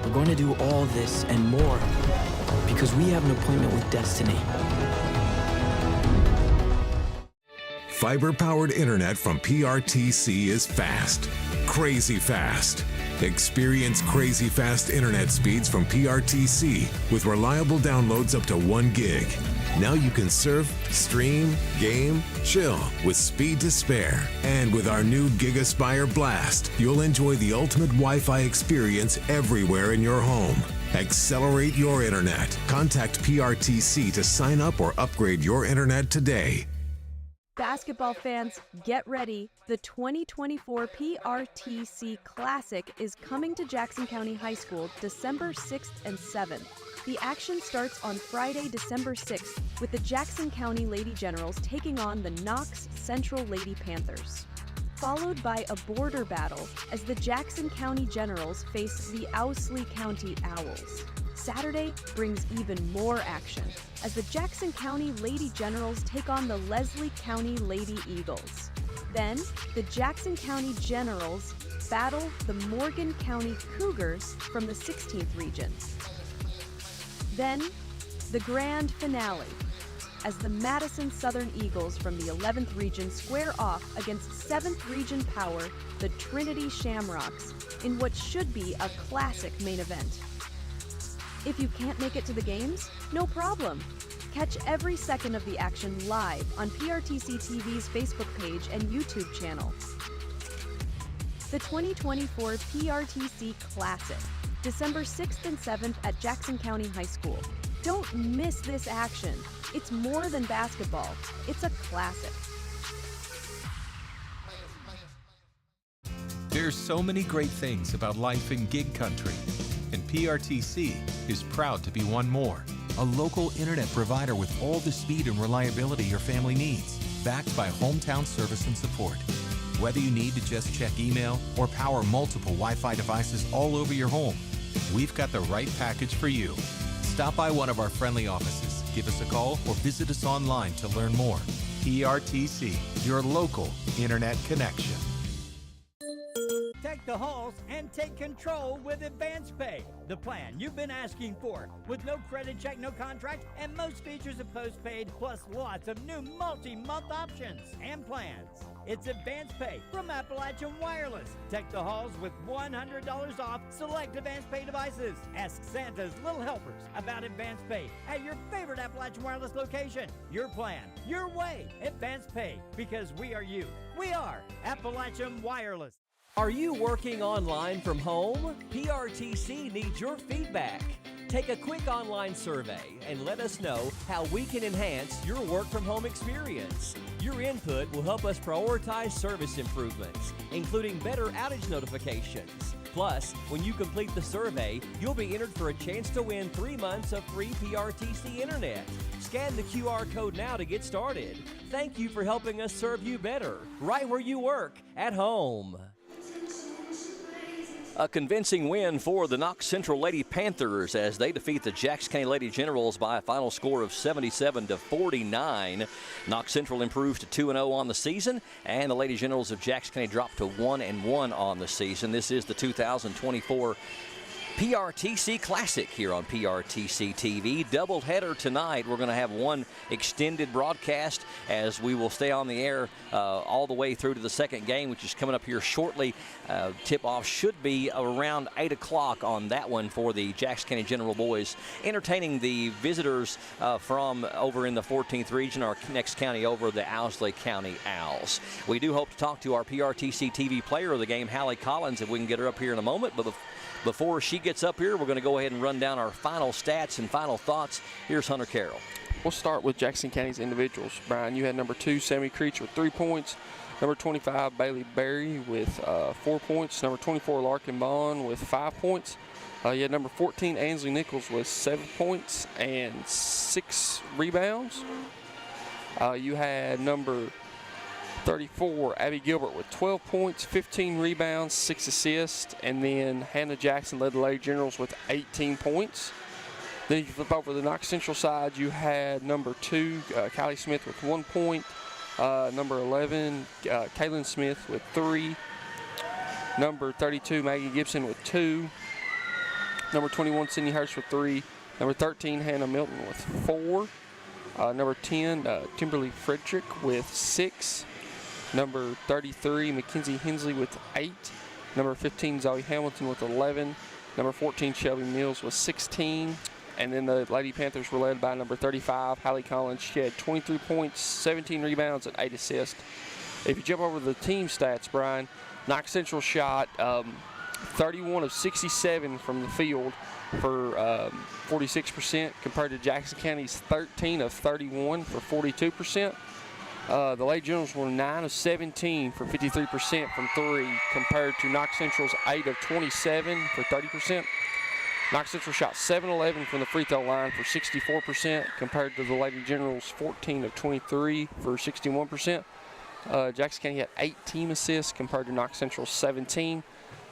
We're going to do all this and more because we have an appointment with destiny. Fiber-powered internet from PRTC is fast, crazy fast. Experience crazy fast internet speeds from PRTC with reliable downloads up to 1 gig. Now you can surf, stream, game, chill with speed to spare. And with our new GigaSpire Blast, you'll enjoy the ultimate Wi-Fi experience everywhere in your home. Accelerate your internet. Contact PRTC to sign up or upgrade your internet today. Basketball fans, get ready. The 2024 PRTC Classic is coming to Jackson County High School December 6th and 7th. The action starts on Friday, December 6th, with the Jackson County Lady Generals taking on the Knox Central Lady Panthers, followed by a border battle as the Jackson County Generals face the Owsley County Owls. Saturday brings even more action as the Jackson County Lady Generals take on the Leslie County Lady Eagles. Then, the Jackson County Generals battle the Morgan County Cougars from the 16th region. Then, the grand finale, as the Madison Southern Eagles from the 11th region square off against 7th region power, the Trinity Shamrocks, in what should be a classic main event. If you can't make it to the games, no problem. Catch every second of the action live on PRTC TV's Facebook page and YouTube channel. The 2024 PRTC Classic, December 6th and 7th at Jackson County High School. Don't miss this action. It's more than basketball. It's a classic. There's so many great things about life in gig country, and PRTC is proud to be one more. A local internet provider with all the speed and reliability your family needs, backed by hometown service and support. Whether you need to just check email or power multiple Wi-Fi devices all over your home, we've got the right package for you. Stop by one of our friendly offices, give us a call, or visit us online to learn more. PRTC, your local internet connection. Take the halls and take control with Advance Pay, the plan you've been asking for, with no credit check, no contract, and most features of postpaid, plus lots of new multi-month options and plans. It's Advance Pay from Appalachian Wireless. Take the halls with $100 off select Advance Pay devices. Ask Santa's Little Helpers about Advance Pay at your favorite Appalachian Wireless location. Your plan, your way, Advance Pay, because we are you. We are Appalachian Wireless. Are you working online from home? PRTC needs your feedback. Take a quick online survey and let us know how we can enhance your work from home experience. Your input will help us prioritize service improvements, including better outage notifications. Plus, when you complete the survey, you'll be entered for a chance to win 3 months of free PRTC internet. Scan the QR code now to get started. Thank you for helping us serve you better, right where you work, at home. A convincing win for the Knox Central Lady Panthers as they defeat the Jackson County Lady Generals by a final score of 77-49. Knox Central improves to 2-0 on the season, and the Lady Generals of Jackson County drop to 1-1 on the season. This is the 2024 PRTC Classic here on PRTC TV. Doubleheader tonight. We're going to have one extended broadcast as we will stay on the air all the way through to the second game, which is coming up here shortly. Tip-off should be around 8 o'clock on that one for the Jackson County General Boys, entertaining the visitors from over in the 14th region, our next county over, the Owsley County Owls. We do hope to talk to our PRTC TV player of the game, Hallie Collins, if we can get her up here in a moment. But before she gets up here, we're going to go ahead and run down our final stats and final thoughts. Here's Hunter Carroll. We'll start with Jackson County's individuals. Brian, you had number 2, Sammy Creech with 3 points. Number 25, Bailey Berry with 4 points. Number 24, Larkin Bond with 5 points. You had number 14, Ansley Nichols with 7 points and 6 rebounds. You had number 34, Abby Gilbert with 12 points, 15 rebounds, 6 assists, and then Hannah Jackson led the Lady Generals with 18 points. Then you flip over to the Knox Central side, you had number 2, Kylie Smith with 1 point, number 11, Kaylin Smith with 3, number 32, Maggie Gibson with 2, number 21, Sydney Hurst with 3, number 13, Hannah Milton with 4, number 10, Timberly Frederick with 6, number 33, Mackenzie Hensley with 8. Number 15, Zoe Hamilton with 11. Number 14, Shelby Mills with 16. And then the Lady Panthers were led by number 35, Hallie Collins. She had 23 points, 17 rebounds, and 8 assists. If you jump over to the team stats, Brian, Knox Central shot 31 of 67 from the field for 46% compared to Jackson County's 13 of 31 for 42%. The Lady Generals were 9 of 17 for 53% from 3 compared to Knox Central's 8 of 27 for 30%. Knox Central shot 7-11 from the free throw line for 64% compared to the Lady Generals 14 of 23 for 61%. Jackson County had 8 team assists compared to Knox Central's 17.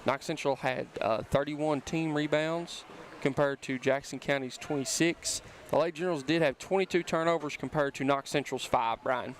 Knox Central had 31 team rebounds compared to Jackson County's 26. The Lady Generals did have 22 turnovers compared to Knox Central's 5, Brian.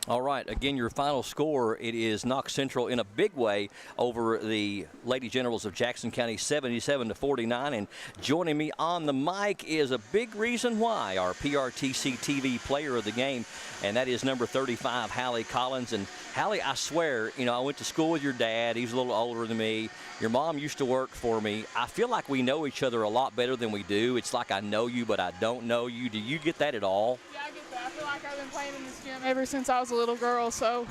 All right, again, your final score, it is Knox Central in a big way over the Lady Generals of Jackson County, 77-49. And joining me on the mic is a big reason why, our PRTC TV player of the game, and that is number 35, Hallie Collins. And Hallie, I swear, you know, I went to school with your dad. He's a little older than me. Your mom used to work for me. I feel like we know each other a lot better than we do. It's like I know you, but I don't know you. Do you get that at all? Yeah, I get that. I feel like I've been playing in this gym ever since I was a little girl, so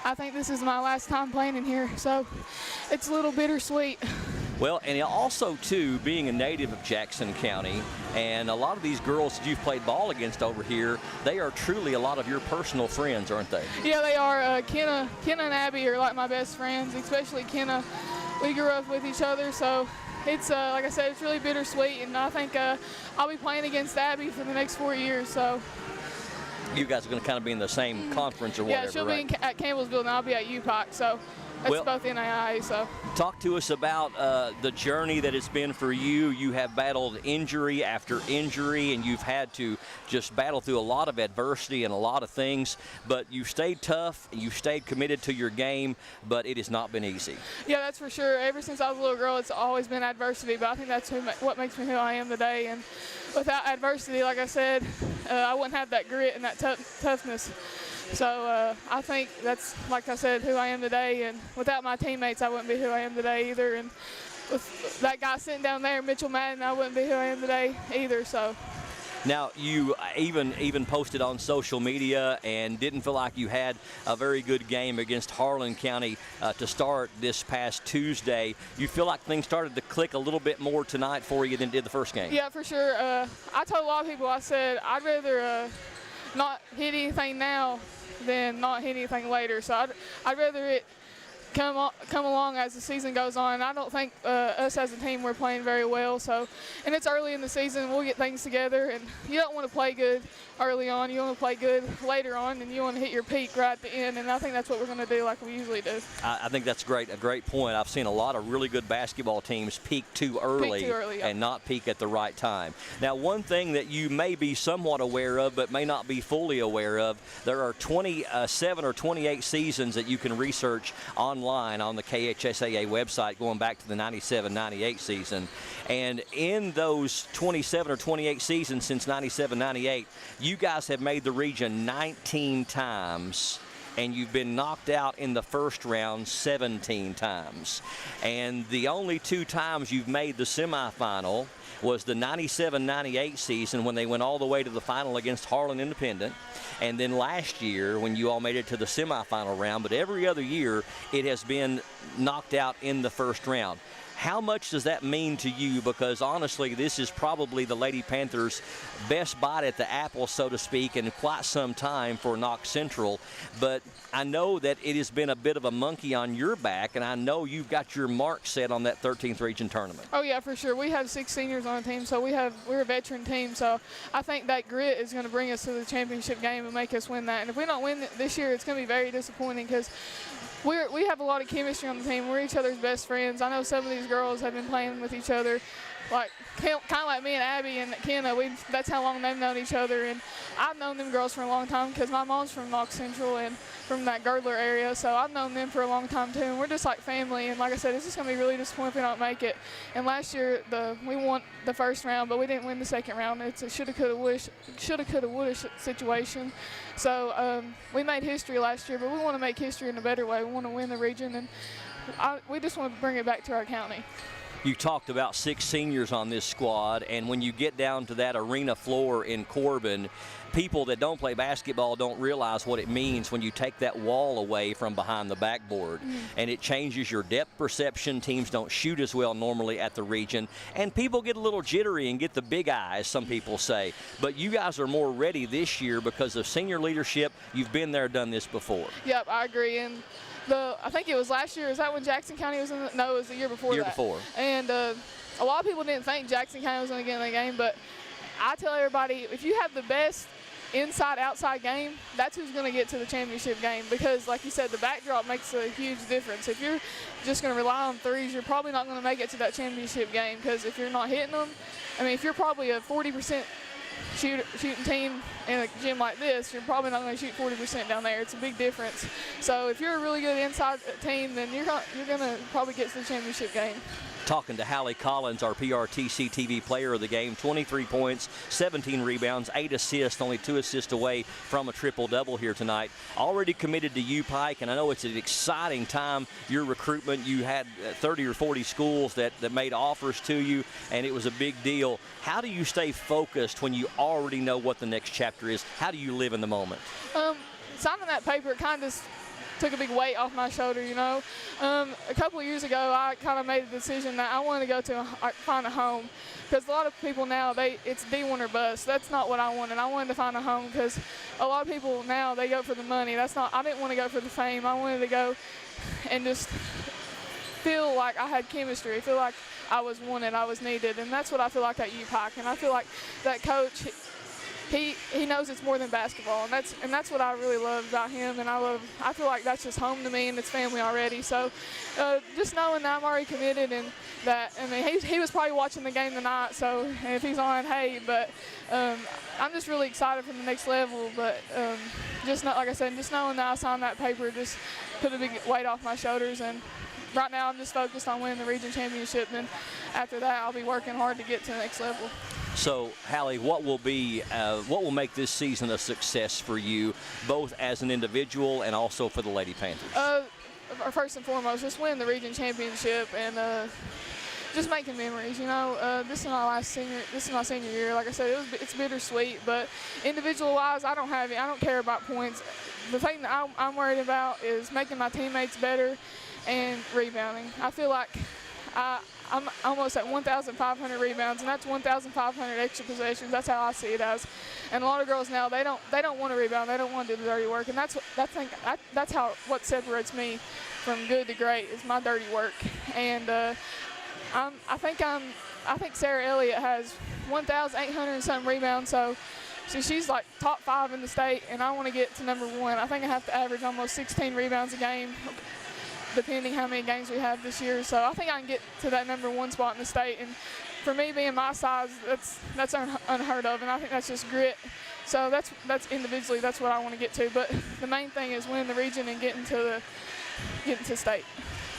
I think this is my last time playing in here, so it's a little bittersweet. Well, and also, too, being a native of Jackson County, and a lot of these girls that you've played ball against over here, they are truly a lot of your personal friends, aren't they? Yeah, they are. Kenna and Abby are like my best friends, especially Kenna. We grew up with each other, so it's, like I said, it's really bittersweet, and I think I'll be playing against Abby for the next 4 years, so. You guys are going to kind of be in the same conference or whatever, yeah, she'll right? be at Campbellsville, and I'll be at UPOC, so it's both NAIA, so. Talk to us about the journey that it's been for you. You have battled injury after injury, and you've had to just battle through a lot of adversity and a lot of things, but you've stayed tough, you've stayed committed to your game, but it has not been easy. Yeah, that's for sure. Ever since I was a little girl, it's always been adversity, but I think that's what makes me who I am today. And without adversity, like I said, I wouldn't have that grit and that toughness. So I think that's, like I said, who I am today. And without my teammates, I wouldn't be who I am today either. And with that guy sitting down there, Mitchell Madden, I wouldn't be who I am today either. So. Now, you even posted on social media and didn't feel like you had a very good game against Harlan County to start this past Tuesday. You feel like things started to click a little bit more tonight for you than did the first game? Yeah, for sure. I told a lot of people, I said, I'd rather not hit anything now than not hit anything later. So I'd rather it come along as the season goes on. I don't think us as a team we're playing very well. So, and it's early in the season. We'll get things together, and you don't want to play good early on. You want to play good later on, and you want to hit your peak right at the end. And I think that's what we're going to do, like we usually do. I think that's a great point. I've seen a lot of really good basketball teams peak too early, yeah. And not peak at the right time. Now, one thing that you may be somewhat aware of, but may not be fully aware of, there are 27 or 28 seasons that you can research online on the KHSAA website going back to the 97-98 season. And in those 27 or 28 seasons since 97-98, you guys have made the region 19 times, and you've been knocked out in the first round 17 times. And the only 2 times you've made the semifinal was the 97-98 season when they went all the way to the final against Harlan Independent, and then last year when you all made it to the semifinal round. But every other year it has been knocked out in the first round. How much does that mean to you? Because honestly, this is probably the Lady Panthers' best bite at the apple, so to speak, in quite some time for Knox Central. But I know that it has been a bit of a monkey on your back, and I know you've got your mark set on that 13th region tournament. Oh yeah, for sure. We have 6 seniors on the team, so we're a veteran team. So I think that grit is going to bring us to the championship game and make us win that. And if we don't win this year, it's going to be very disappointing because we have a lot of chemistry on the team. We're each other's best friends. I know some of these girls have been playing with each other, like kind of like me and Abby and Kenna. That's how long they've known each other, and I've known them girls for a long time because my mom's from Knox Central and from that Girdler area, so I've known them for a long time too. And we're just like family. And like I said, it's just gonna be really disappointing if we don't make it. And last year we won the first round, but we didn't win the second round. It's a shoulda, coulda, woulda situation. So we made history last year, but we want to make history in a better way. We want to win the region, and we just want to bring it back to our county. You talked about 6 seniors on this squad, and when you get down to that arena floor in Corbin, people that don't play basketball don't realize what it means when you take that wall away from behind the backboard. And it changes your depth perception. Teams don't shoot as well normally at the region, and people get a little jittery and get the big eyes, some people say. But you guys are more ready this year because of senior leadership. You've been there, done this before. Yep, I agree. And I think it was last year. Is that when Jackson County was in the? No, it was the year before. And a lot of people didn't think Jackson County was going to get in the game, but I tell everybody, if you have the best inside-outside game, that's who's going to get to the championship game, because like you said, the backdrop makes a huge difference. If you're just going to rely on threes, you're probably not going to make it to that championship game, because if you're not hitting them, I mean, if you're probably a 40% shooting team in a gym like this, you're probably not going to shoot 40% down there. It's a big difference. So if you're a really good inside team, then you're going to probably get to the championship game. Talking to Hallie Collins, our PRTC TV player of the game, 23 points, 17 rebounds, 8 assists, only 2 assists away from a triple-double here tonight. Already committed to U-Pike, and I know it's an exciting time, your recruitment. You had 30 or 40 schools that made offers to you, and it was a big deal. How do you stay focused when you already know what the next chapter is? How do you live in the moment? Signing that paper kind of took a big weight off my shoulder, you know. A couple of years ago, I kind of made a decision that I wanted to go to find a home, because a lot of people now, it's D1 or bust. That's not what I wanted. I wanted to find a home because a lot of people now, they go for the money. I didn't want to go for the fame. I wanted to go and just feel like I had chemistry, feel like I was wanted, I was needed, and that's what I feel like at U-Pike. And I feel like that coach, he knows it's more than basketball, and that's what I really love about him. And I feel like that's just home to me, and it's family already. So just knowing that I'm already committed, and that, I mean, he was probably watching the game tonight, so if he's on, hey, but I'm just really excited for the next level. But like I said, just knowing that I signed that paper just put a big weight off my shoulders. And right now I'm just focused on winning the region championship, and after that I'll be working hard to get to the next level. So, Hallie, what will make this season a success for you, both as an individual and also for the Lady Panthers? First and foremost, just win the region championship and just making memories. You know, this is my senior year. Like I said, it's bittersweet, but individual-wise, I don't care about points. The thing that I'm worried about is making my teammates better and rebounding. I feel like I'm almost at 1,500 rebounds, and that's 1,500 extra possessions. That's how I see it as. And a lot of girls now, they don't want to rebound. They don't want to do the dirty work, and that's what separates me from good to great is my dirty work. And I think Sarah Elliott has 1,800 and something rebounds, so she's like top 5 in the state, and I want to get to number 1. I think I have to average almost 16 rebounds a game, depending how many games we have this year. So I think I can get to that number 1 spot in the state. And for me, being my size, that's unheard of, and I think that's just grit. So that's individually, that's what I want to get to. But the main thing is winning the region and getting to state.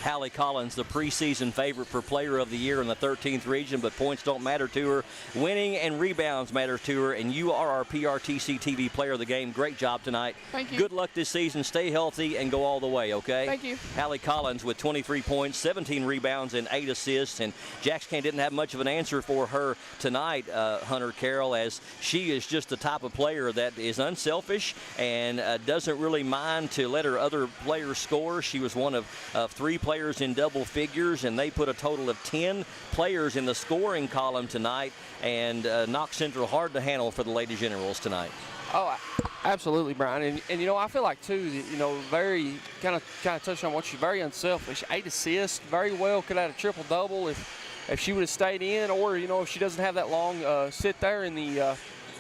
Hallie Collins, the preseason favorite for Player of the Year in the 13th region, but points don't matter to her. Winning and rebounds matter to her, and you are our PRTC TV Player of the Game. Great job tonight. Thank you. Good luck this season. Stay healthy and go all the way, okay? Thank you. Hallie Collins with 23 points, 17 rebounds, and 8 assists, and Jackson County didn't have much of an answer for her tonight, Hunter Carroll, as she is just the type of player that is unselfish and doesn't really mind to let her other players score. She was one of 3 players in double figures, and they put a total of 10 players in the scoring column tonight, and Knox Central hard to handle for the Lady Generals tonight. Oh, absolutely, Brian. And you know, I feel like too, you know, very kind of touched on what she's very unselfish. 8 assists, very well could have had a triple double if she would have stayed in, or you know, if she doesn't have that long sit there in the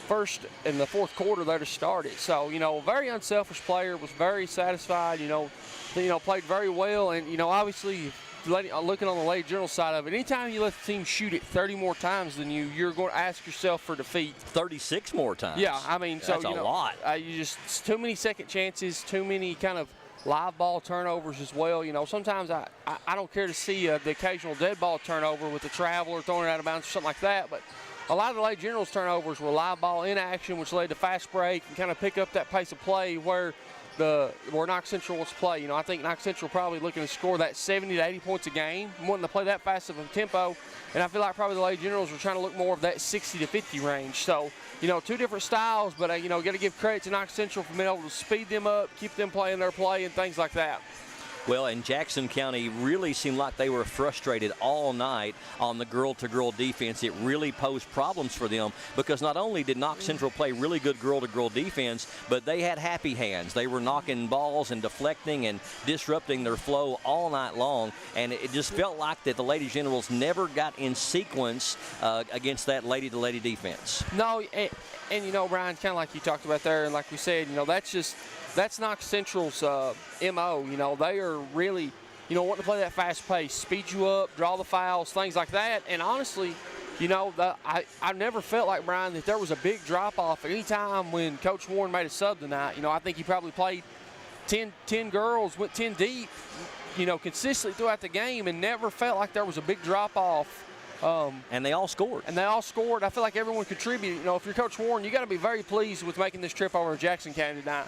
first and the fourth quarter there to start it. So you know, very unselfish player, was very satisfied. You know, played very well, and you know, obviously. Looking on the Lady General side of it, anytime you let the team shoot it 30 more times than you, you're going to ask yourself for defeat. 36 more times. Yeah, I mean, so that's a lot. It's too many second chances, too many kind of live ball turnovers as well. You know, sometimes I don't care to see the occasional dead ball turnover with the traveler throwing it out of bounds or something like that, but a lot of the Lady General's turnovers were live ball inaction, which led to fast break and kind of pick up that pace of play where Knox Central wants to play. You know, I think Knox Central probably looking to score that 70 to 80 points a game, wanting to play that fast of a tempo, and I feel like probably the Lady Generals are trying to look more of that 60 to 50 range. So, you know, 2 different styles, but you know, got to give credit to Knox Central for being able to speed them up, keep them playing their play, and things like that. Well, and Jackson County really seemed like they were frustrated all night on the girl-to-girl defense. It really posed problems for them because not only did Knox Central play really good girl-to-girl defense, but they had happy hands. They were knocking balls and deflecting and disrupting their flow all night long, and it just felt like that the Lady Generals never got in sequence against that lady-to-lady defense. No, and you know, Brian, kind of like you talked about there, and like we said, you know, that's Knox Central's MO. You know, they are really, you know, wanting to play that fast pace, speed you up, draw the fouls, things like that. And honestly, You know, I never felt like, Brian, that there was a big drop-off any time when Coach Warren made a sub tonight. You know, I think he probably played 10 girls, went 10 deep, you know, consistently throughout the game and never felt like there was a big drop-off. And they all scored. I feel like everyone contributed. You know, if you're Coach Warren, you got to be very pleased with making this trip over to Jackson County tonight.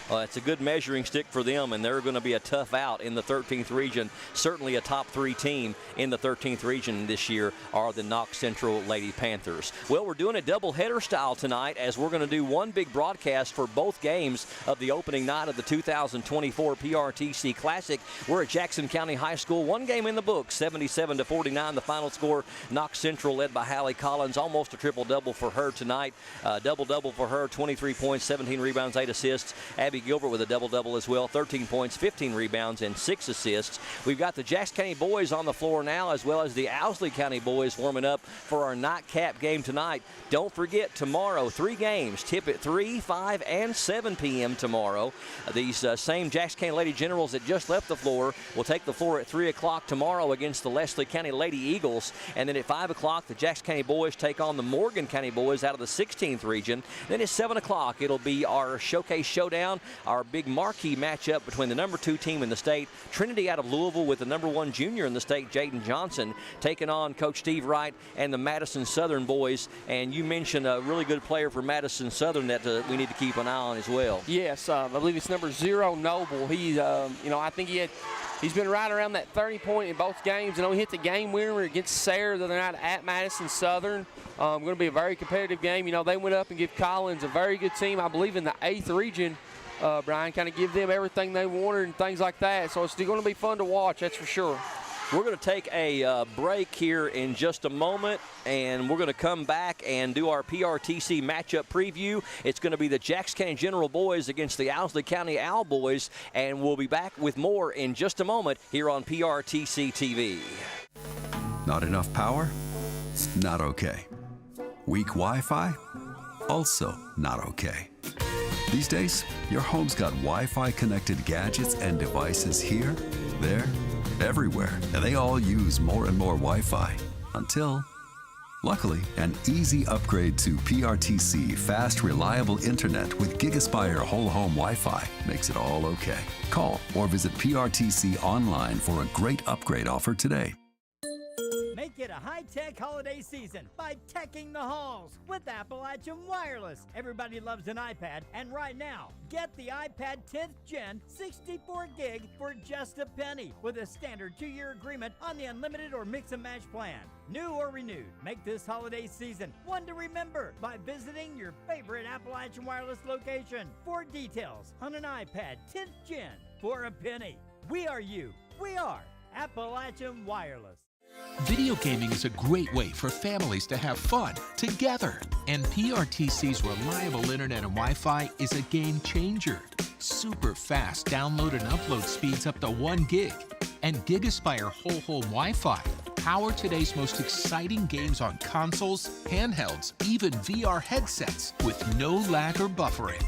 Well, it's a good measuring stick for them, and they're going to be a tough out in the 13th region. Certainly a top 3 team in the 13th region this year are the Knox Central Lady Panthers. Well, we're doing a doubleheader style tonight as we're going to do one big broadcast for both games of the opening night of the 2024 PRTC Classic. We're at Jackson County High School. One game in the book, 77-49, the final score. Knox Central led by Hallie Collins, almost a triple-double for her tonight. Double-double for her, 23 points, 17 rebounds, 8 assists. Abby Gilbert with a double-double as well, 13 points, 15 rebounds, and 6 assists. We've got the Jackson County boys on the floor now, as well as the Owsley County boys warming up for our nightcap game tonight. Don't forget, tomorrow, 3 games, tip at 3, 5, and 7 p.m. tomorrow. These same Jackson County Lady Generals that just left the floor will take the floor at 3 o'clock tomorrow against the Leslie County Lady Eagles. And then at 5 o'clock, the Jackson County boys take on the Morgan County boys out of the 16th region. Then at 7 o'clock, it'll be our showcase showdown, our big marquee matchup between the number 2 team in the state, Trinity out of Louisville, with the number 1 junior in the state, Jaden Johnson, taking on Coach Steve Wright and the Madison Southern boys. And you mentioned a really good player for Madison Southern that we need to keep an eye on as well. Yes, I believe it's number 0, Noble. He's, you know, I think he's been right around that 30-point in both games. You know, he hit the game winner against Sarah the other night at Madison Southern. Going to be a very competitive game. You know, they went up and give Collins, a very good team, I believe, in the 8th region. Brian, kind of give them everything they wanted and things like that. So it's going to be fun to watch, that's for sure. We're going to take a break here in just a moment, and we're going to come back and do our PRTC matchup preview. It's going to be the Jackson County General boys against the Owsley County Owl boys, and we'll be back with more in just a moment here on PRTC TV. Not enough power? Not okay. Weak Wi-Fi? Also not okay. These days, your home's got Wi-Fi connected gadgets and devices here, there, everywhere, and they all use more and more Wi-Fi until, luckily, an easy upgrade to PRTC fast, reliable internet with GigaSpire whole home Wi-Fi makes it all okay. Call or visit PRTC online for a great upgrade offer today. Make it a high-tech holiday season by teching the halls with Appalachian Wireless. Everybody loves an iPad, and right now, get the iPad 10th Gen 64 gig for just a penny with a standard 2-year agreement on the unlimited or mix and match plan. New or renewed, make this holiday season one to remember by visiting your favorite Appalachian Wireless location for details on an iPad 10th Gen for a penny. We are you. We are Appalachian Wireless. Video gaming is a great way for families to have fun together. And PRTC's reliable internet and Wi-Fi is a game changer. Super fast download and upload speeds up to 1 gig. And GigaSpire whole home Wi-Fi power today's most exciting games on consoles, handhelds, even VR headsets with no lag or buffering.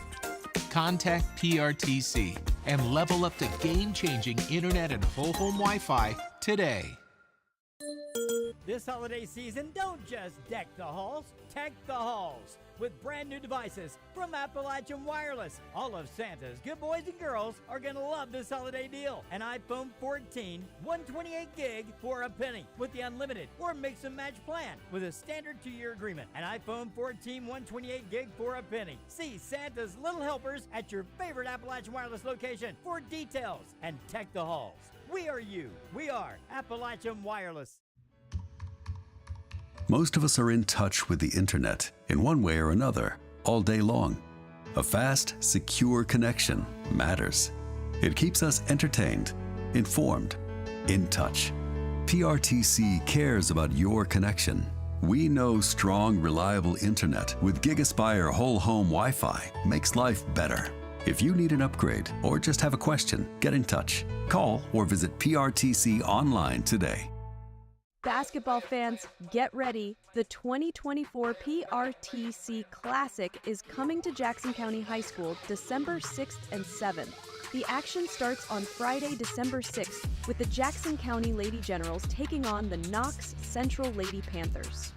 Contact PRTC and level up to game-changing internet and whole home Wi-Fi today. This holiday season, don't just deck the halls, tech the halls with brand new devices from Appalachian Wireless. All of Santa's good boys and girls are going to love this holiday deal. An iPhone 14, 128 gig for a penny with the unlimited or mix and match plan with a standard 2-year agreement. An iPhone 14, 128 gig for a penny. See Santa's little helpers at your favorite Appalachian Wireless location for details and tech the halls. We are you. We are Appalachian Wireless. Most of us are in touch with the internet in one way or another all day long. A fast, secure connection matters. It keeps us entertained, informed, in touch. PRTC cares about your connection. We know strong, reliable internet with GigaSpire whole home Wi-Fi makes life better. If you need an upgrade or just have a question, get in touch. Call or visit PRTC online today. Basketball fans, get ready. The 2024 PRTC Classic is coming to Jackson County High School December 6th and 7th. The action starts on Friday, December 6th, with the Jackson County Lady Generals taking on the Knox Central Lady Panthers.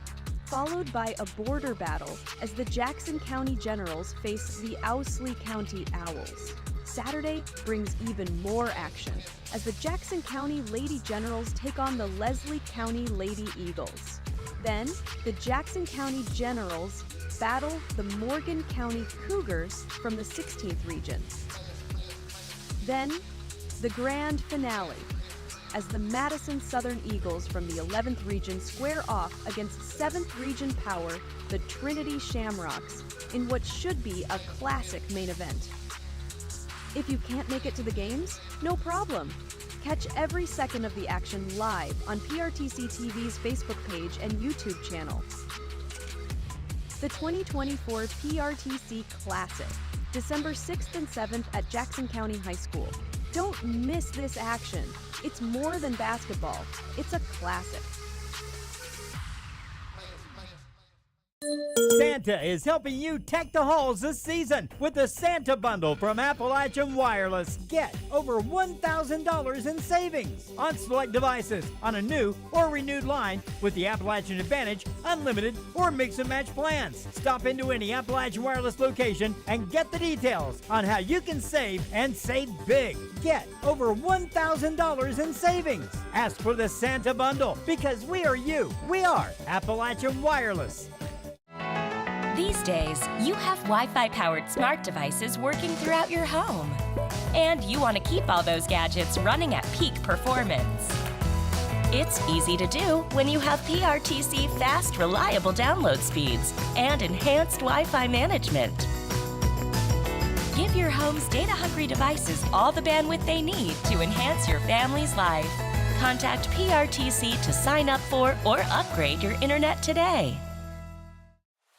followed by a border battle as the Jackson County Generals face the Owsley County Owls. Saturday brings even more action as the Jackson County Lady Generals take on the Leslie County Lady Eagles. Then, the Jackson County Generals battle the Morgan County Cougars from the 16th region. Then, the grand finale, as the Madison Southern Eagles from the 11th region square off against 7th region power, the Trinity Shamrocks, in what should be a classic main event. If you can't make it to the games, no problem. Catch every second of the action live on PRTC TV's Facebook page and YouTube channel. The 2024 PRTC Classic, December 6th and 7th at Jackson County High School. Don't miss this action. It's more than basketball. It's a classic. Santa is helping you tech the halls this season with the Santa Bundle from Appalachian Wireless. Get over $1,000 in savings on select devices on a new or renewed line with the Appalachian Advantage, Unlimited, or Mix and Match plans. Stop into any Appalachian Wireless location and get the details on how you can save and save big. Get over $1,000 in savings. Ask for the Santa Bundle because we are you. We are Appalachian Wireless. These days, you have Wi-Fi powered smart devices working throughout your home. And you want to keep all those gadgets running at peak performance. It's easy to do when you have PRTC fast, reliable download speeds and enhanced Wi-Fi management. Give your home's data-hungry devices all the bandwidth they need to enhance your family's life. Contact PRTC to sign up for or upgrade your internet today.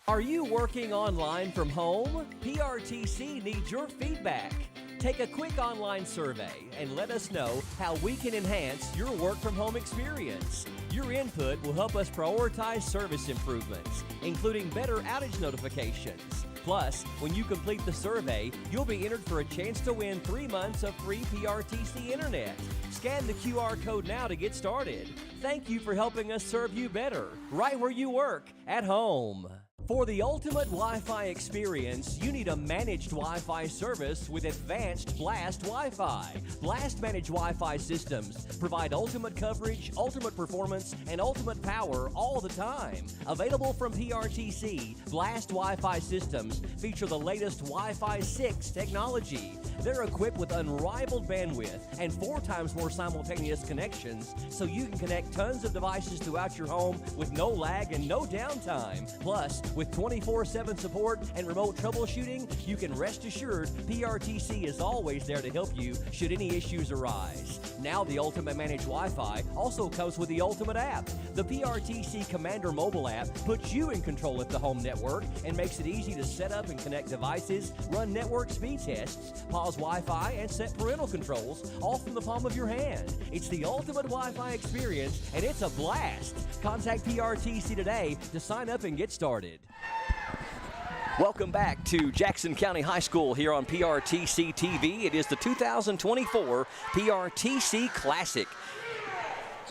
Are you working online from home? PRTC needs your feedback. Take a quick online survey and let us know how we can enhance your work from home experience. Your input will help us prioritize service improvements, including better outage notifications. Plus, when you complete the survey, you'll be entered for a chance to win 3 months of free PRTC internet. Scan the QR code now to get started. Thank you for helping us serve you better, right where you work, at home. For the ultimate Wi-Fi experience, you need a managed Wi-Fi service with advanced Blast Wi-Fi. Blast managed Wi-Fi systems provide ultimate coverage, ultimate performance, and ultimate power all the time. Available from PRTC, Blast Wi-Fi systems feature the latest Wi-Fi 6 technology. They're equipped with unrivaled bandwidth and 4 times more simultaneous connections, so you can connect tons of devices throughout your home with no lag and no downtime. Plus, with 24/7 support and remote troubleshooting, you can rest assured PRTC is always there to help you should any issues arise. Now the Ultimate Managed Wi-Fi also comes with the Ultimate app. The PRTC Commander mobile app puts you in control of the home network and makes it easy to set up and connect devices, run network speed tests, pause Wi-Fi, and set parental controls, all from the palm of your hand. It's the ultimate Wi-Fi experience, and it's a blast. Contact PRTC today to sign up and get started. Welcome back to Jackson County High School here on PRTC TV. It is the 2024 PRTC Classic.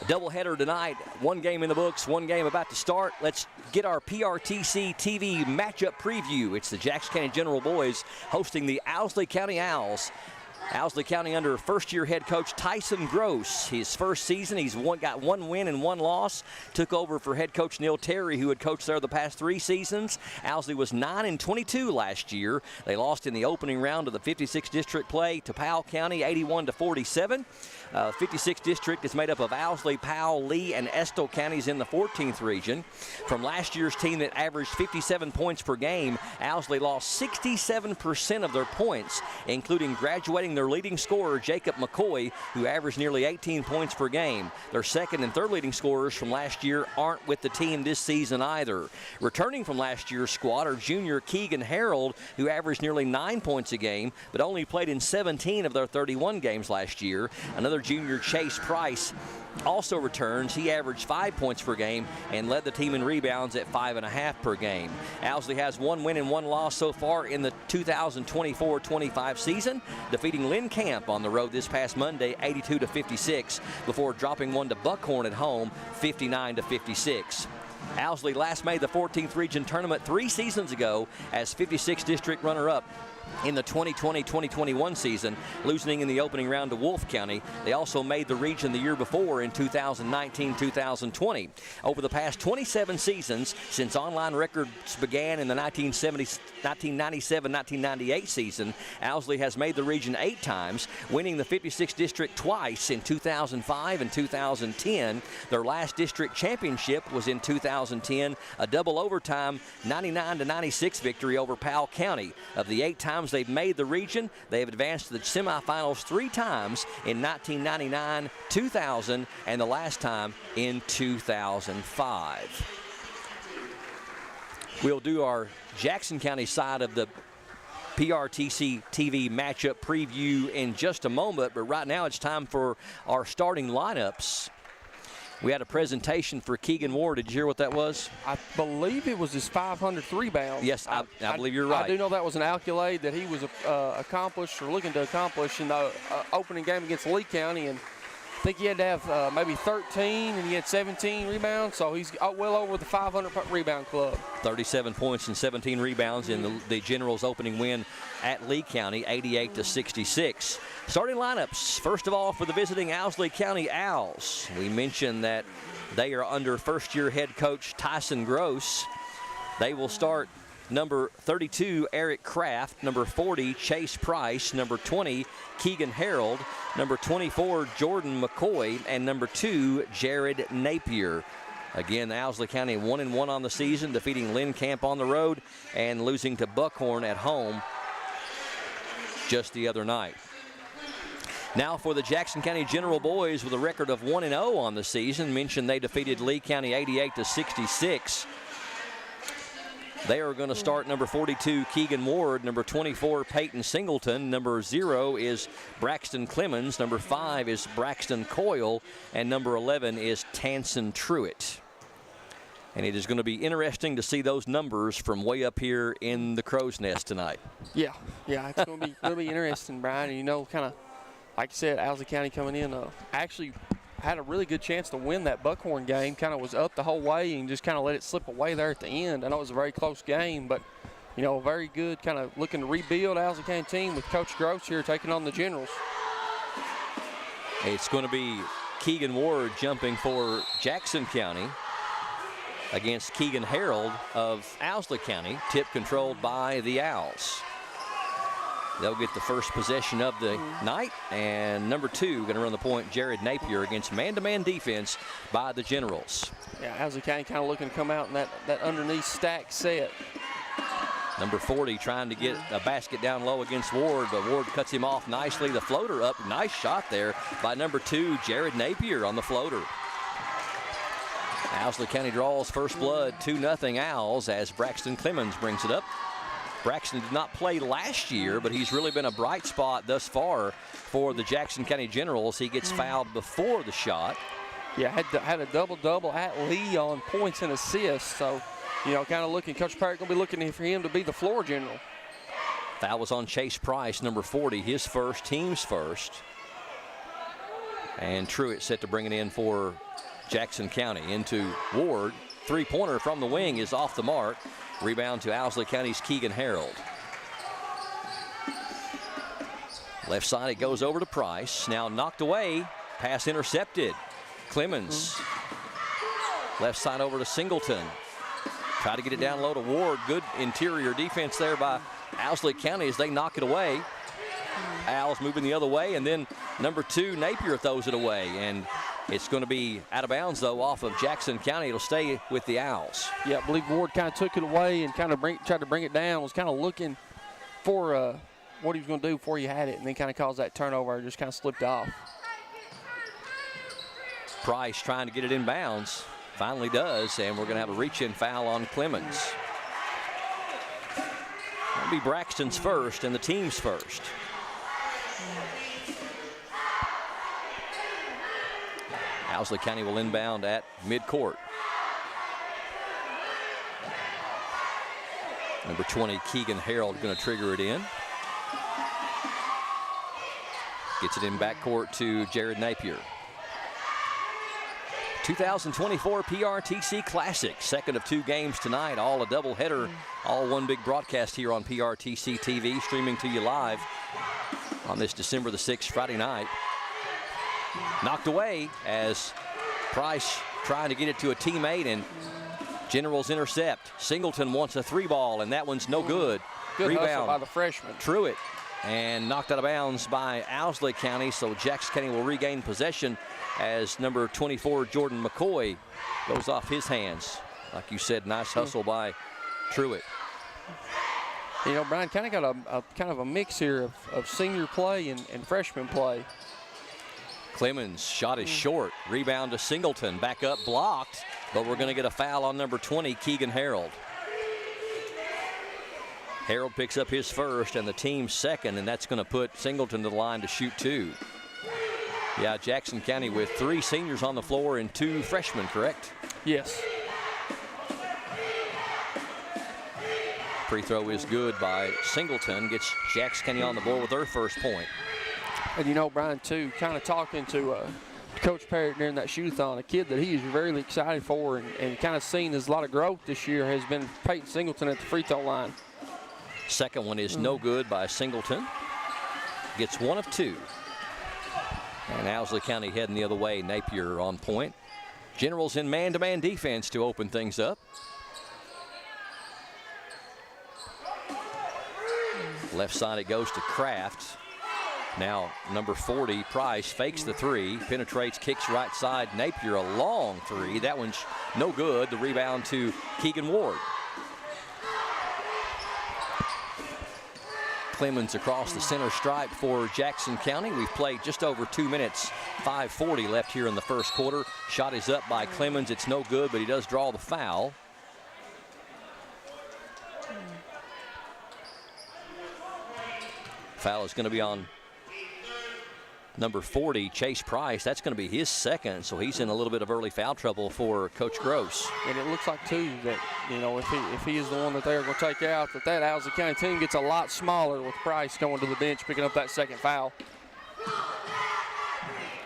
A doubleheader tonight, 1 game in the books, 1 game about to start. Let's get our PRTC TV matchup preview. It's the Jackson County General Boys hosting the Owsley County Owls. Owsley County under first-year head coach Tyson Gross. His first season, he's got 1 win and 1 loss. Took over for head coach Neil Terry, who had coached there the past 3 seasons. Owsley was 9-22 last year. They lost in the opening round of the 56 district play to Powell County, 81-47. 56 district is made up of Owsley, Powell, Lee, and Estill counties in the 14th region. From last year's team that averaged 57 points per game, Owsley lost 67% of their points, including graduating their leading scorer, Jacob McCoy, who averaged nearly 18 points per game. Their second and third leading scorers from last year aren't with the team this season either. Returning from last year's squad are junior Keegan Harold, who averaged nearly 9 points a game, but only played in 17 of their 31 games last year. Another junior, Chase Price, also returns. He averaged 5 points per game and led the team in rebounds at 5.5 per game. Owsley has 1 win and 1 loss so far in the 2024-25 season, defeating Lynn Camp on the road this past Monday, 82-56, before dropping one to Buckhorn at home, 59-56. Owsley last made the 14th region tournament 3 seasons ago as 56th district runner-up in the 2020-2021 season, losing in the opening round to Wolfe County. They also made the region the year before in 2019-2020. Over the past 27 seasons, since online records began in the 1997-1998 season, Owsley has made the region 8 times, winning the 56th district twice in 2005 and 2010. Their last district championship was in 2010, a double overtime 99-96 victory over Powell County. Of the 8 times they've made the region, they have advanced to the semifinals 3 times in 1999, 2000, and the last time in 2005. We'll do our Jackson County side of the PRTC TV matchup preview in just a moment, but right now it's time for our starting lineups. We had a presentation for Keegan Ward. Did you hear what that was? I believe it was his 500th rebound. Yes, I believe you're right. I do know that was an accolade that he was accomplished or looking to accomplish in the opening game against Lee County, and I think he had to have maybe 13, and he had 17 rebounds, so he's well over the 500 rebound club. 37 points and 17 rebounds in the Generals' opening win at Lee County, 88-66. Starting lineups, first of all, for the visiting Owsley County Owls. We mentioned that they are under first-year head coach Tyson Gross. They will start number 32, Eric Kraft, number 40, Chase Price, number 20, Keegan Harold, number 24, Jordan McCoy, and number 2, Jared Napier. Again, Owsley County 1-1 on the season, defeating Lynn Camp on the road and losing to Buckhorn at home just the other night. Now for the Jackson County General boys with a record of 1-0 on the season. Mentioned they defeated Lee County 88-66. They are going to start number 42, Keegan Ward, number 24, Peyton Singleton, number 0 is Braxton Clemens, number 5 is Braxton Coyle, and number 11 is Tanson Truitt. And it is going to be interesting to see those numbers from way up here in the crow's nest tonight. Yeah, it's going to be interesting, Brian. And, you know, kind of like you said, Owsley County coming in actually had a really good chance to win that Buckhorn game. Kind of was up the whole way and just kind of let it slip away there at the end. I know it was a very close game, but, you know, very good, kind of looking to rebuild Owsley County team with Coach Gross here taking on the Generals. It's going to be Keegan Ward jumping for Jackson County against Keegan Harold of Owsley County, tip controlled by the Owls. They'll get the first possession of the night, and number 2 going to run the point, Jared Napier, against man-to-man defense by the Generals. Yeah, Owsley County kind of looking to come out in that underneath stack set. Number 40 trying to get a basket down low against Ward, but Ward cuts him off nicely. The floater up, nice shot there by number 2, Jared Napier on the floater. Owsley County draws first blood, 2-0 Owls as Braxton Clemens brings it up. Braxton did not play last year, but he's really been a bright spot thus far for the Jackson County Generals. He gets fouled before the shot. Yeah, had a double-double at Lee on points and assists. So, you know, kind of looking, Coach Parrott going to be looking for him to be the floor general. Foul was on Chase Price, number 40, his first, team's first. And Truitt set to bring it in for Jackson County into Ward. Three-pointer from the wing is off the mark. Rebound to Owsley County's Keegan Harold. Left side, it goes over to Price. Now knocked away. Pass intercepted. Clemens. Left side over to Singleton. Try to get it down low to Ward. Good interior defense there by Owsley County as they knock it away. Owls moving the other way, and then number 2, Napier, throws it away. And it's going to be out of bounds, though, off of Jackson County. It'll stay with the Owls. Yeah, I believe Ward kind of took it away and kind of tried to bring it down, was kind of looking for what he was going to do before he had it, and then kind of caused that turnover and just kind of slipped off. Price trying to get it in bounds. Finally does, and we're going to have a reach-in foul on Clemens. That'll be Braxton's first and the team's first. Owsley County will inbound at midcourt. Number 20, Keegan Harold, going to trigger it in. Gets it in backcourt to Jared Napier. 2024 PRTC Classic, second of 2 games tonight, all a doubleheader, all one big broadcast here on PRTC TV, streaming to you live on this December the 6th, Friday night. Knocked away as Price trying to get it to a teammate, and Generals intercept. Singleton wants a 3-ball, and that one's no good. Good Rebound hustle by the freshman. Truitt, and knocked out of bounds by Owsley County, so Jackson County will regain possession as number 24 Jordan McCoy goes off his hands. Like you said, nice hustle by Truitt. You know, Brian, kind of got a mix here of senior play and freshman play. Clemens shot is short. Rebound to Singleton. Back up, blocked, but we're going to get a foul on number 20, Keegan Harold. Harold picks up his first and the team's second, and that's going to put Singleton to the line to shoot 2. Yeah, Jackson County with 3 seniors on the floor and 2 freshmen, correct? Yes. Free throw is good by Singleton. Gets Jackson County on the board with their first point. And you know, Brian, too, kind of talking to Coach Parrott during that shoot-a-thon, a kid that he is very excited for and kind of seen as a lot of growth this year has been Peyton Singleton at the free throw line. Second one is no good by Singleton. Gets 1 of 2. And Owsley County heading the other way. Napier on point. Generals in man-to-man defense to open things up. Left side it goes to Kraft. Now number 40, Price, fakes the 3, penetrates, kicks right side. Napier, a long 3. That one's no good. The rebound to Keegan Ward. Clemens across the center stripe for Jackson County. We've played just over 2 minutes, 5:40 left here in the first quarter. Shot is up by Clemens. It's no good, but he does draw the foul. Foul is going to be on number 40, Chase Price. That's going to be his second, so he's in a little bit of early foul trouble for Coach Gross. And it looks like, too, that, you know, if he is the one that they're going to take out, that Owsley County team gets a lot smaller with Price going to the bench, picking up that second foul.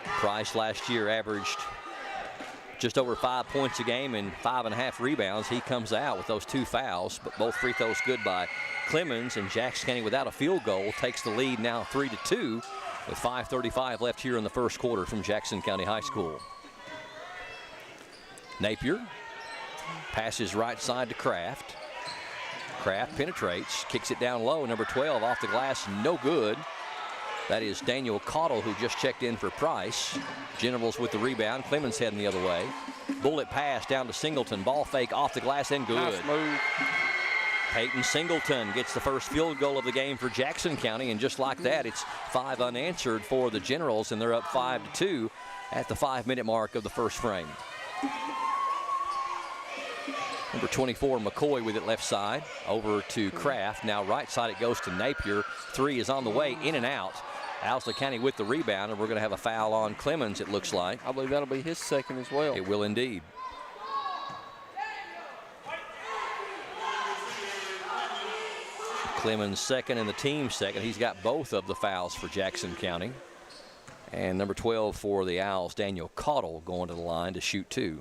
Price last year averaged just over 5 points a game and 5.5 rebounds. He comes out with those 2 fouls, but both free throws good by Clemens, and Jackson County without a field goal takes the lead now 3-2 with 5:35 left here in the first quarter from Jackson County High School. Napier passes right side to Kraft. Kraft penetrates, kicks it down low. Number 12 off the glass, no good. That is Daniel Cottle, who just checked in for Price. Generals with the rebound. Clemens heading the other way. Bullet pass down to Singleton. Ball fake off the glass and good. Nice move. Peyton Singleton gets the first field goal of the game for Jackson County, and just like that, it's 5 unanswered for the Generals, and they're up 5-2 at the 5-minute mark of the first frame. Number 24, McCoy with it left side. Over to Kraft. Now right side it goes to Napier. 3 is on the way, in and out. Owsley County with the rebound, and we're going to have a foul on Clemens, it looks like. I believe that'll be his second as well. It will indeed. Clemens second and the team second. He's got both of the fouls for Jackson County. And number 12 for the Owls, Daniel Cottle, going to the line to shoot 2.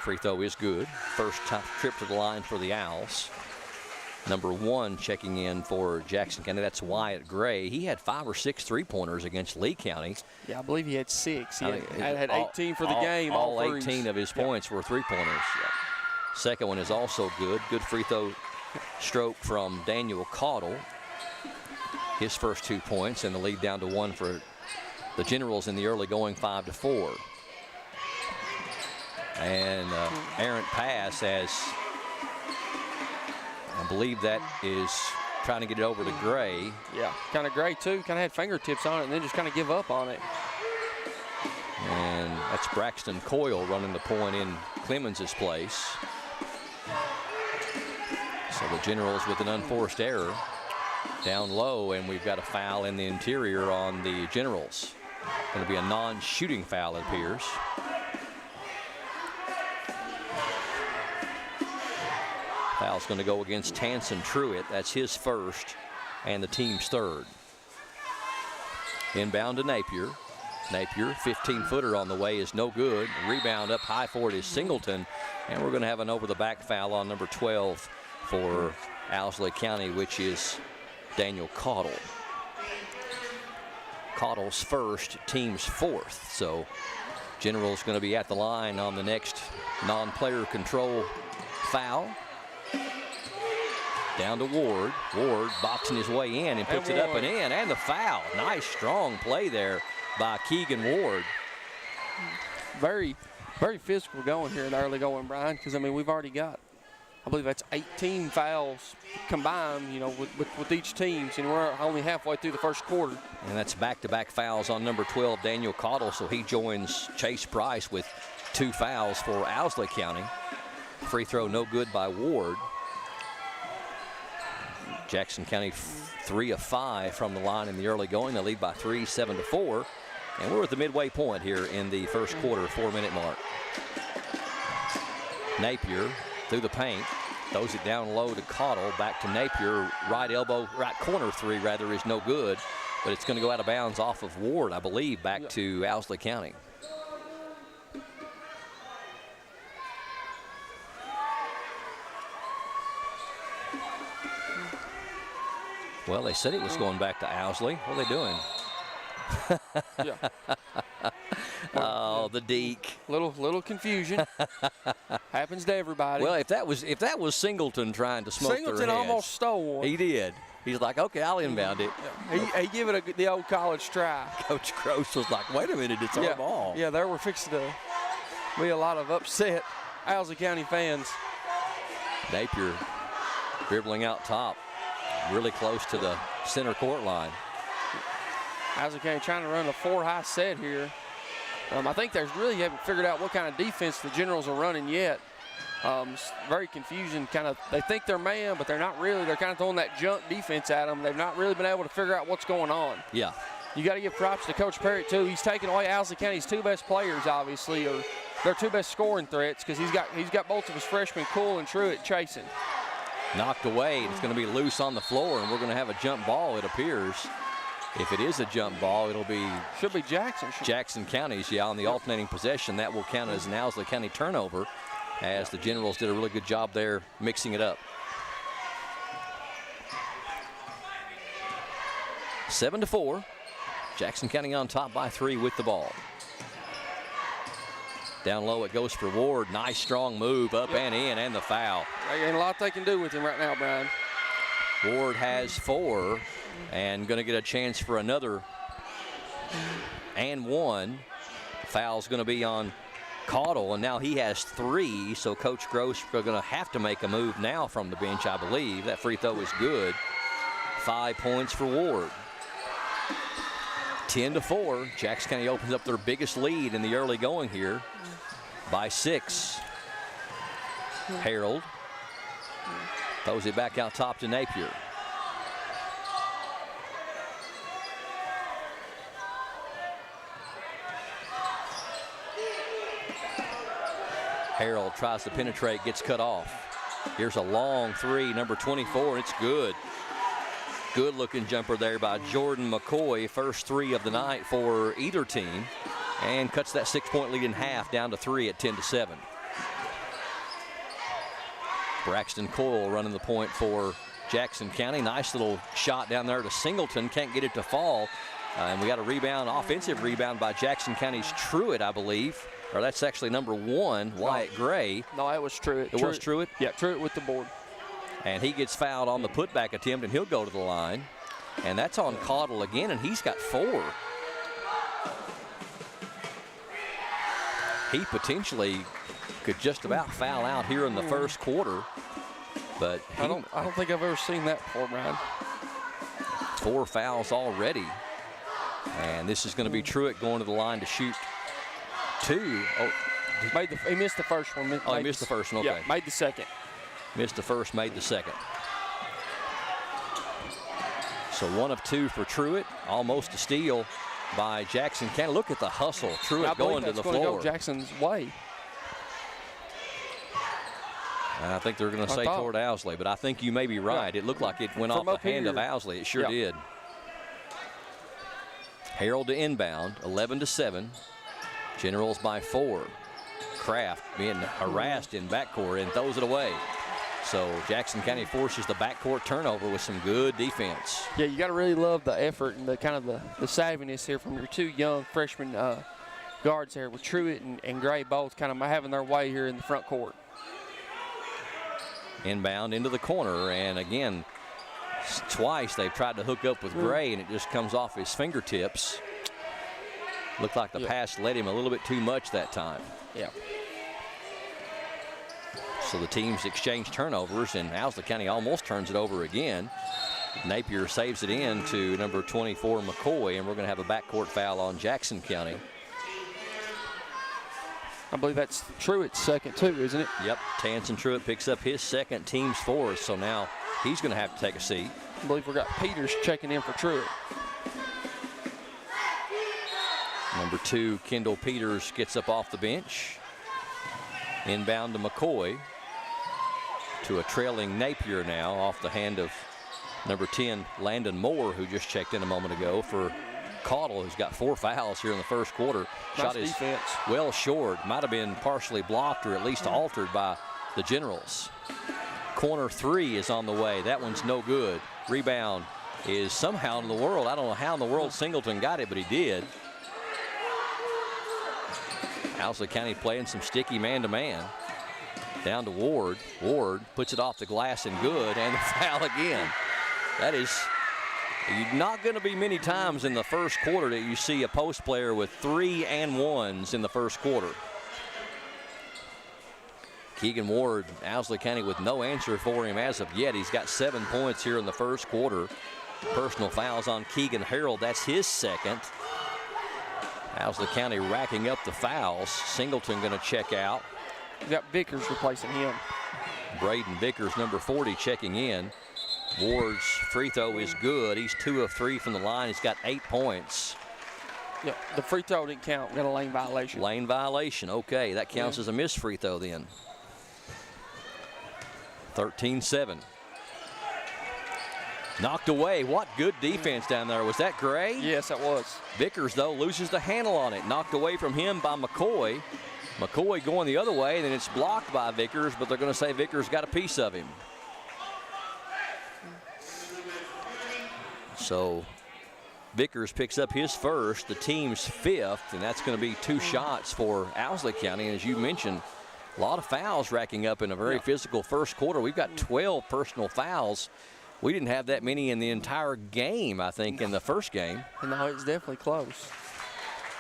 Free throw is good. First trip to the line for the Owls. Number 1 checking in for Jackson County. That's Wyatt Gray. He had 5 or 6 3-pointers against Lee County. Yeah, I believe he had 6. He had 18 for the game. All 18 of his points were 3-pointers. Yeah. Second one is also good. Good free throw stroke from Daniel Cottle. His first 2 points, and the lead down to 1 for the Generals in the early going, 5-4. And errant pass, as I believe that is trying to get it over to Gray. Yeah, kind of Gray too. Kind of had fingertips on it and then just kind of give up on it. And that's Braxton Coyle running the point in Clemens' place. So the Generals with an unforced error down low, and we've got a foul in the interior on the Generals. Going to be a non-shooting foul, it appears. Foul's going to go against Tanson Truitt. That's his first and the team's third. Inbound to Napier. Napier, 15-footer on the way is no good. Rebound up high for it is Singleton. And we're going to have an over-the-back foul on number 12 for Owsley County, which is Daniel Caudle. Caudle's first, team's fourth. So General's going to be at the line on the next non-player control foul. Down to Ward. Ward boxing his way in and puts it up and in, and the foul. Nice, strong play there by Keegan Ward. Very, very physical going here in early going, Brian, because, I mean, we've already got, I believe that's 18 fouls combined, you know, with each team, and we're only halfway through the first quarter. And that's back-to-back fouls on number 12, Daniel Caudle, so he joins Chase Price with 2 fouls for Owsley County. Free throw no good by Ward. Jackson County 3 of 5 from the line in the early going. They lead by 3, 7-4. And we're at the midway point here in the first quarter, 4-minute mark. Napier through the paint, throws it down low to Caudle, back to Napier. Right corner three rather is no good, but it's going to go out of bounds off of Ward, I believe, back to Owsley County. Well, they said it was going back to Owsley. What are they doing? Oh, the deke. Little confusion. Happens to everybody. Well, if that was Singleton trying to smoke Singleton their heads, almost stole one. He did. He's like, okay, I'll inbound it. He give it the old college try. Coach Gross was like, wait a minute, it's our ball. Yeah, there were fixing to be a lot of upset Owsley County fans. Napier dribbling out top, really close to the center court line. Owsley County trying to run a 4-high set here. I think they really haven't figured out what kind of defense the Generals are running yet. It's very confusing. They think they're man, but they're not really. They're kind of throwing that junk defense at them. They've not really been able to figure out what's going on. Yeah. You got to give props to Coach Perry too. He's taken away Owsley County's 2 best players, obviously, or their 2 best scoring threats, because he's got both of his freshmen, Cool and Truitt, chasing. Knocked away. It's going to be loose on the floor, and we're going to have a jump ball, it appears. If it is a jump ball, it'll be should be Jackson. Jackson County's, on the alternating possession. That will count as an Owsley County turnover, as the Generals did a really good job there mixing it up. 7-4. Jackson County on top by 3 with the ball. Down low it goes for Ward. Nice strong move up and in, and the foul. There ain't a lot they can do with him right now, Brian. Ward has 4 and going to get a chance for another and 1. Foul's going to be on Caudle, and now he has 3, so Coach Gross are going to have to make a move now from the bench, I believe. That free throw is good. 5 points for Ward. 10-4. Jackson County opens up their biggest lead in the early going here by 6. Harold throws it back out top to Napier. Harold tries to penetrate, gets cut off. Here's a long 3, number 24, it's good. Good looking jumper there by Jordan McCoy. First 3 of the night for either team, and cuts that 6-point lead in half down to 3 at 10-7. Braxton Coyle running the point for Jackson County. Nice little shot down there to Singleton. Can't get it to fall. And we got a rebound, offensive rebound by Jackson County's Truitt, I believe. Or that's actually number 1, Wyatt Gray. No, it was Truitt. Was Truitt? Yeah, Truitt with the board. And he gets fouled on the putback attempt, and he'll go to the line. And that's on Caudle again, and he's got 4. He potentially could just about foul out here in the first quarter. But I don't think I've ever seen that before, Brian. 4 fouls already. And this is going to be Truitt going to the line to shoot 2. Oh, he missed the first one. He missed the first one, okay. Yeah, made the second. Missed the first, made the second. So 1 of 2 for Truitt. Almost a steal by Jackson County. Look at the hustle. Truitt going to the floor. Go Jackson's way. I think they're going to say toward Owsley, but I think you may be right. It looked like it went off the hand of Owsley. It sure did. Harold to inbound, 11-7. Generals by 4. Kraft being harassed in backcourt and throws it away. So Jackson County forces the backcourt turnover with some good defense. Yeah, you got to really love the effort and the kind of the savviness here from your two young freshman guards here with Truitt and Gray both kind of having their way here in the front court. Inbound into the corner, and again, twice they've tried to hook up with Gray, and it just comes off his fingertips. Looked like the pass led him a little bit too much that time. Yeah. So the teams exchange turnovers, and Owsley County almost turns it over again. Napier saves it in to number 24, McCoy, and we're going to have a backcourt foul on Jackson County. I believe that's Truitt's second too, isn't it? Yep, Tanson Truitt picks up his second, team's fourth, so now he's going to have to take a seat. I believe we got Peters checking in for Truitt. Number 2, Kendall Peters gets up off the bench. Inbound to McCoy. To a trailing Napier now off the hand of number 10, Landon Moore, who just checked in a moment ago for Caudle, who's got 4 fouls here in the first quarter. Shot is defense. Well short. Might have been partially blocked or at least altered by the Generals. Corner 3 is on the way. That one's no good. Rebound is somehow in the world. I don't know how in the world Singleton got it, but he did. Owsley County playing some sticky man-to-man. Down to Ward. Ward puts it off the glass and good, and the foul again. That is not going to be many times in the first quarter that you see a post player with 3 and 1s in the first quarter. Keegan Ward, Owsley County with no answer for him as of yet. He's got 7 points here in the first quarter. Personal fouls on Keegan Harold. That's his second. Owsley County racking up the fouls. Singleton going to check out. We got Vickers replacing him. Braden Vickers, number 40, checking in. Ward's free throw is good. He's 2 of 3 from the line. He's got 8 points. Yeah, the free throw didn't count. We got a lane violation. Lane violation. Okay, that counts as a missed free throw then. 13-7. Knocked away. What good defense down there. Was that Gray? Yes, that was. Vickers, though, loses the handle on it. Knocked away from him by McCoy. McCoy going the other way, and then it's blocked by Vickers, but they're going to say Vickers got a piece of him. So Vickers picks up his first, the team's 5th, and that's going to be 2 shots for Owsley County. And as you mentioned, a lot of fouls racking up in a very physical first quarter. We've got 12 personal fouls. We didn't have that many in the entire game, I think, in the first game. No, it's definitely close.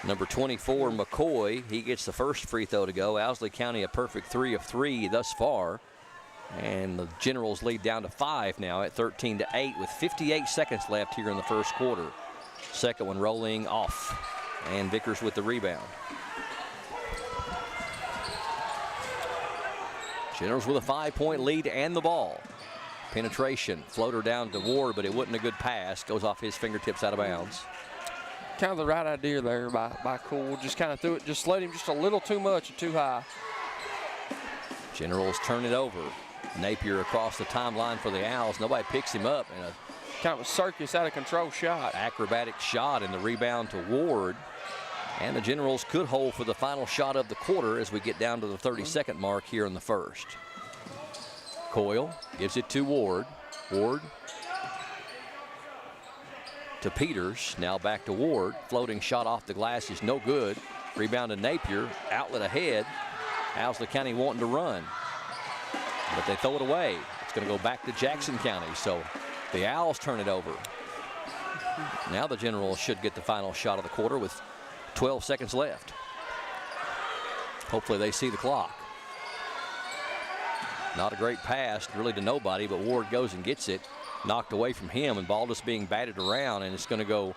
Number 24, McCoy, he gets the first free throw to go. Owsley County a perfect 3 of 3 thus far. And the Generals lead down to 5 now at 13-8 with 58 seconds left here in the first quarter. Second one rolling off. And Vickers with the rebound. Generals with a 5-point lead and the ball. Penetration, floater down to Ward, but it wasn't a good pass. Goes off his fingertips out of bounds. Kind of the right idea there by Cool. Just kind of threw it, just let him just a little too much and too high. Generals turn it over. Napier across the timeline for the Owls. Nobody picks him up. And a kind of a circus out of control shot. Acrobatic shot, and the rebound to Ward. And the Generals could hold for the final shot of the quarter as we get down to the 30-second mark here in the first. Coyle gives it to Ward. Ward to Peters. Now back to Ward. Floating shot off the glass is no good. Rebound to Napier. Outlet ahead. Owsley County wanting to run, but they throw it away. It's going to go back to Jackson County. So the Owls turn it over. Now the Generals should get the final shot of the quarter with 12 seconds left. Hopefully they see the clock. Not a great pass really to nobody, but Ward goes and gets it. Knocked away from him, and ball just being batted around, and it's going to go,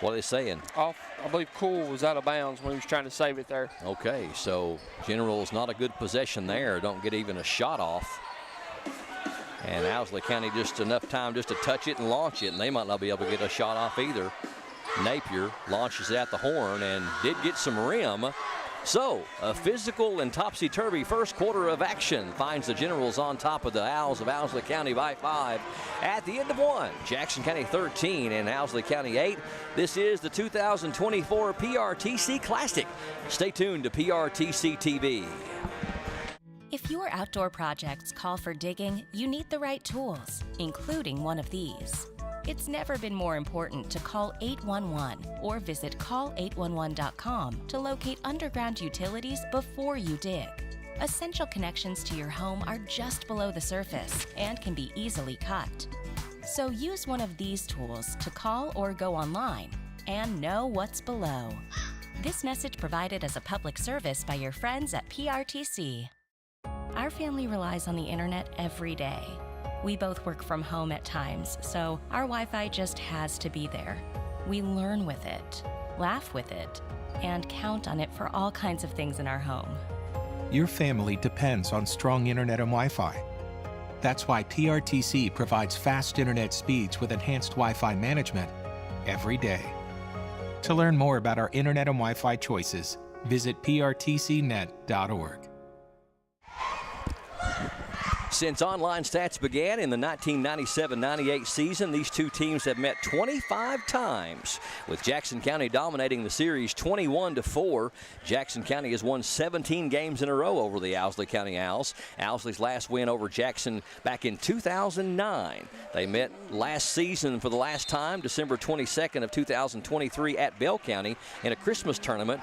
what are they saying? Off, I believe Cool was out of bounds when he was trying to save it there. Okay, so Generals not a good possession there. Don't get even a shot off. And Owsley County just enough time just to touch it and launch it, and they might not be able to get a shot off either. Napier launches it at the horn and did get some rim, So, a physical and topsy-turvy first quarter of action finds the Generals on top of the Owls of Owsley County by 5 at the end of 1. Jackson County 13 and Owsley County 8. This is the 2024 PRTC Classic. Stay tuned to PRTC TV. If your outdoor projects call for digging, you need the right tools, including one of these. It's never been more important to call 811 or visit call811.com to locate underground utilities before you dig. Essential connections to your home are just below the surface and can be easily cut. So use one of these tools to call or go online and know what's below. This message provided as a public service by your friends at PRTC. Our family relies on the internet every day. We both work from home at times, so our Wi-Fi just has to be there. We learn with it, laugh with it, and count on it for all kinds of things in our home. Your family depends on strong internet and Wi-Fi. That's why PRTC provides fast internet speeds with enhanced Wi-Fi management every day. To learn more about our internet and Wi-Fi choices, visit prtcnet.org. Since online stats began in the 1997-98 season, these two teams have met 25 times, with Jackson County dominating the series 21-4. Jackson County has won 17 games in a row over the Owsley County Owls. Owsley's last win over Jackson back in 2009. They met last season for the last time, December 22nd of 2023 at Bell County in a Christmas tournament.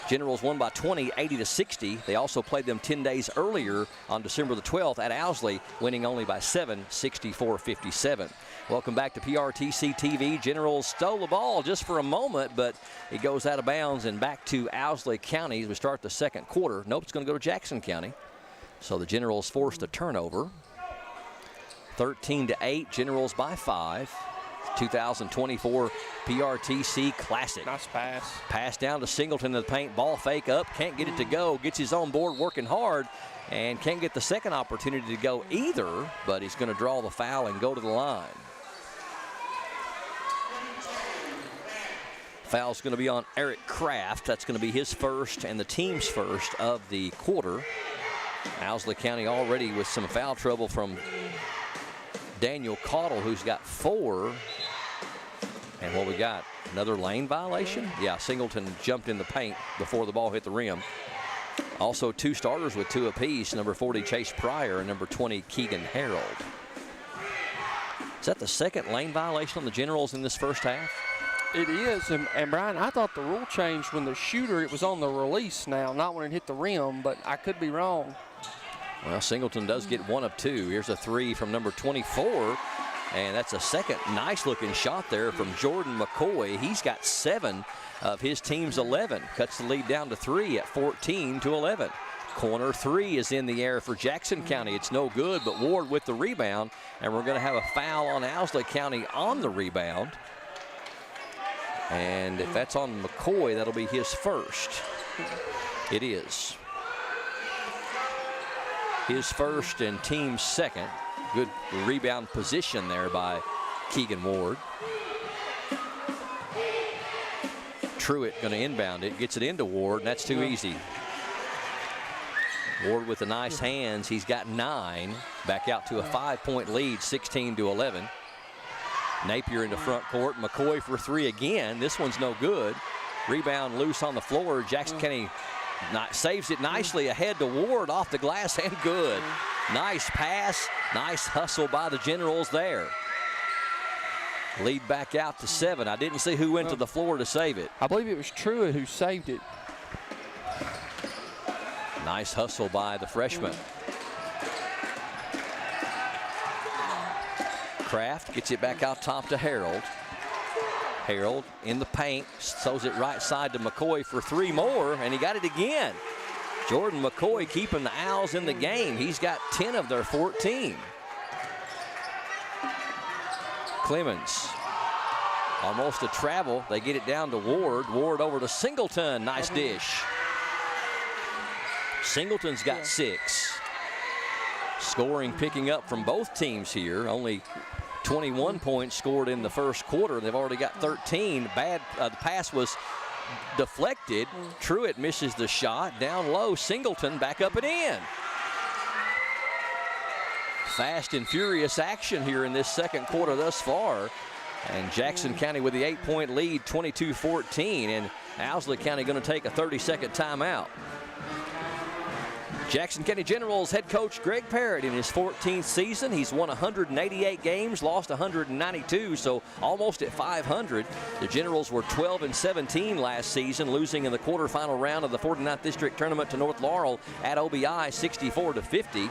Generals won by 20, 80-60. They also played them 10 days earlier on December the 12th at Owsley, winning only by 7, 64-57. Welcome back to PRTC TV. Generals stole the ball just for a moment, but it goes out of bounds and back to Owsley County as we start the second quarter. Nope, it's going to go to Jackson County. So the Generals forced a turnover. 13-8, Generals by 5. 2024 PRTC Classic. Nice pass. Pass down to Singleton in the paint. Ball fake up. Can't get it to go. Gets his own board working hard and can't get the second opportunity to go either, but he's going to draw the foul and go to the line. Foul's going to be on Eric Kraft. That's going to be his first and the team's first of the quarter. Owsley County already with some foul trouble from Daniel Caudle, who's got 4. And what we got, another lane violation? Yeah, Singleton jumped in the paint before the ball hit the rim. Also 2 starters with 2 apiece, number 40 Chase Pryor and number 20 Keegan Harold. Is that the second lane violation on the Generals in this first half? It is, and Brian, I thought the rule changed when the shooter, it was on the release now, not when it hit the rim, but I could be wrong. Well, Singleton does get 1 of 2. Here's a 3 from number 24. And that's a second nice-looking shot there from Jordan McCoy. He's got 7 of his team's 11. Cuts the lead down to 3 at 14-11. Corner 3 is in the air for Jackson County. It's no good, but Ward with the rebound. And we're going to have a foul on Owsley County on the rebound. And if that's on McCoy, that'll be his first. It is. His first and team's second. Good rebound position there by Keegan Ward. Truitt going to inbound it, gets it into Ward, and that's too easy. Ward with the nice hands. He's got 9. Back out to a 5-point lead, 16-11. Napier into front court. McCoy for 3 again. This one's no good. Rebound loose on the floor. Jackson County saves it nicely ahead to Ward off the glass and good. Nice pass, nice hustle by the Generals there. Lead back out to 7. I didn't see who went to the floor to save it. I believe it was Truitt who saved it. Nice hustle by the freshman. Kraft gets it back out top to Harold. Harold in the paint, throws it right side to McCoy for 3 more, and he got it again. Jordan McCoy keeping the Owls in the game. He's got 10 of their 14. Clemens, almost a travel. They get it down to Ward. Ward over to Singleton. Nice dish. Singleton's got 6. Scoring picking up from both teams here. Only 21 points scored in the first quarter. They've already got 13. The pass was deflected. Truitt misses the shot. Down low, Singleton back up and in. Fast and furious action here in this second quarter thus far. And Jackson County with the 8-point lead, 22-14. And Owsley County going to take a 30-second timeout. Jackson County Generals head coach Greg Parrott in his 14th season. He's won 188 games, lost 192, so almost at 500. The Generals were 12-17 last season, losing in the quarterfinal round of the 49th District Tournament to North Laurel at OBI 64-50.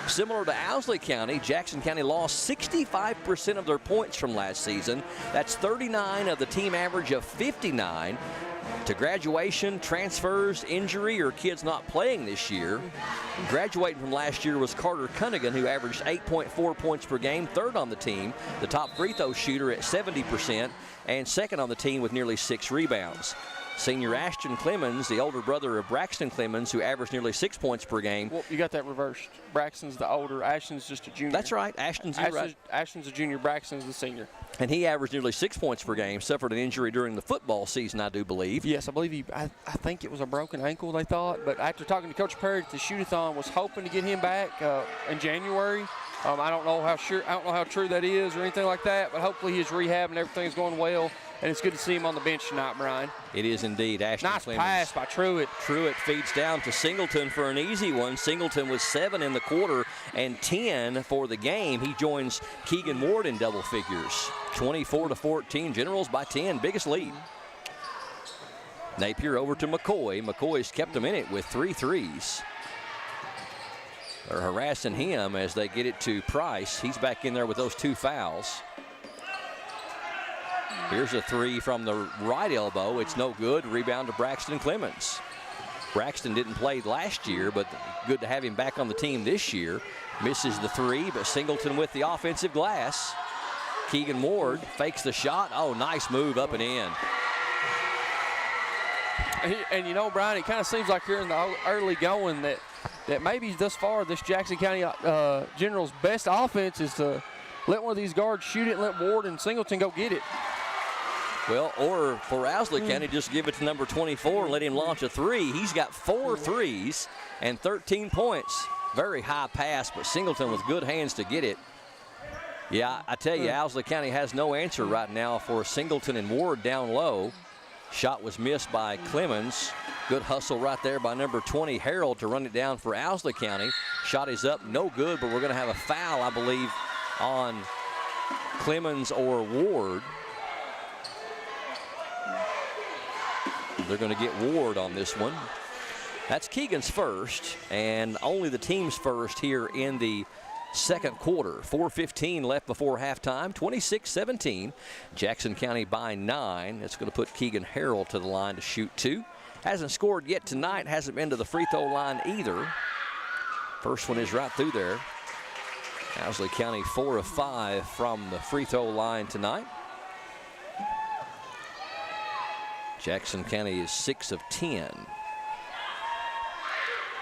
Similar to Owsley County, Jackson County lost 65% of their points from last season. That's 39 of the team average of 59. To graduation, transfers, injury, or kids not playing this year. Graduating from last year was Carter Cunningham, who averaged 8.4 points per game, third on the team, the top free throw shooter at 70%, and second on the team with nearly 6 rebounds. Senior Ashton Clemens, the older brother of Braxton Clemens, who averaged nearly 6 points per game. Well, you got that reversed. Braxton's the older, Ashton's just a junior. That's right. Ashton's a junior, Braxton's the senior. And he averaged nearly 6 points per game, suffered an injury during the football season, I do believe. Yes, I believe I think it was a broken ankle, they thought. But after talking to Coach Perry at the shoot-a-thon, was hoping to get him back in January. I don't know how true that is or anything like that, but hopefully his rehab and everything's going well. And it's good to see him on the bench tonight, Brian. It is indeed. Ashton nice Clemens. pass by Truitt. Truitt feeds down to Singleton for an easy one. Singleton was 7 in the quarter and 10 for the game. He joins Keegan Ward in double figures. 24-14. Generals by 10. Biggest lead. Napier over to McCoy. McCoy's kept them in it with 3 threes. They're harassing him as they get it to Price. He's back in there with those 2 fouls. Here's a 3 from the right elbow. It's no good. Rebound to Braxton Clemens. Braxton didn't play last year, but good to have him back on the team this year. Misses the 3, but Singleton with the offensive glass. Keegan Ward fakes the shot. Oh, nice move up and in. And you know, Brian, it kind of seems like here in the early going that maybe thus far this Jackson County Generals' best offense is to let one of these guards shoot it and let Ward and Singleton go get it. Well, or for Owsley County, just give it to number 24 and let him launch a 3. He's got 4 threes and 13 points. Very high pass, but Singleton with good hands to get it. Yeah, I tell you, Owsley County has no answer right now for Singleton and Ward down low. Shot was missed by Clemens. Good hustle right there by number 20, Harold, to run it down for Owsley County. Shot is up, no good, but we're going to have a foul, I believe, on Clemens or Ward. They're going to get Ward on this one. That's Keegan's first, and only the team's first here in the second quarter. 4:15 left before halftime, 26-17. Jackson County by 9. It's going to put Keegan Harold to the line to shoot 2. Hasn't scored yet tonight, hasn't been to the free throw line either. First one is right through there. Owsley County 4 of 5 from the free throw line tonight. Jackson County is 6 of 10.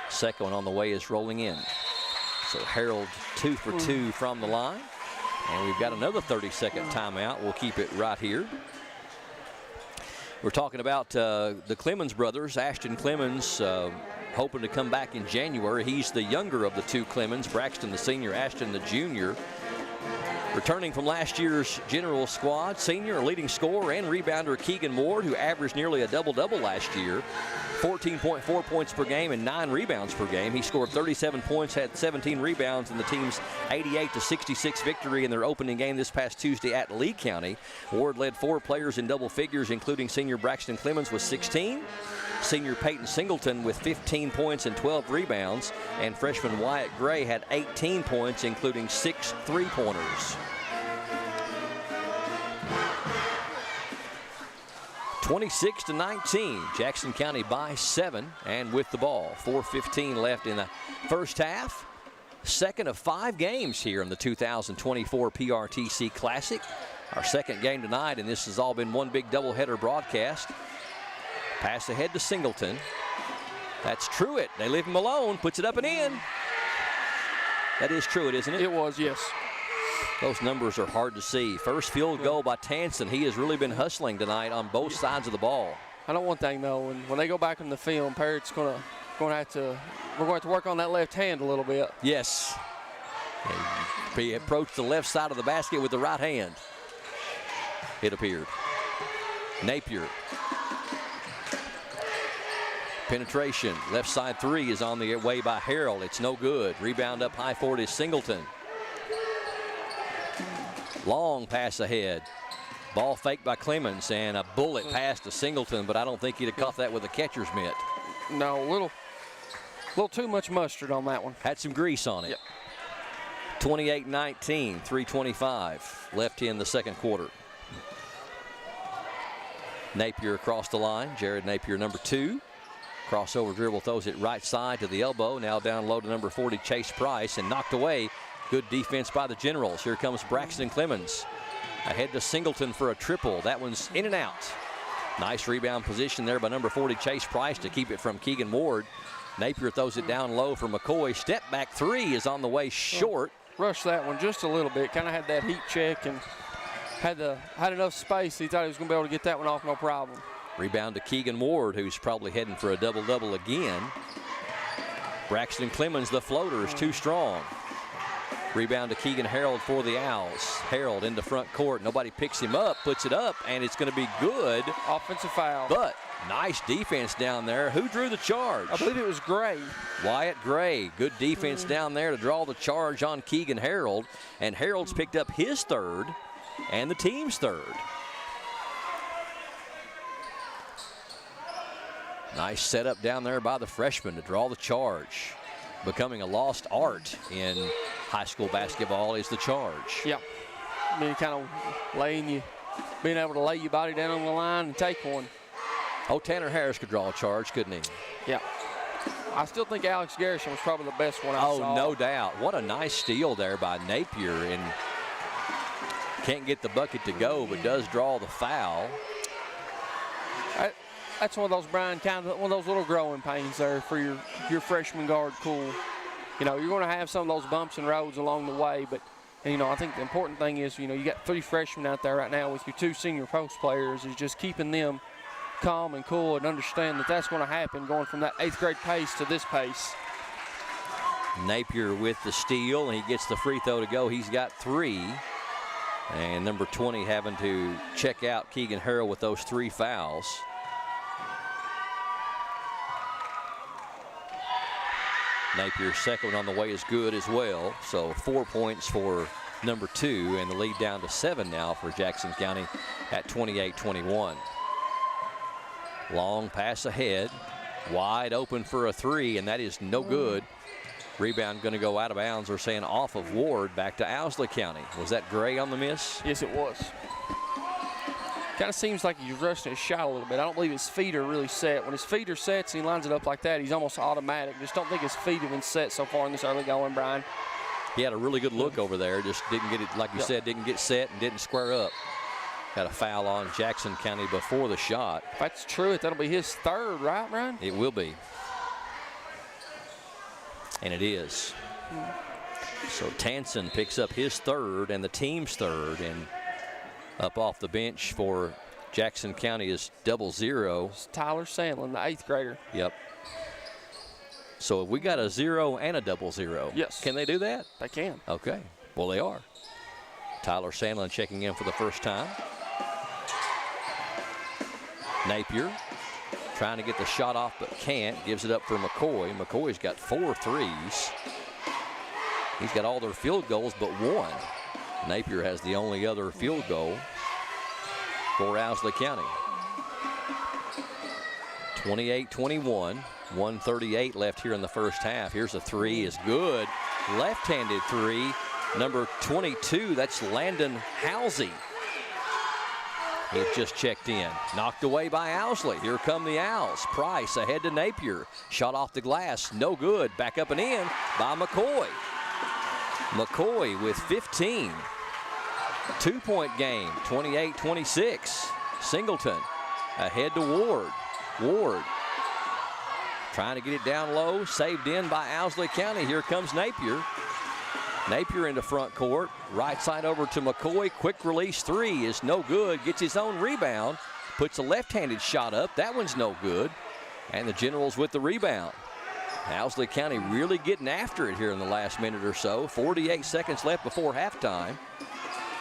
Second one on the way is rolling in. So Harold 2 for 2 from the line. And we've got another 30-second timeout. We'll keep it right here. We're talking about the Clemens brothers. Ashton Clemens hoping to come back in January. He's the younger of the 2 Clemens. Braxton the senior, Ashton the junior. Returning from last year's general squad, senior, leading scorer and rebounder Keegan Ward, who averaged nearly a double-double last year. 14.4 points per game and 9 rebounds per game. He scored 37 points, had 17 rebounds in the team's 88-66 victory in their opening game this past Tuesday at Lee County. Ward led 4 players in double figures, including senior Braxton Clemens with 16, senior Peyton Singleton with 15 points and 12 rebounds, and freshman Wyatt Gray had 18 points, including 6 three-pointers. 26-19, Jackson County by 7 and with the ball. 4:15 left in the first half. Second of 5 games here in the 2024 PRTC Classic. Our second game tonight, and this has all been one big doubleheader broadcast. Pass ahead to Singleton. That's Truitt. They leave him alone, puts it up and in. That is Truitt, isn't it? It was, yes. Those numbers are hard to see. First field goal by Tansen. He has really been hustling tonight on both sides of the ball. I know one thing though, when they go back in the film, Parrott's we're going to have to work on that left hand a little bit. Yes. He approached the left side of the basket with the right hand. It appeared. Napier. Penetration. Left side three is on the way by Harold. It's no good. Rebound up high for it is Singleton. Long pass ahead. Ball faked by Clemens and a bullet pass to Singleton, but I don't think he'd have caught that with a catcher's mitt. No, a little too much mustard on that one. Had some grease on it. Yep. 28-19, 3:25 left in the second quarter. Napier across the line. Jared Napier, number 2. Crossover dribble, throws it right side to the elbow. Now down low to number 40, Chase Price, and knocked away. Good defense by the Generals. Here comes Braxton Clemens. Ahead to Singleton for a triple. That one's in and out. Nice rebound position there by number 40, Chase Price, to keep it from Keegan Ward. Napier throws it down low for McCoy. Step back three is on the way short. Rushed that one just a little bit. Kind of had that heat check and had enough space. He thought he was going to be able to get that one off no problem. Rebound to Keegan Ward, who's probably heading for a double-double again. Braxton Clemens, the floater, is too strong. Rebound to Keegan Harold for the Owls. Harold into front court. Nobody picks him up, puts it up, and it's going to be good. Offensive foul. But nice defense down there. Who drew the charge? I believe it was Gray. Wyatt Gray. Good defense down there to draw the charge on Keegan Harold. And Harold's picked up his third and the team's third. Nice setup down there by the freshman to draw the charge. Becoming a lost art in high school basketball is the charge. Yeah. I mean, kind of being able to lay your body down on the line and take one. Oh, Tanner Harris could draw a charge, couldn't he? Yeah. I still think Alex Garrison was probably the best one I saw. Oh, no doubt. What a nice steal there by Napier, and can't get the bucket to go, but does draw the foul. That's one of those, Brian, one of those little growing pains there for your freshman guard cool. You know, you're going to have some of those bumps and roads along the way, but, you know, I think the important thing is, you know, you got 3 freshmen out there right now with your 2 senior post players, is just keeping them calm and cool and understand that that's going to happen going from that 8th grade pace to this pace. Napier with the steal, and he gets the free throw to go. He's got 3. And number 20 having to check out Keegan Harold with those 3 fouls. Napier's second on the way is good as well. So 4 points for number 2, and the lead down to 7 now for Jackson County at 28-21. Long pass ahead, wide open for a 3, and that is no good. Rebound going to go out of bounds. They're saying off of Ward, back to Owsley County. Was that Gray on the miss? Yes, it was. Kind of seems like he's rushing his shot a little bit. I don't believe his feet are really set. When his feet are set and he lines it up like that, he's almost automatic. Just don't think his feet have been set so far in this early going, Brian. He had a really good look over there. Just didn't get it, like you said, didn't get set and didn't square up. Got a foul on Jackson County before the shot. If that's true, that'll be his 3rd, right, Brian? It will be. And it is. So Tansen picks up his 3rd and the team's 3rd, and up off the bench for Jackson County is 0-0. It's Tyler Sandlin, the 8th grader. Yep. So we got a 0 and a 0-0. Yes. Can they do that? They can. Okay. Well, they are. Tyler Sandlin checking in for the first time. Napier trying to get the shot off but can't. Gives it up for McCoy. McCoy's got 4 threes. He's got all their field goals but 1. Napier has the only other field goal for Owsley County. 28-21, 1:38 left here in the first half. Here's a 3, is good. Left-handed 3, number 22, that's Landon Halsey. He just checked in. Knocked away by Owsley. Here come the Owls. Price ahead to Napier. Shot off the glass, no good. Back up and in by McCoy. McCoy with 15. 2-point game, 28-26. Singleton ahead to Ward. Ward trying to get it down low, saved in by Owsley County. Here comes Napier. Napier into front court, right side over to McCoy. Quick release 3 is no good. Gets his own rebound, puts a left-handed shot up. That one's no good. And the Generals with the rebound. Owsley County really getting after it here in the last minute or so. 48 seconds left before halftime.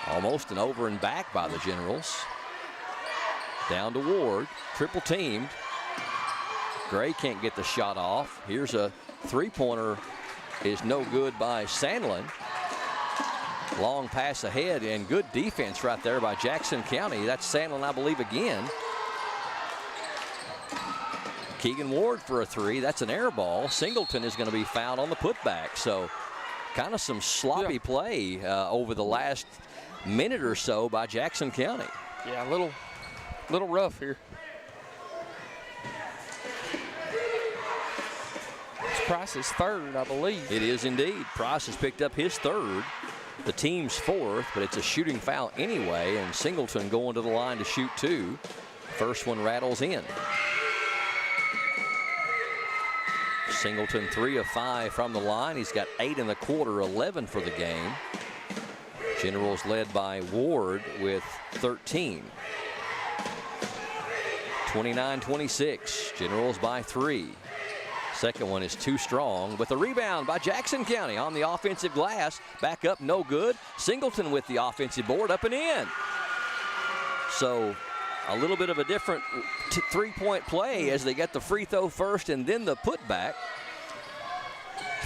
Almost an over and back by the Generals. Down to Ward, triple teamed. Gray can't get the shot off. Here's a three-pointer, is no good by Sandlin. Long pass ahead and good defense right there by Jackson County. That's Sandlin, I believe, again. Keegan Ward for a three. That's an air ball. Singleton is going to be fouled on the putback. So kind of some sloppy play over the last minute or so by Jackson County. Yeah, a little rough here. It's Price's third, I believe. It is indeed. Price has picked up his third. The team's fourth, but it's a shooting foul anyway, and Singleton going to the line to shoot two. First one rattles in. Singleton 3 of 5 from the line. He's got 8 in the quarter, 11 for the game. Generals led by Ward with 13. 29-26. Generals by 3. Second one is too strong, but the rebound by Jackson County on the offensive glass. Back up, no good. Singleton with the offensive board, up and in. So a little bit of a different three-point play as they get the free throw first and then the putback.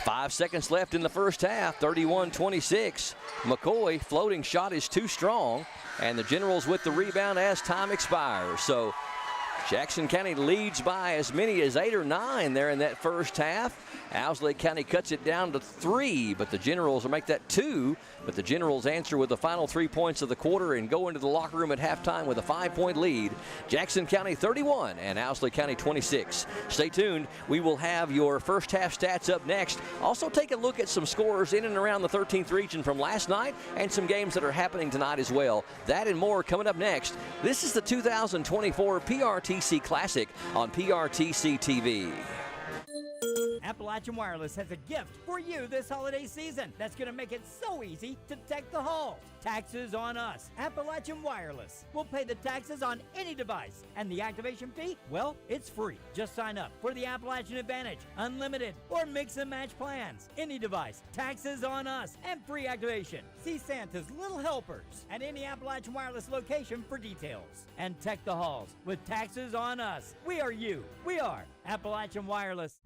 5 seconds left in the first half, 31-26. McCoy floating shot is too strong, and the Generals with the rebound as time expires. So Jackson County leads by as many as 8 or 9 there in that first half. Owsley County cuts it down to 3, but the Generals will make that 2. But the Generals answer with the final 3 points of the quarter and go into the locker room at halftime with a 5-point lead. Jackson County 31 and Owsley County 26. Stay tuned. We will have your first half stats up next. Also take a look at some scores in and around the 13th region from last night and some games that are happening tonight as well. That and more coming up next. This is the 2024 PRTC Classic on PRTC TV. Appalachian Wireless has a gift for you this holiday season that's going to make it so easy to deck the halls. Taxes on us. Appalachian Wireless will pay the taxes on any device. And the activation fee? Well, it's free. Just sign up for the Appalachian Advantage, Unlimited, or Mix and Match plans. Any device, taxes on us, and free activation. See Santa's Little Helpers at any Appalachian Wireless location for details. And Tech the Halls with taxes on us. We are you. We are Appalachian Wireless.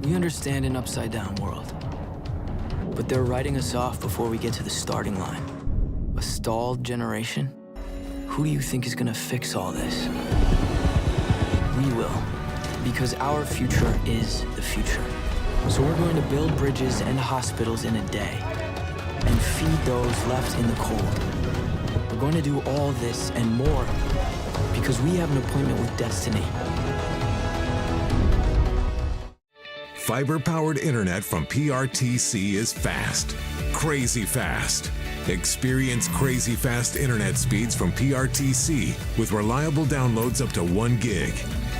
We understand an upside-down world, but they're writing us off before we get to the starting line. A stalled generation? Who do you think is gonna fix all this? We will, because our future is the future. So we're going to build bridges and hospitals in a day, and feed those left in the cold. We're going to do all this and more, because we have an appointment with destiny. Fiber-powered internet from PRTC is fast, crazy fast. Experience crazy fast internet speeds from PRTC with reliable downloads up to 1 gig.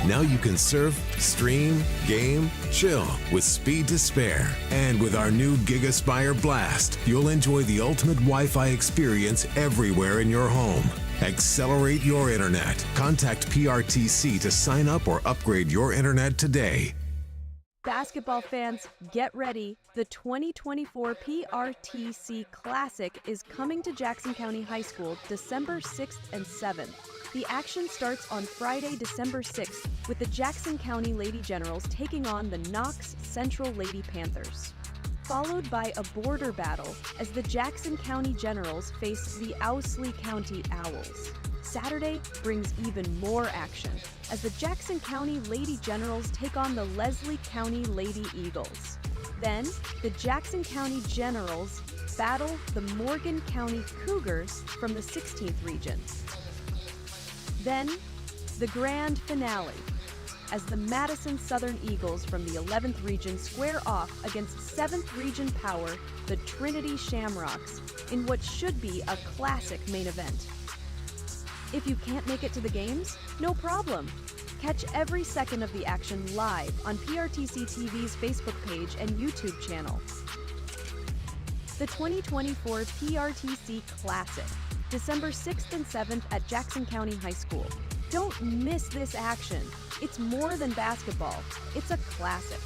Now you can surf, stream, game, chill with speed to spare. And with our new GigaSpire Blast, you'll enjoy the ultimate Wi-Fi experience everywhere in your home. Accelerate your internet. Contact PRTC to sign up or upgrade your internet today. Basketball fans, get ready. The 2024 PRTC Classic is coming to Jackson County High School December 6th and 7th. The action starts on Friday, December 6th, with the Jackson County Lady Generals taking on the Knox Central Lady Panthers, followed by a border battle as the Jackson County Generals face the Owsley County Owls. Saturday brings even more action as the Jackson County Lady Generals take on the Leslie County Lady Eagles. Then, the Jackson County Generals battle the Morgan County Cougars from the 16th region. Then, the grand finale as the Madison Southern Eagles from the 11th region square off against 7th region power, the Trinity Shamrocks, in what should be a classic main event. If you can't make it to the games, no problem. Catch every second of the action live on PRTC TV's Facebook page and YouTube channel. The 2024 PRTC Classic, December 6th and 7th at Jackson County High School. Don't miss this action. It's more than basketball. It's a classic.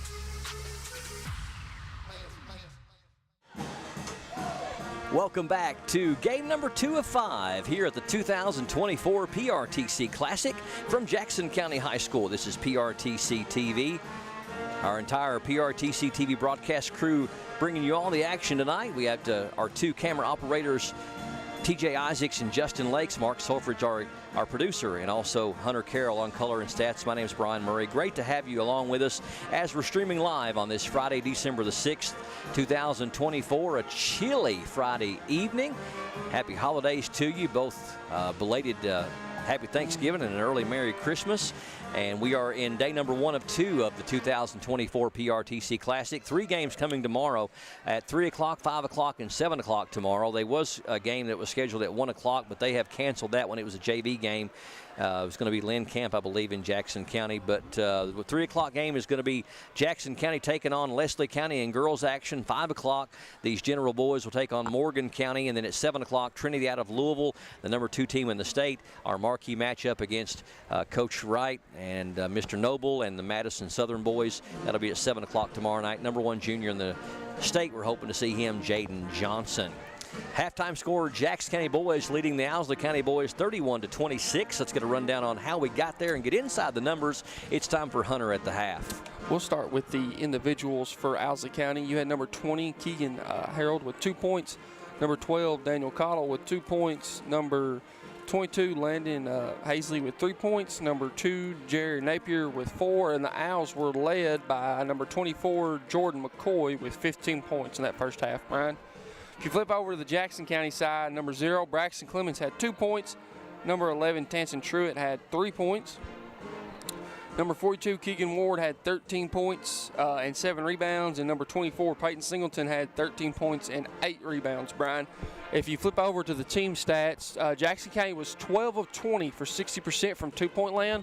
Welcome back to game number 2 of 5 here at the 2024 PRTC Classic from Jackson County High School. This is PRTC TV. Our entire PRTC TV broadcast crew bringing you all the action tonight. We have our 2 camera operators, TJ Isaacs and Justin Lakes. Mark Solfridge, our producer, and also Hunter Carroll on color and stats. My name is Brian Murray. Great to have you along with us as we're streaming live on this Friday, December the 6th, 2024, a chilly Friday evening. Happy holidays to you, both belated happy Thanksgiving and an early Merry Christmas. And we are in day number 1 of 2 of the 2024 PRTC Classic. 3 games coming tomorrow at 3 o'clock, 5 o'clock, and 7 o'clock tomorrow. There was a game that was scheduled at 1 o'clock, but they have canceled that one. It was a JV game. It was going to be Lynn Camp, I believe, in Jackson County. But the 3 o'clock game is going to be Jackson County taking on Leslie County in girls action. 5 o'clock, these General Boys will take on Morgan County. And then at 7 o'clock, Trinity out of Louisville, the number 2 team in the state. Our marquee matchup against Coach Wright and Mr. Noble and the Madison Southern Boys. That'll be at 7 o'clock tomorrow night. Number 1 junior in the state. We're hoping to see him, Jaden Johnson. Halftime score, Jackson County Boys leading the Owsley County Boys 31-26. Let's get a rundown on how we got there and get inside the numbers. It's time for Hunter at the half. We'll start with the individuals for Owsley County. You had number 20, Keegan Harold, with 2 points. Number 12, Daniel Cottle with 2 points. Number 22, Landon Hazley with 3 points. Number 2, Jerry Napier with 4. And the Owls were led by number 24, Jordan McCoy with 15 points in that first half, Brian. If you flip over to the Jackson County side, number 0, Braxton Clemens had 2 points. Number 11, Tanson Truitt had 3 points. Number 42, Keegan Ward had 13 points and 7 rebounds. And number 24, Peyton Singleton had 13 points and 8 rebounds, Brian. If you flip over to the team stats, Jackson County was 12 of 20 for 60% from two-point land,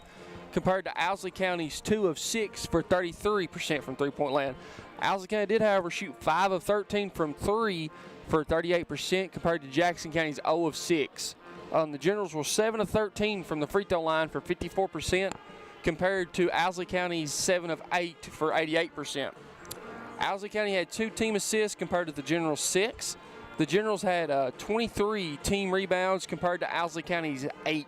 compared to Owsley County's 2 of 6 for 33% from three-point land. Owsley County did, however, shoot 5 of 13 from 3 for 38%, compared to Jackson County's 0 of 6. The Generals were 7 of 13 from the free throw line for 54%, compared to Owsley County's 7 of 8 for 88%. Owsley County had 2 team assists compared to the Generals' 6. The Generals had 23 team rebounds compared to Owsley County's 8.